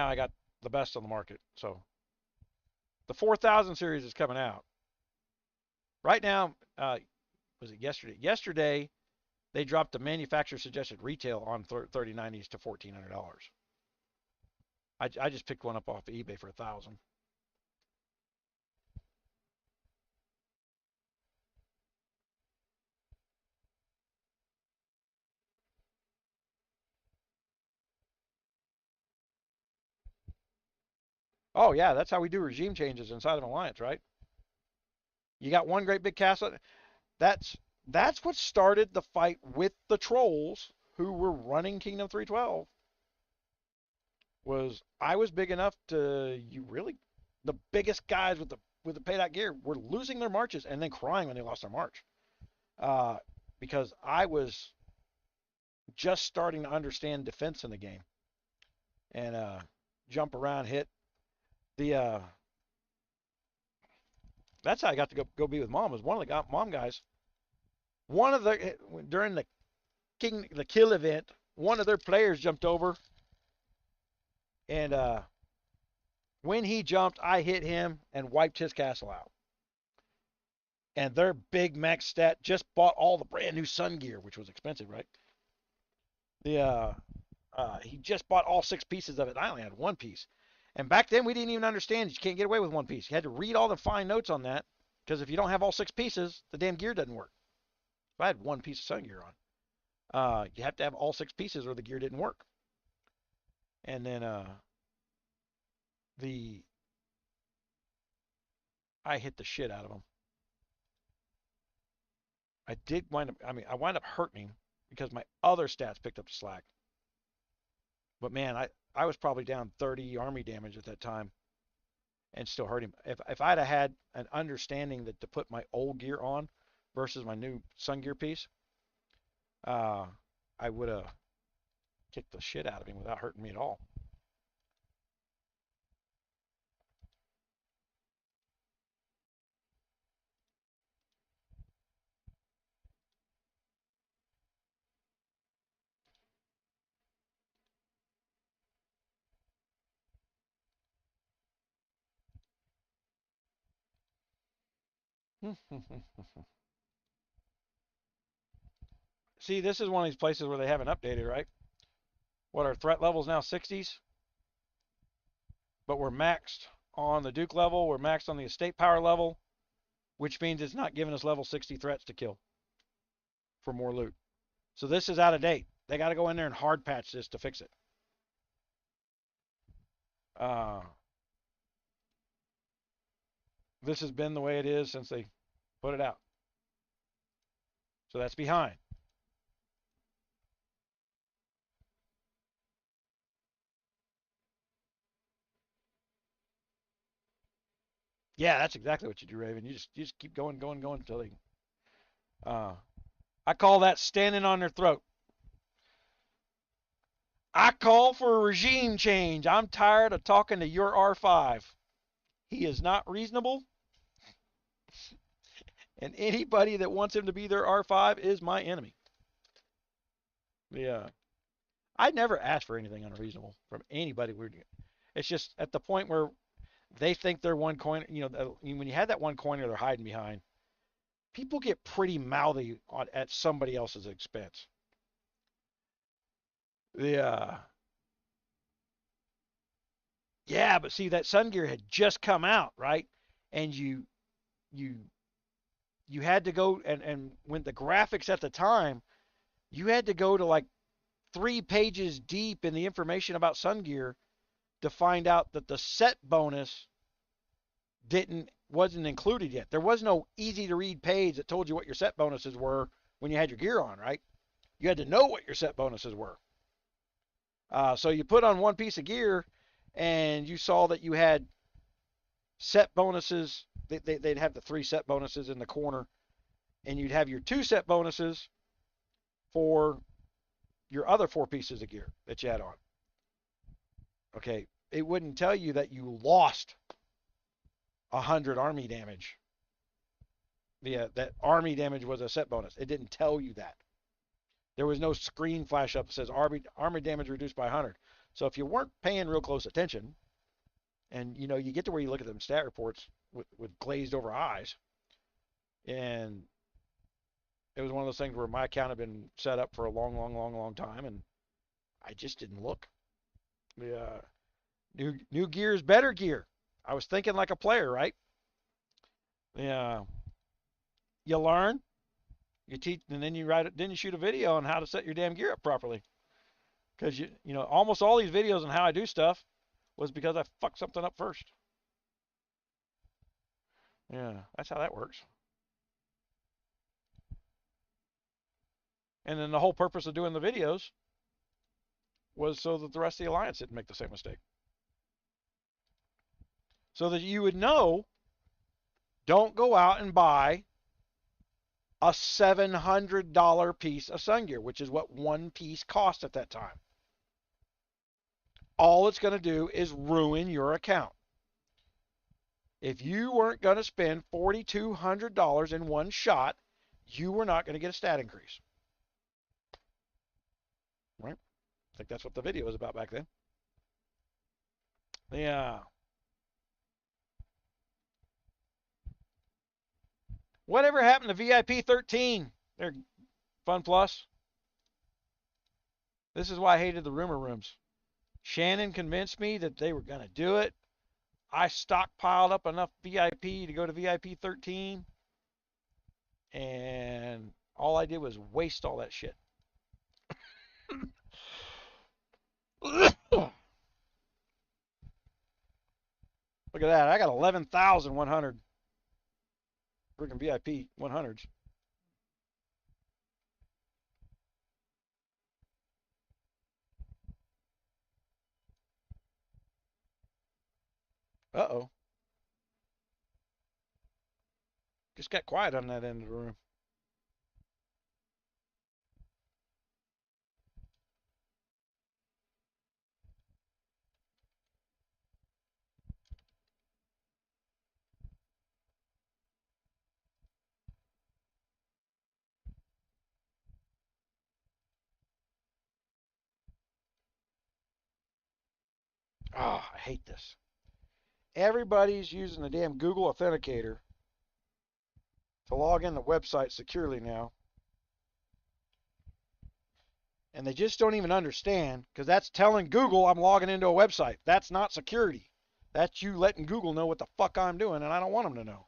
I got the best on the market. So the 4000 series is coming out. Right now, was it yesterday? Yesterday, they dropped the manufacturer suggested retail on 3090s to $1,400. I just picked one up off of eBay for $1,000. Oh yeah, that's how we do regime changes inside of an alliance, right? You got one great big castle. That's that's what started the fight with the trolls who were running Kingdom 312. Was I was big enough to you really the biggest guys with the paid out gear were losing their marches and then crying when they lost their march. Uh, because I was just starting to understand defense in the game and jump around, hit the. That's how I got to go be with mom. Was one of the mom guys. One of the during the kill event, one of their players jumped over, and when he jumped, I hit him and wiped his castle out. And their big max stat just bought all the brand new sun gear, which was expensive, right? The he just bought all 6 pieces of it. I only had 1 piece. And back then we didn't even understand you can't get away with 1 piece. You had to read all the fine notes on that because if you don't have all 6 pieces, the damn gear doesn't work. So I had 1 piece of sun gear on. You have to have all 6 pieces or the gear didn't work. And then the I hit the shit out of him. I did wind up. I mean, I wind up hurting him because my other stats picked up the slack. But man, I was probably down 30 army damage at that time and still hurt him. If I'd have had an understanding that to put my old gear on versus my new sun gear piece, I would have kicked the shit out of him without hurting me at all. See, this is one of these places where they haven't updated, right? What our threat level is now 60s, but we're maxed on the Duke level, we're maxed on the estate power level, which means it's not giving us level 60 threats to kill for more loot. So this is out of date. They got to go in there and hard patch this to fix it. This has been the way it is since they put it out. So that's behind. Yeah, that's exactly what you do, Raven. You just keep going until they. I call that standing on their throat. I call for a regime change. I'm tired of talking to your R5. He is not reasonable, and anybody that wants him to be their R5 is my enemy. Yeah, I never asked for anything unreasonable from anybody. It's just at the point where they think they're one coin. You know, when you had that one coiner they're hiding behind, people get pretty mouthy at somebody else's expense. Yeah. Yeah, but see that Sun Gear had just come out, right? And you you had to go and when the graphics at the time, you had to go to like 3 pages deep in the information about Sun Gear to find out that the set bonus wasn't included yet. There was no easy to read page that told you what your set bonuses were when you had your gear on, right? You had to know what your set bonuses were. So you put on 1 piece of gear and you saw that you had set bonuses. They'd have the 3 set bonuses in the corner, and you'd have your 2 set bonuses for your other 4 pieces of gear that you had on. Okay, it wouldn't tell you that you lost 100 army damage. Yeah, that army damage was a set bonus. It didn't tell you that. There was no screen flash up that says army damage reduced by 100. So if you weren't paying real close attention, and you know you get to where you look at them stat reports with glazed over eyes, and it was one of those things where my account had been set up for a long time, and I just didn't look. The new gear is better gear. I was thinking like a player, right? Yeah, you learn, you teach, and then then you shoot a video on how to set your damn gear up properly. Because you know almost all these videos on how I do stuff was because I fucked something up first. Yeah, that's how that works. And then the whole purpose of doing the videos was so that the rest of the alliance didn't make the same mistake. So that you would know, don't go out and buy a $700 piece of sun gear, which is what one piece cost at that time. All it's going to do is ruin your account. If you weren't going to spend $4,200 in one shot, you were not going to get a stat increase. Right? I think that's what the video was about back then. Yeah. Whatever happened to VIP 13? They're Fun Plus. This is why I hated the rumor rooms. Shannon convinced me that they were going to do it. I stockpiled up enough VIP to go to VIP 13. And all I did was waste all that shit. Look at that. I got 11,100 freaking VIP 100s. Uh-oh. Just got quiet on that end of the room. Oh, I hate this. Everybody's using the damn Google Authenticator to log in the website securely now. And they just don't even understand, because that's telling Google I'm logging into a website. That's not security. That's you letting Google know what the fuck I'm doing, and I don't want them to know.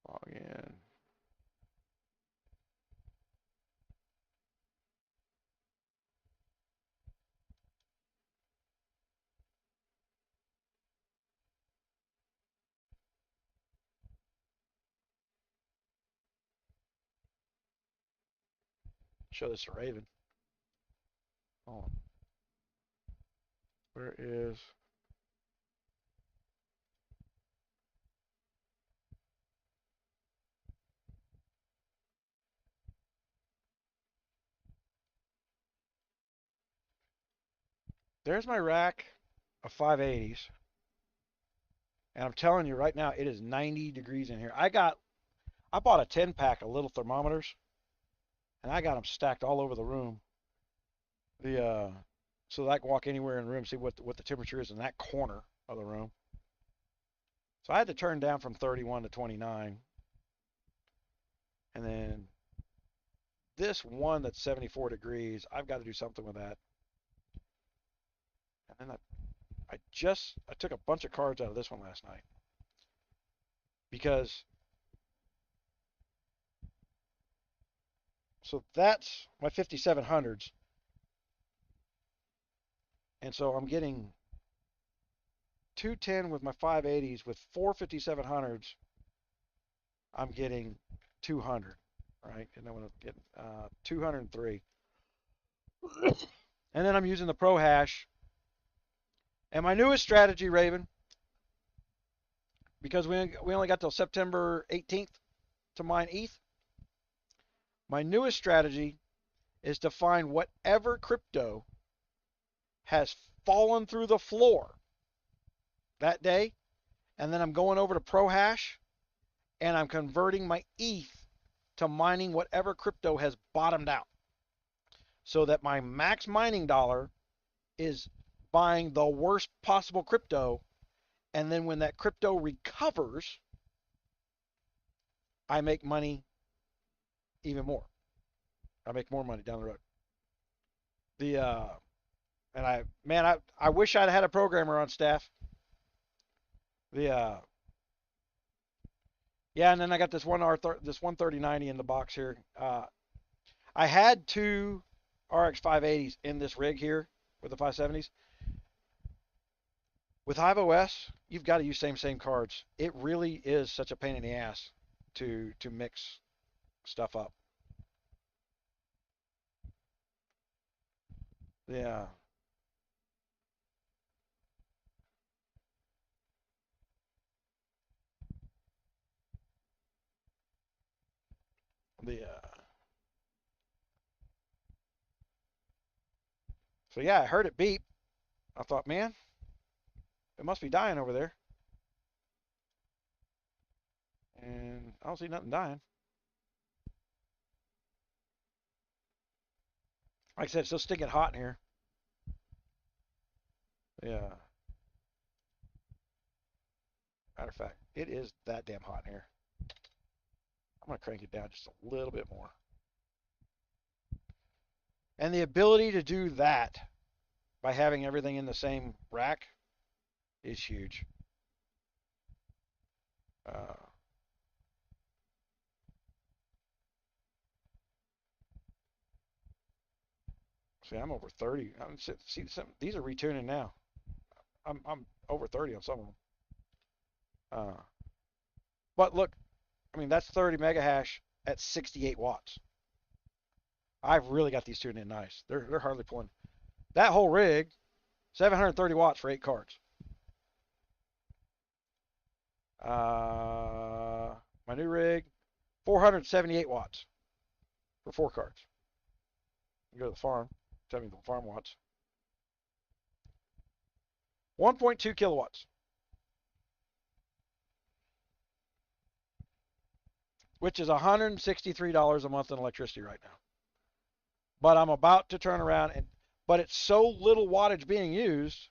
Log in. Show this to Raven. Hold on. Where is... There's my rack of 580s. And I'm telling you right now, it is 90 degrees in here. I bought a 10-pack of little thermometers, and I got them stacked all over the room. So that I can walk anywhere in the room, see what the temperature is in that corner of the room. So I had to turn down from 31 to 29. And then this one that's 74 degrees, I've got to do something with that. And then I took a bunch of cards out of this one last night. Because, so that's my 5700s. And so I'm getting 210 with my 580s. With 4 5700s, I'm getting 200, right? And then I'm getting 203. And then I'm using the Pro Hash. And my newest strategy, Raven, because we only got till September 18th to mine ETH, my newest strategy is to find whatever crypto has fallen through the floor that day, and then I'm going over to Pro Hash, and I'm converting my ETH to mining whatever crypto has bottomed out, so that my max mining dollar is buying the worst possible crypto, and then when that crypto recovers, I make money even more. I make more money down the road. And I wish I'd had a programmer on staff, Yeah. Yeah, and then I got this this 13090 in the box here. I had two RX 580s in this rig here with the 570s. With Hive OS, you've got to use same cards. It really is such a pain in the ass to mix stuff up. Yeah. The So yeah, I heard it beep. I thought, man, it must be dying over there. And I don't see nothing dying. Like I said, it's still stinking hot in here. Yeah. Matter of fact, it is that damn hot in here. I'm gonna crank it down just a little bit more. And the ability to do that by having everything in the same rack is huge. Uh, See, I'm over 30. See, these are retuning now. I'm over 30 on some of them. Uh, but look, I mean that's 30 mega hash at 68 watts. I've really got these tuned in nice. They're hardly pulling. That whole rig, 730 watts for 8 cards. My new rig, 478 watts for 4 cards. You go to the farm, tell me the farm watts. 1.2 kilowatts, which is $163 a month in electricity right now. But I'm about to turn around but it's so little wattage being used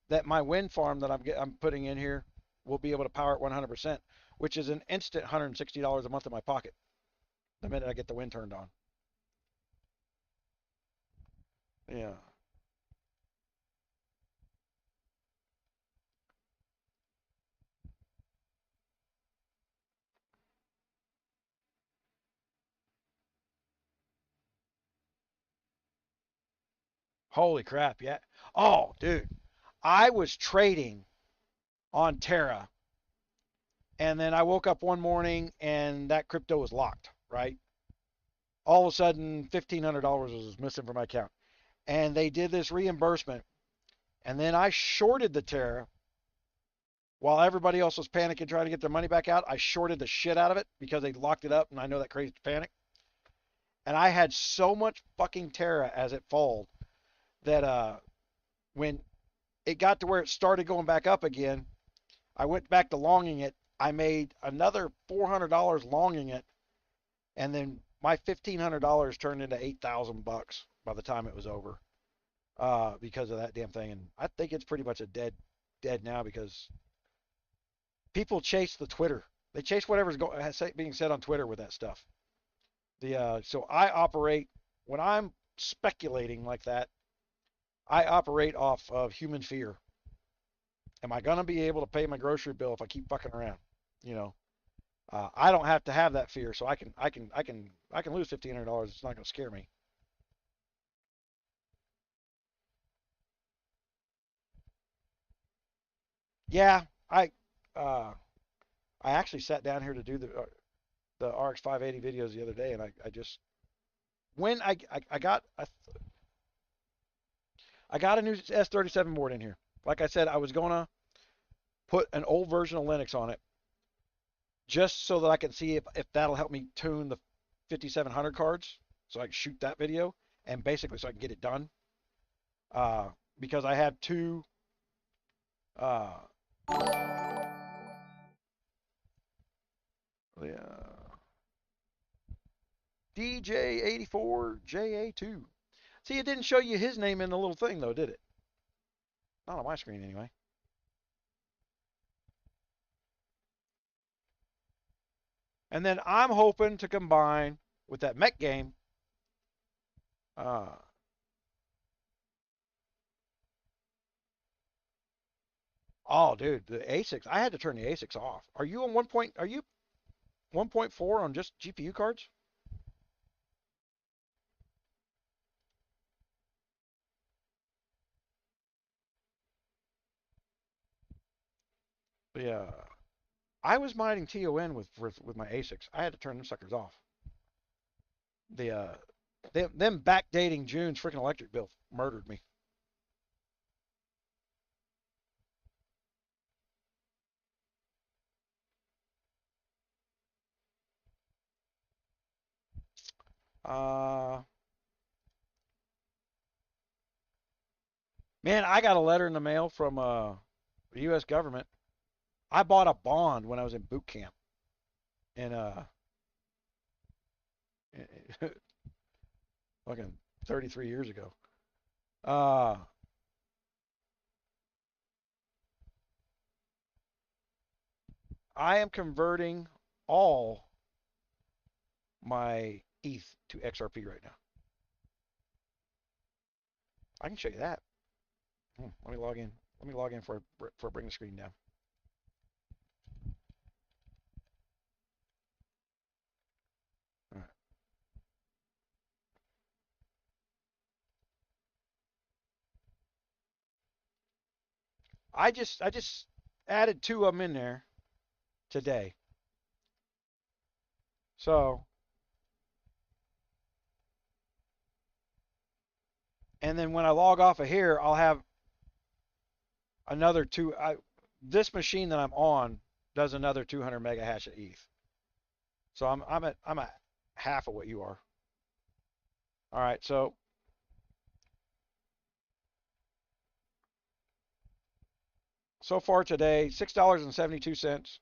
that my wind farm that I'm putting in here will be able to power it 100%, which is an instant $160 a month in my pocket the minute I get the wind turned on. Yeah. Holy crap, yeah. Oh, dude. I was trading on Terra, and then I woke up one morning and that crypto was locked, right? All of a sudden, $1,500 was missing from my account. And they did this reimbursement, and then I shorted the Terra while everybody else was panicking trying to get their money back out. I shorted the shit out of it because they locked it up, and I know that crazy panic. And I had so much fucking Terra as it falled that when it got to where it started going back up again, I went back to longing it. I made another $400 longing it, and then my $1,500 turned into $8,000 by the time it was over, because of that damn thing. And I think it's pretty much a dead now because people chase the Twitter. They chase whatever's being said on Twitter with that stuff. So I operate when I'm speculating like that. I operate off of human fear. Am I gonna be able to pay my grocery bill if I keep fucking around? You know, I don't have to have that fear, so I can lose $1,500. It's not gonna scare me. Yeah, uh, I actually sat down here to do the RX 580 videos the other day, and I just when I got a new S37 board in here. Like I said, I was gonna put an old version of Linux on it just so that I can see if that'll help me tune the 5700 cards so I can shoot that video and basically so I can get it done. Because I have two uh, DJ84JA2. See, it didn't show you his name in the little thing though, did it? Not on my screen anyway. And then I'm hoping to combine with that mech game. Uh, Oh, dude, the ASICs. I had to turn the ASICs off. Are you on 1.4 on just GPU cards? Yeah. I was mining TON with my ASICs. I had to turn them suckers off. The them backdating June's freaking electric bill murdered me. Uh, Man, I got a letter in the mail from the U.S. government. I bought a bond when I was in boot camp, and fucking 33 years ago. Uh, I am converting all my ETH to XRP right now. I can show you that. Let me log in. Let me log in for bring the screen down. All right. I just added two of them in there today. So, and then when I log off of here, I'll have another two. This machine that I'm on does another 200 mega hash of ETH. So I'm at half of what you are. All right. So far today, $6.72,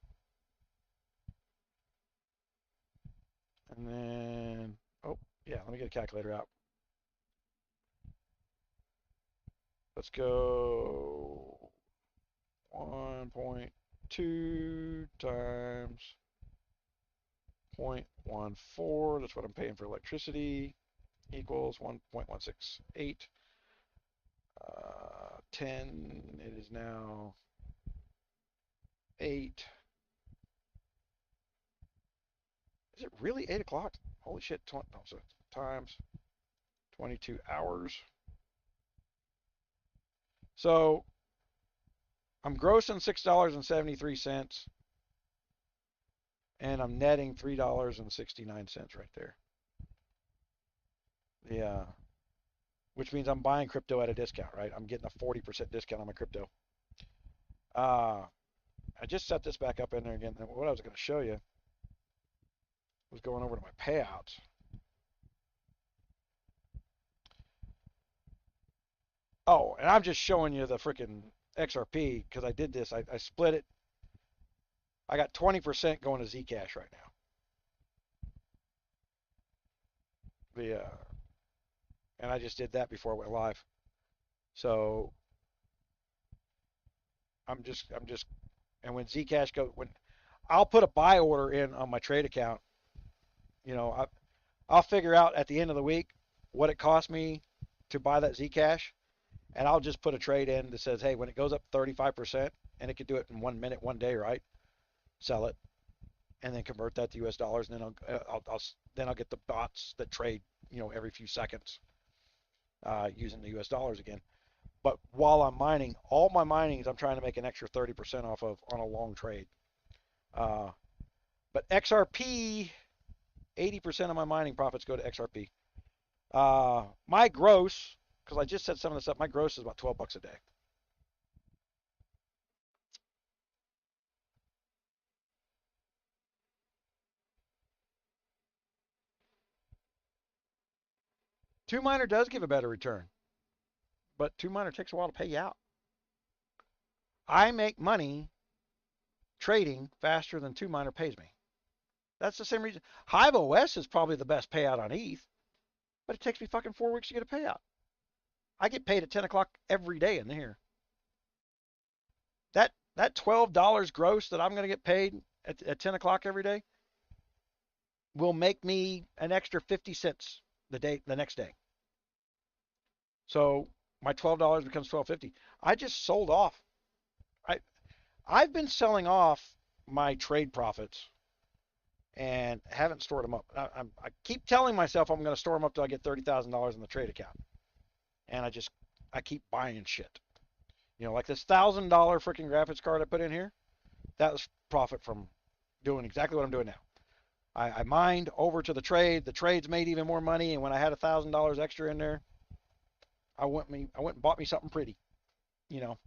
and then yeah, let me get a calculator out. Let's go 1.2 times 0.14. That's what I'm paying for electricity. Equals 1.168. 10. It is now 8. Is it really 8 o'clock? Holy shit. So times 22 hours. So I'm grossing $6.73, and I'm netting $3.69 right there. Yeah, which means I'm buying crypto at a discount, right? I'm getting a 40% discount on my crypto. I just set this back up in there again. And what I was going to show you was going over to my payouts. Oh, and I'm just showing you the freaking XRP because I did this. I split it. I got 20% going to Zcash right now. And I just did that before I went live. So and when Zcash when I'll put a buy order in on my trade account, I'll figure out at the end of the week what it cost me to buy that Zcash, and I'll just put a trade in that says, hey, when it goes up 35%, and it could do it in 1 minute, 1 day, right? Sell it, and then convert that to U.S. dollars, and then I'll get the bots that trade, every few seconds, using the U.S. dollars again. But while I'm mining, all my minings, I'm trying to make an extra 30% off of on a long trade. But XRP, 80% of my mining profits go to XRP. My gross, because I just set some of this up, my gross is about $12 a day. Two miner does give a better return, but two miner takes a while to pay you out. I make money trading faster than two miner pays me. That's the same reason. 𝙂𝙪𝙣 is probably the best payout on ETH, but it takes me fucking 4 weeks to get a payout. I get paid at 10 o'clock every day in here. That $12 gross that I'm going to get paid at 10 o'clock every day will make me an extra 50 cents the next day. So my $12 becomes $12.50. I just sold off. I've been selling off my trade profits and haven't stored them up. I keep telling myself I'm going to store them up till I get $30,000 in the trade account, and I keep buying shit. You know, like this $1,000 freaking graphics card I put in here. That was profit from doing exactly what I'm doing now. I mined over to the trade. The trade's made even more money, and when I had $1,000 extra in there, I went and bought me something pretty. You know,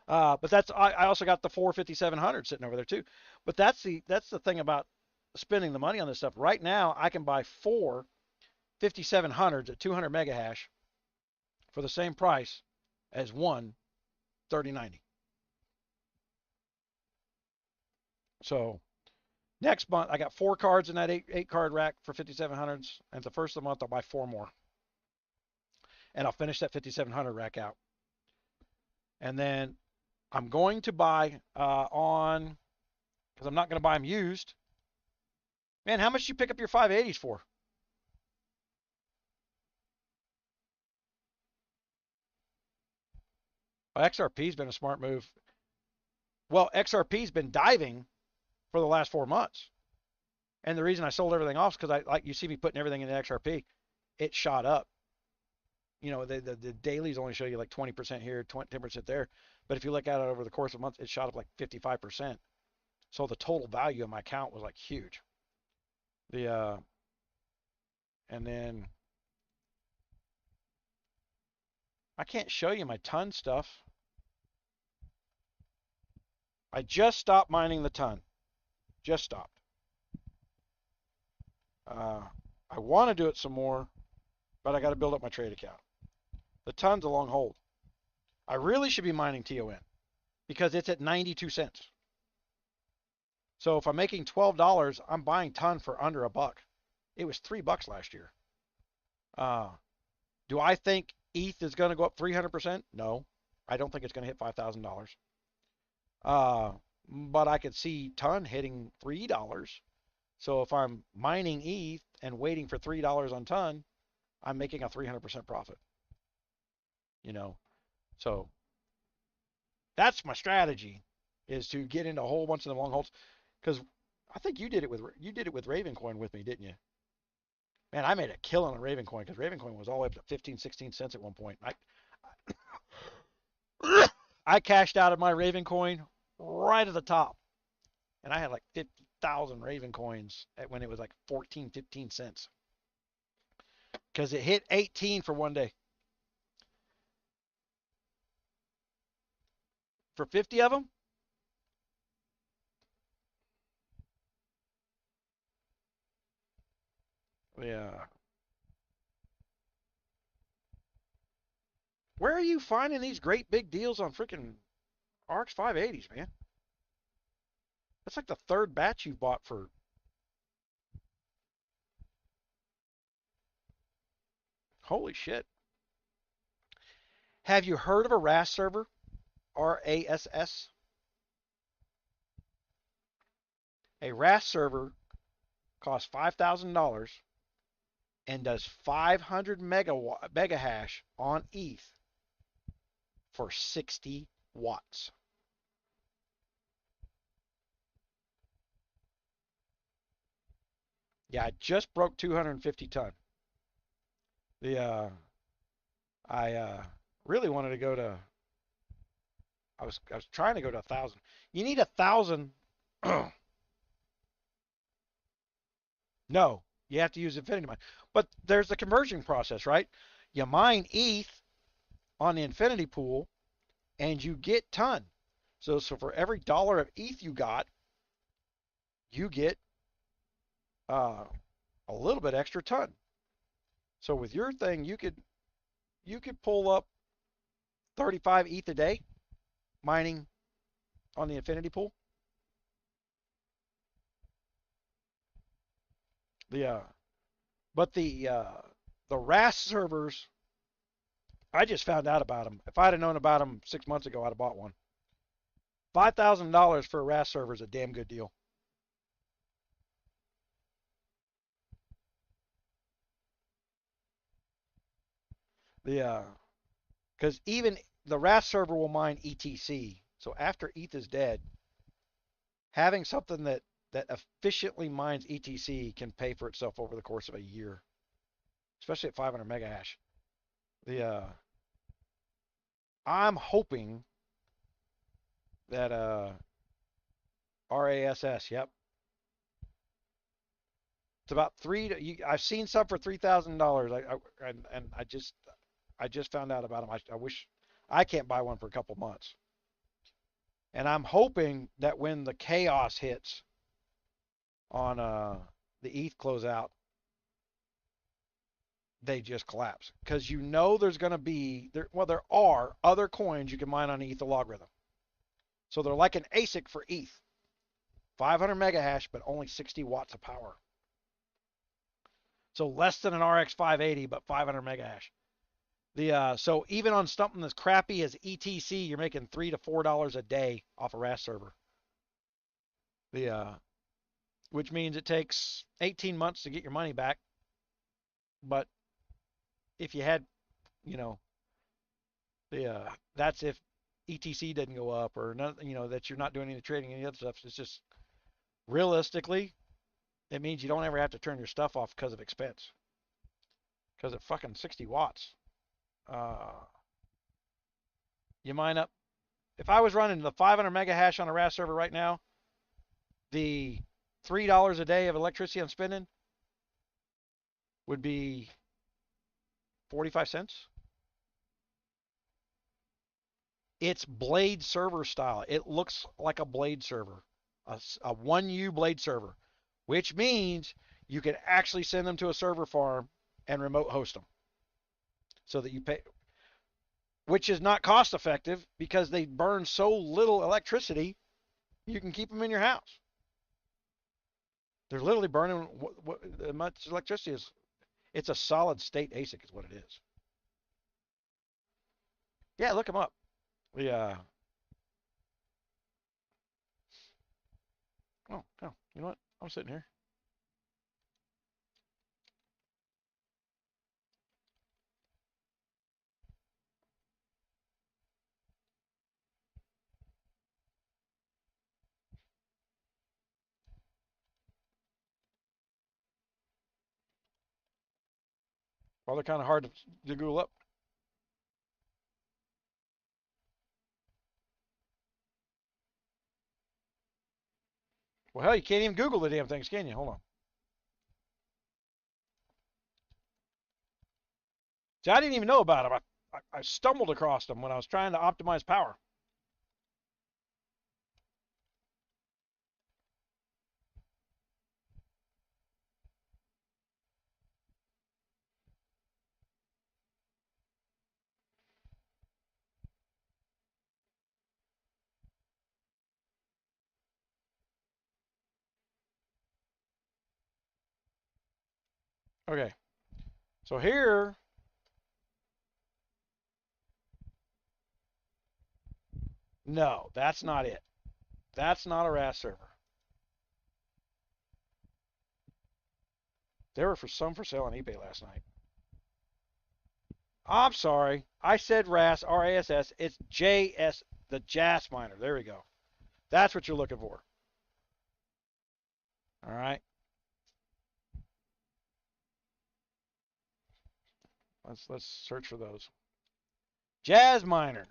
but I also got the 45700 sitting over there too. But that's the thing about spending the money on this stuff. Right now, I can buy 45700s at 200 mega hash for the same price as one 3090. So next month, I got 4 cards in that eight card rack for 5700s, and the first of the month I'll buy 4 more, and I'll finish that 5700 rack out. And then I'm going to buy on, because I'm not going to buy them used. Man, how much did you pick up your 580s for? Well, XRP's been a smart move. Well, XRP's been diving for the last 4 months. And the reason I sold everything off is because like you see me putting everything in the XRP, it shot up. You know, the dailies only show you like 20% here, 10% there. But if you look at it over the course of a month, it shot up like 55%. So the total value of my account was like huge. And then I can't show you my ton stuff. I just stopped mining the ton. Just stopped. I want to do it some more, but I got to build up my trade account. The ton's a long hold. I really should be mining TON because it's at 92 cents. So if I'm making $12, I'm buying ton for under $1. It was $3 last year. Do I think ETH is going to go up 300%? No, I don't think it's going to hit $5,000. But I could see ton hitting $3. So if I'm mining ETH and waiting for $3 on ton, I'm making a 300% profit. You know, so that's my strategy, is to get into a whole bunch of the long holds. Because I think you did it with Ravencoin with me, didn't you? Man, I made a killing on Ravencoin because Ravencoin was all the way up to 15, 16 cents at one point. I cashed out of my Ravencoin right at the top, and I had like 50,000 Ravencoins when it was like 14, 15 cents. Because it hit 18 for one day. For 50 of them? Yeah. Where are you finding these great big deals on freaking ARX 580s, man? That's like the third batch you've bought for. Holy shit. Have you heard of a RAS server? RASS? A RAS server costs $5,000 and does 500 mega hash on ETH for 60 watts. Yeah, I just broke 250 ton. I really wanted to go to. I was trying to go to 1,000. You need 1,000. No, you have to use Infinity Mine. But there's the conversion process, right? You mine ETH on the Infinity pool, and you get ton. So for every dollar of ETH you get uh, a little bit extra ton. So with your thing, you could pull up 35 ETH a day mining on the Infinity pool. The but the RAS servers, I just found out about them. If I'd have known about them 6 months ago, I'd have bought one. $5,000 for a RAS server is a damn good deal. Because even the RAS server will mine ETC, So after ETH is dead, having something that efficiently mines ETC can pay for itself over the course of a year, especially at 500 mega hash. I'm hoping that RASS, yep, it's about I've seen some for $3,000. I just found out about them. I wish I can't buy one for a couple months. And I'm hoping that when the chaos hits on the ETH closeout, they just collapse. Because you know there's going to be, there are other coins you can mine on ETH logarithm. So they're like an ASIC for ETH. 500 mega hash, but only 60 watts of power. So less than an RX 580, but 500 mega hash. So even on something as crappy as ETC, you're making $3 to $4 a day off a RAS server. Which means it takes 18 months to get your money back. But if you had, you know, that's if ETC doesn't go up or not, that you're not doing any trading, any other stuff. It's just realistically, it means you don't ever have to turn your stuff off because of expense. Because at fucking 60 watts, you mine up. If I was running the 500 mega hash on a RAS server right now, the $3 a day of electricity I'm spending would be 45 cents. It's blade server style. It looks like a blade server, a 1U blade server, which means you can actually send them to a server farm and remote host them so that you pay, which is not cost effective because they burn so little electricity, you can keep them in your house. They're literally burning what much electricity is. It's a solid state ASIC is what it is. Yeah, look them up. Yeah. Oh, you know what? I'm sitting here. Well, they're kind of hard to Google up. Well, hell, you can't even Google the damn things, can you? Hold on. See, I didn't even know about them. I stumbled across them when I was trying to optimize power. Okay. So here, no, that's not it. That's not a RAS server. There were for sale on eBay last night. I'm sorry. I said RAS, RASS. It's JS, the JAS miner. There we go. That's what you're looking for. All right. Let's search for those. Jazz miner.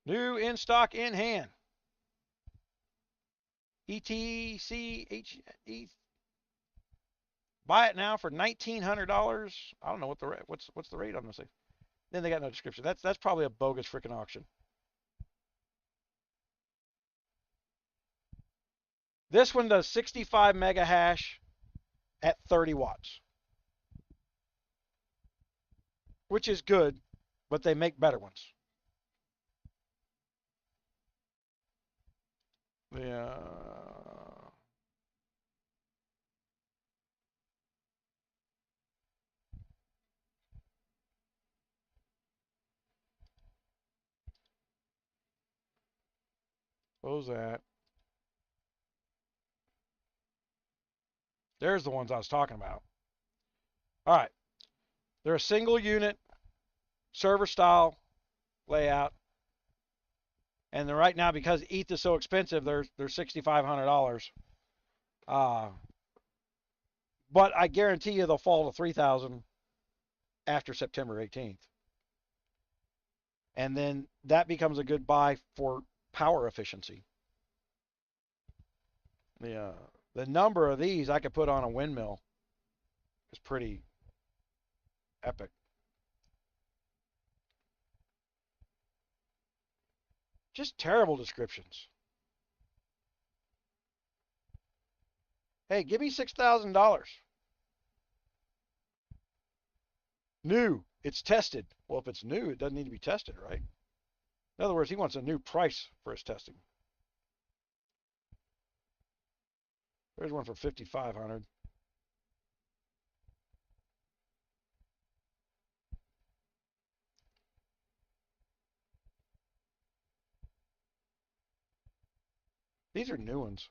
New in stock in hand. ETCH. Buy it now for $1,900. I don't know what what's the rate on this thing. Then they got no description. That's probably a bogus freaking auction. This one does 65 mega hash at 30 watts, which is good, but they make better ones. Yeah. Close that. There's the ones I was talking about. All right. They're a single unit server style layout. And they're right now, because ETH is so expensive, they're $6,500. But I guarantee you they'll fall to 3,000 after September 18th. And then that becomes a good buy for power efficiency. The number of these I could put on a windmill is pretty epic. Just terrible descriptions. Hey, give me $6,000. New. It's tested. Well, if it's new, it doesn't need to be tested, right? In other words, he wants a new price for his testing. There's one for $5,500. These are new ones.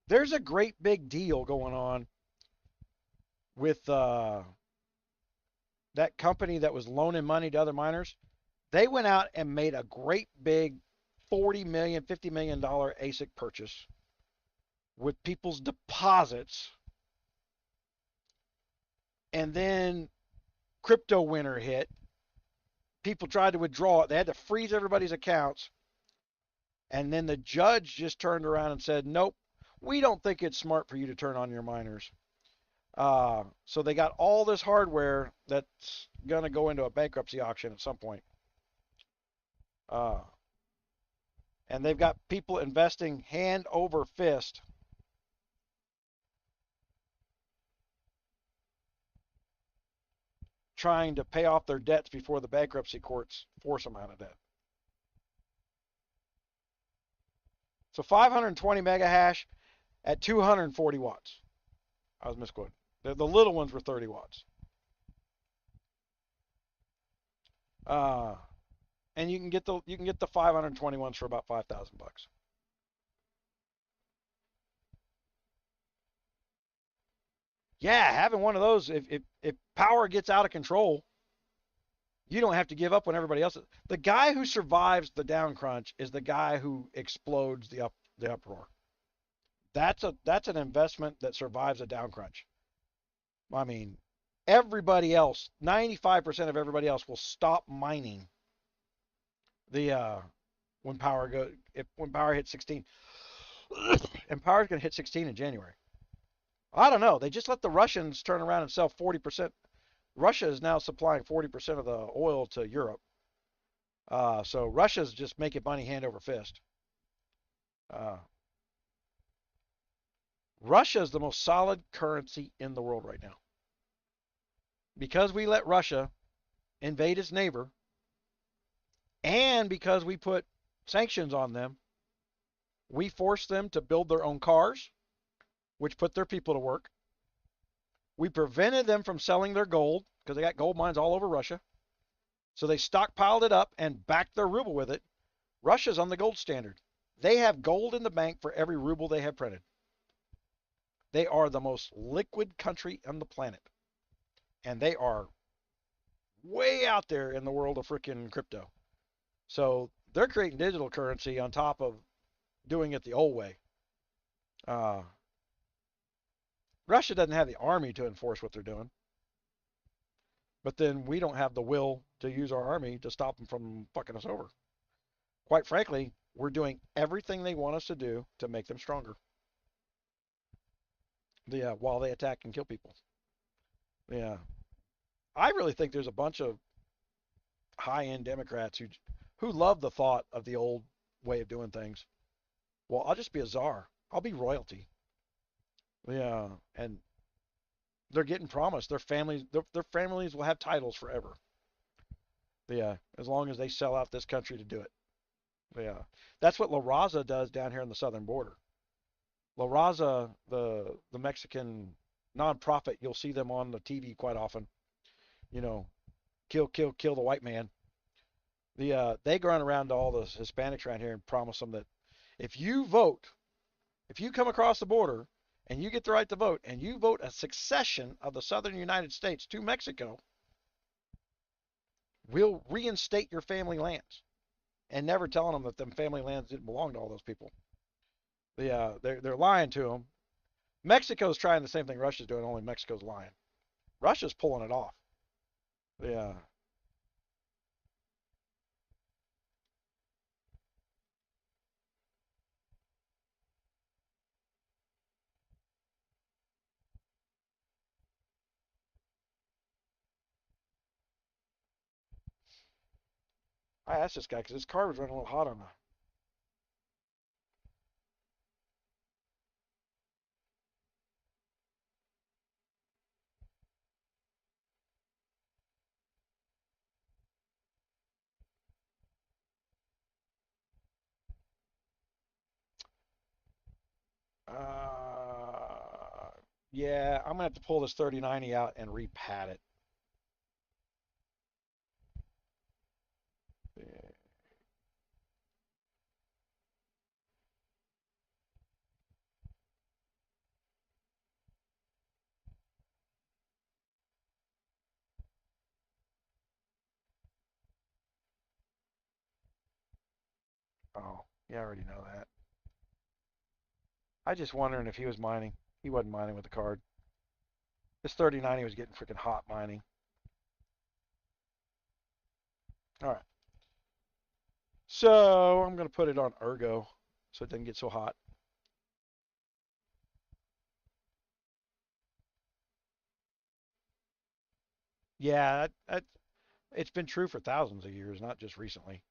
There's a great big deal going on with that company that was loaning money to other miners. They went out and made a great big $40 million, $50 million ASIC purchase with people's deposits. And then crypto winter hit. People tried to withdraw it. They had to freeze everybody's accounts. And then the judge just turned around and said, nope, we don't think it's smart for you to turn on your miners. So they got all this hardware that's going to go into a bankruptcy auction at some point. And they've got people investing hand over fist trying to pay off their debts before the bankruptcy courts force them out of debt. So 520 mega hash at 240 watts. I was misquoted. The little ones were 30 watts. And you can get the 520 ones for about $5,000. Yeah, having one of those, if power gets out of control, you don't have to give up when everybody else is. The guy who survives the down crunch is the guy who explodes the uproar. That's an investment that survives a down crunch. I mean, everybody else, 95% of everybody else will stop mining when power hits 16. And power's going to hit 16 in January. I don't know. They just let the Russians turn around and sell 40%. Russia is now supplying 40% of the oil to Europe. So Russia's just making money hand over fist. Russia is the most solid currency in the world right now. Because we let Russia invade its neighbor, and because we put sanctions on them, we forced them to build their own cars, which put their people to work. We prevented them from selling their gold because they got gold mines all over Russia. So they stockpiled it up and backed their ruble with it. Russia's on the gold standard. They have gold in the bank for every ruble they have printed. They are the most liquid country on the planet. And they are way out there in the world of freaking crypto. So they're creating digital currency on top of doing it the old way. Russia doesn't have the army to enforce what they're doing. But then we don't have the will to use our army to stop them from fucking us over. Quite frankly, we're doing everything they want us to do to make them stronger. Yeah, while they attack and kill people. Yeah. I really think there's a bunch of high-end Democrats who love the thought of the old way of doing things. Well, I'll just be a czar. I'll be royalty. Yeah, and they're getting promised their families will have titles forever. Yeah, as long as they sell out this country to do it. Yeah, that's what La Raza does down here on the southern border. La Raza, the Mexican nonprofit, you'll see them on the TV quite often. You know, kill the white man. They run around to all the Hispanics around here and promise them that If you vote, if you come across the border and you get the right to vote and you vote a succession of the southern United States to Mexico, we'll reinstate your family lands, and never telling them that them family lands didn't belong to all those people. They're lying to them. Mexico's trying the same thing Russia's doing, only Mexico's lying. Russia's pulling it off. Yeah. I asked this guy because his car was running a little hot on the. Yeah, I'm gonna have to pull this 3090 out and repad it. Yeah. Oh, yeah, I already know that. I just wondering if he was mining. He wasn't mining with the card. This 3090 was getting freaking hot mining. All right. So I'm going to put it on ergo so it doesn't get so hot. Yeah, it's been true for thousands of years, not just recently.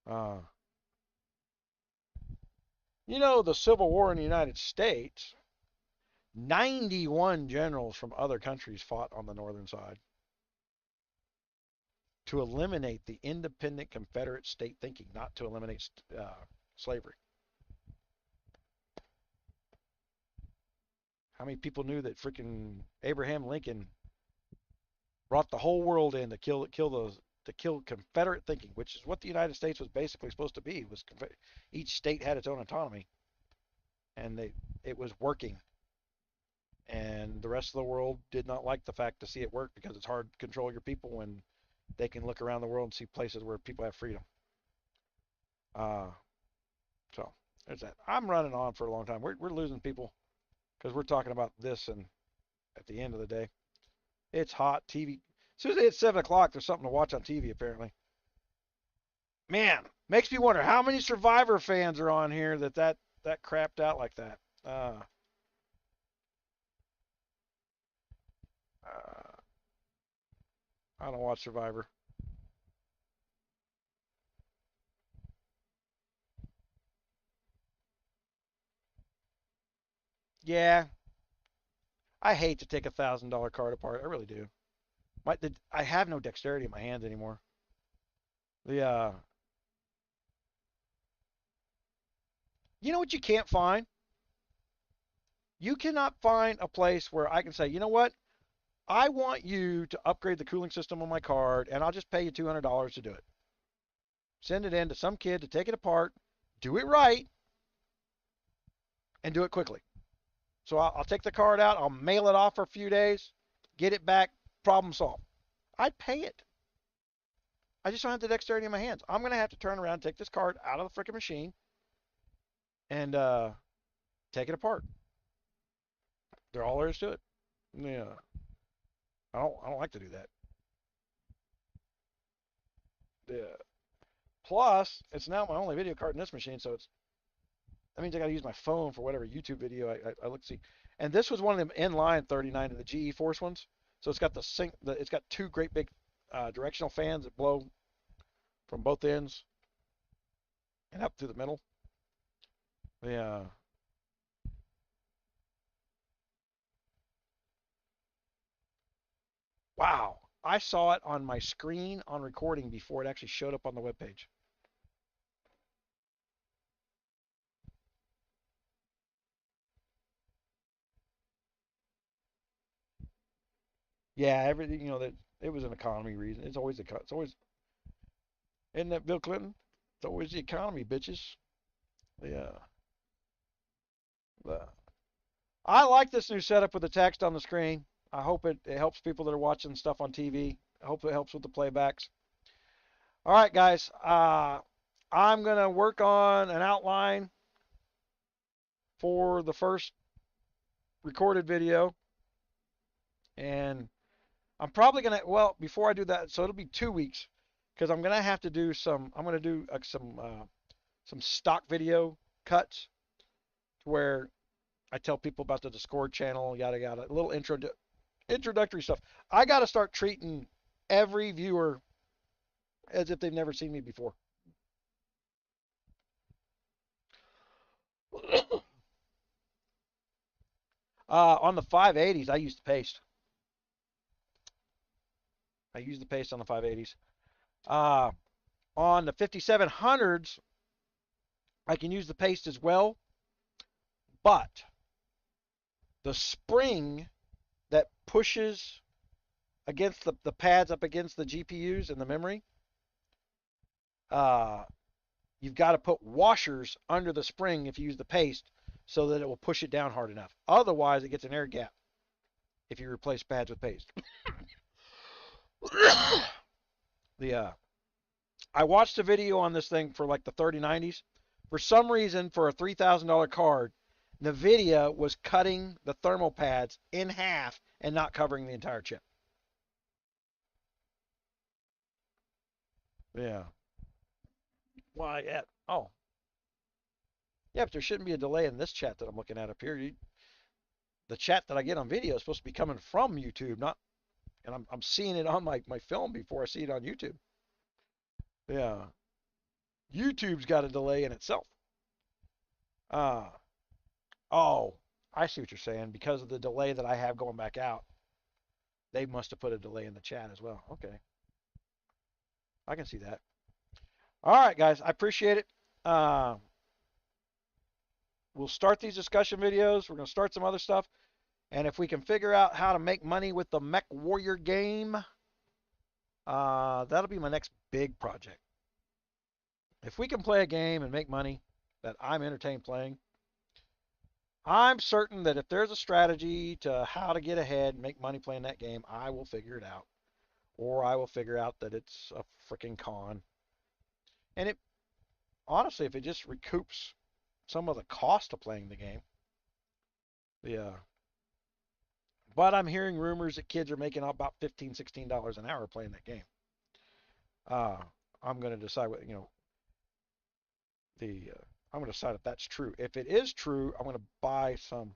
Uh, the Civil War in the United States, 91 generals from other countries fought on the northern side to eliminate the independent Confederate state thinking, not to eliminate slavery. How many people knew that freaking Abraham Lincoln brought the whole world in to kill Confederate thinking, which is what the United States was basically supposed to be. Was each state had its own autonomy, and it was working. And the rest of the world did not like the fact to see it work because it's hard to control your people when they can look around the world and see places where people have freedom. Uh, so there's that. I'm running on for a long time. We're losing people because we're talking about this, and at the end of the day, it's hot. TV. As soon as it's 7 o'clock, there's something to watch on TV apparently. Man, makes me wonder how many Survivor fans are on here that crapped out like that. Uh, I don't watch Survivor. Yeah, I hate to take $1,000 card apart. I really do. I have no dexterity in my hands anymore. The you know what you can't find? You cannot find a place where I can say, you know what? I want you to upgrade the cooling system on my card, and I'll just pay you $200 to do it. Send it in to some kid to take it apart, do it right, and do it quickly. So I'll take the card out, I'll mail it off for a few days, get it back, problem solved. I'd pay it. I just don't have the dexterity in my hands. I'm going to have to turn around, take this card out of the freaking machine, and take it apart. They're all there is to it. Yeah, I don't like to do that. Yeah. Plus, it's now my only video card in this machine, so that means I got to use my phone for whatever YouTube video I look to see. And this was one of them inline 39 of the GeForce ones. So it's got it's got two great big directional fans that blow from both ends and up through the middle. Yeah. Wow. I saw it on my screen on recording before it actually showed up on the webpage. Yeah, everything that it was an economy reason. It's always isn't that Bill Clinton? It's always the economy, bitches. Yeah. I like this new setup with the text on the screen. I hope it helps people that are watching stuff on TV. I hope it helps with the playbacks. All right, guys. I'm going to work on an outline for the first recorded video. And I'm probably going to, well, before I do that, so it'll be 2 weeks because I'm going to have to do I'm going to do some stock video cuts where I tell people about the Discord channel, yada, yada, a little introductory stuff. I got to start treating every viewer as if they've never seen me before. On the 580s, I use the paste. I use the paste on the 580s. On the 5700s, I can use the paste as well, but the spring that pushes against the pads up against the GPUs and the memory, you've got to put washers under the spring if you use the paste so that it will push it down hard enough. Otherwise, it gets an air gap if you replace pads with paste. I watched a video on this thing for like the 3090s. For some reason, for a $3,000 card, NVIDIA was cutting the thermal pads in half and not covering the entire chip. Yeah. Why? Yeah. Oh. Yeah, but there shouldn't be a delay in this chat that I'm looking at up here. The chat that I get on video is supposed to be coming from YouTube, not, and I'm seeing it on my film before I see it on YouTube. Yeah. YouTube's got a delay in itself. Oh, I see what you're saying. Because of the delay that I have going back out, they must have put a delay in the chat as well. Okay. I can see that. All right, guys. I appreciate it. We'll start these discussion videos. We're going to start some other stuff. And if we can figure out how to make money with the Mech Warrior game, that'll be my next big project. If we can play a game and make money that I'm entertained playing, I'm certain that if there's a strategy to how to get ahead and make money playing that game, I will figure it out. Or I will figure out that it's a freaking con. And it, honestly, if it just recoups some of the cost of playing the game. Yeah. But I'm hearing rumors that kids are making about $15, $16 an hour playing that game. I'm going to decide what, I'm going to decide if that's true. If it is true, I'm going to buy some.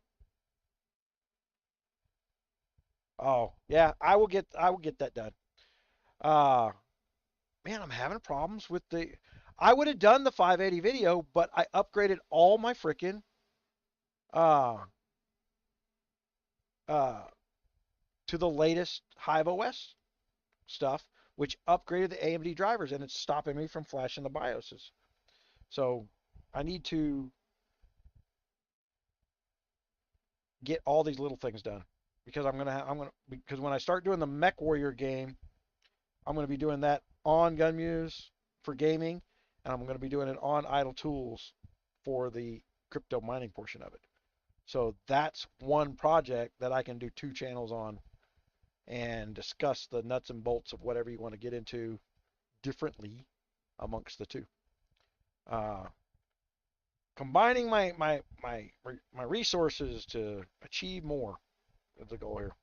Oh, yeah, I will get that done. Man, I'm having problems with I would have done the 580 video, but I upgraded all my freaking uh to the latest Hive OS stuff, which upgraded the AMD drivers, and it's stopping me from flashing the BIOSes. So I need to get all these little things done because because when I start doing the Mech Warrior game, I'm gonna be doing that on Gunmuse for gaming, and I'm gonna be doing it on Idle Tools for the crypto mining portion of it. So that's one project that I can do 2 channels on and discuss the nuts and bolts of whatever you want to get into differently amongst the two. Combining my resources to achieve more is the goal here.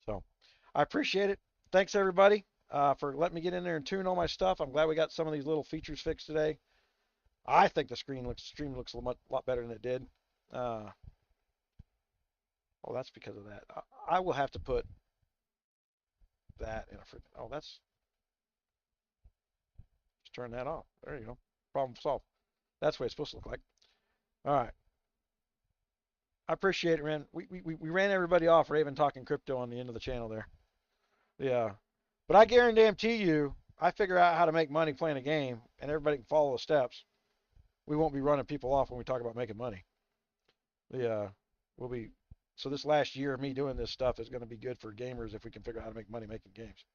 So I appreciate it. Thanks everybody for letting me get in there and tune all my stuff. I'm glad we got some of these little features fixed today. I think the stream looks a lot better than it did. Oh, that's because of that. I will have to put that in a freaking. Oh, that's. Just turn that off. There you go. Problem solved. That's what it's supposed to look like. All right. I appreciate it, man. We ran everybody off Raven talking crypto on the end of the channel there. Yeah. But I guarantee you, I figure out how to make money playing a game, and everybody can follow the steps. We won't be running people off when we talk about making money. Yeah. So this last year of me doing this stuff is going to be good for gamers if we can figure out how to make money making games.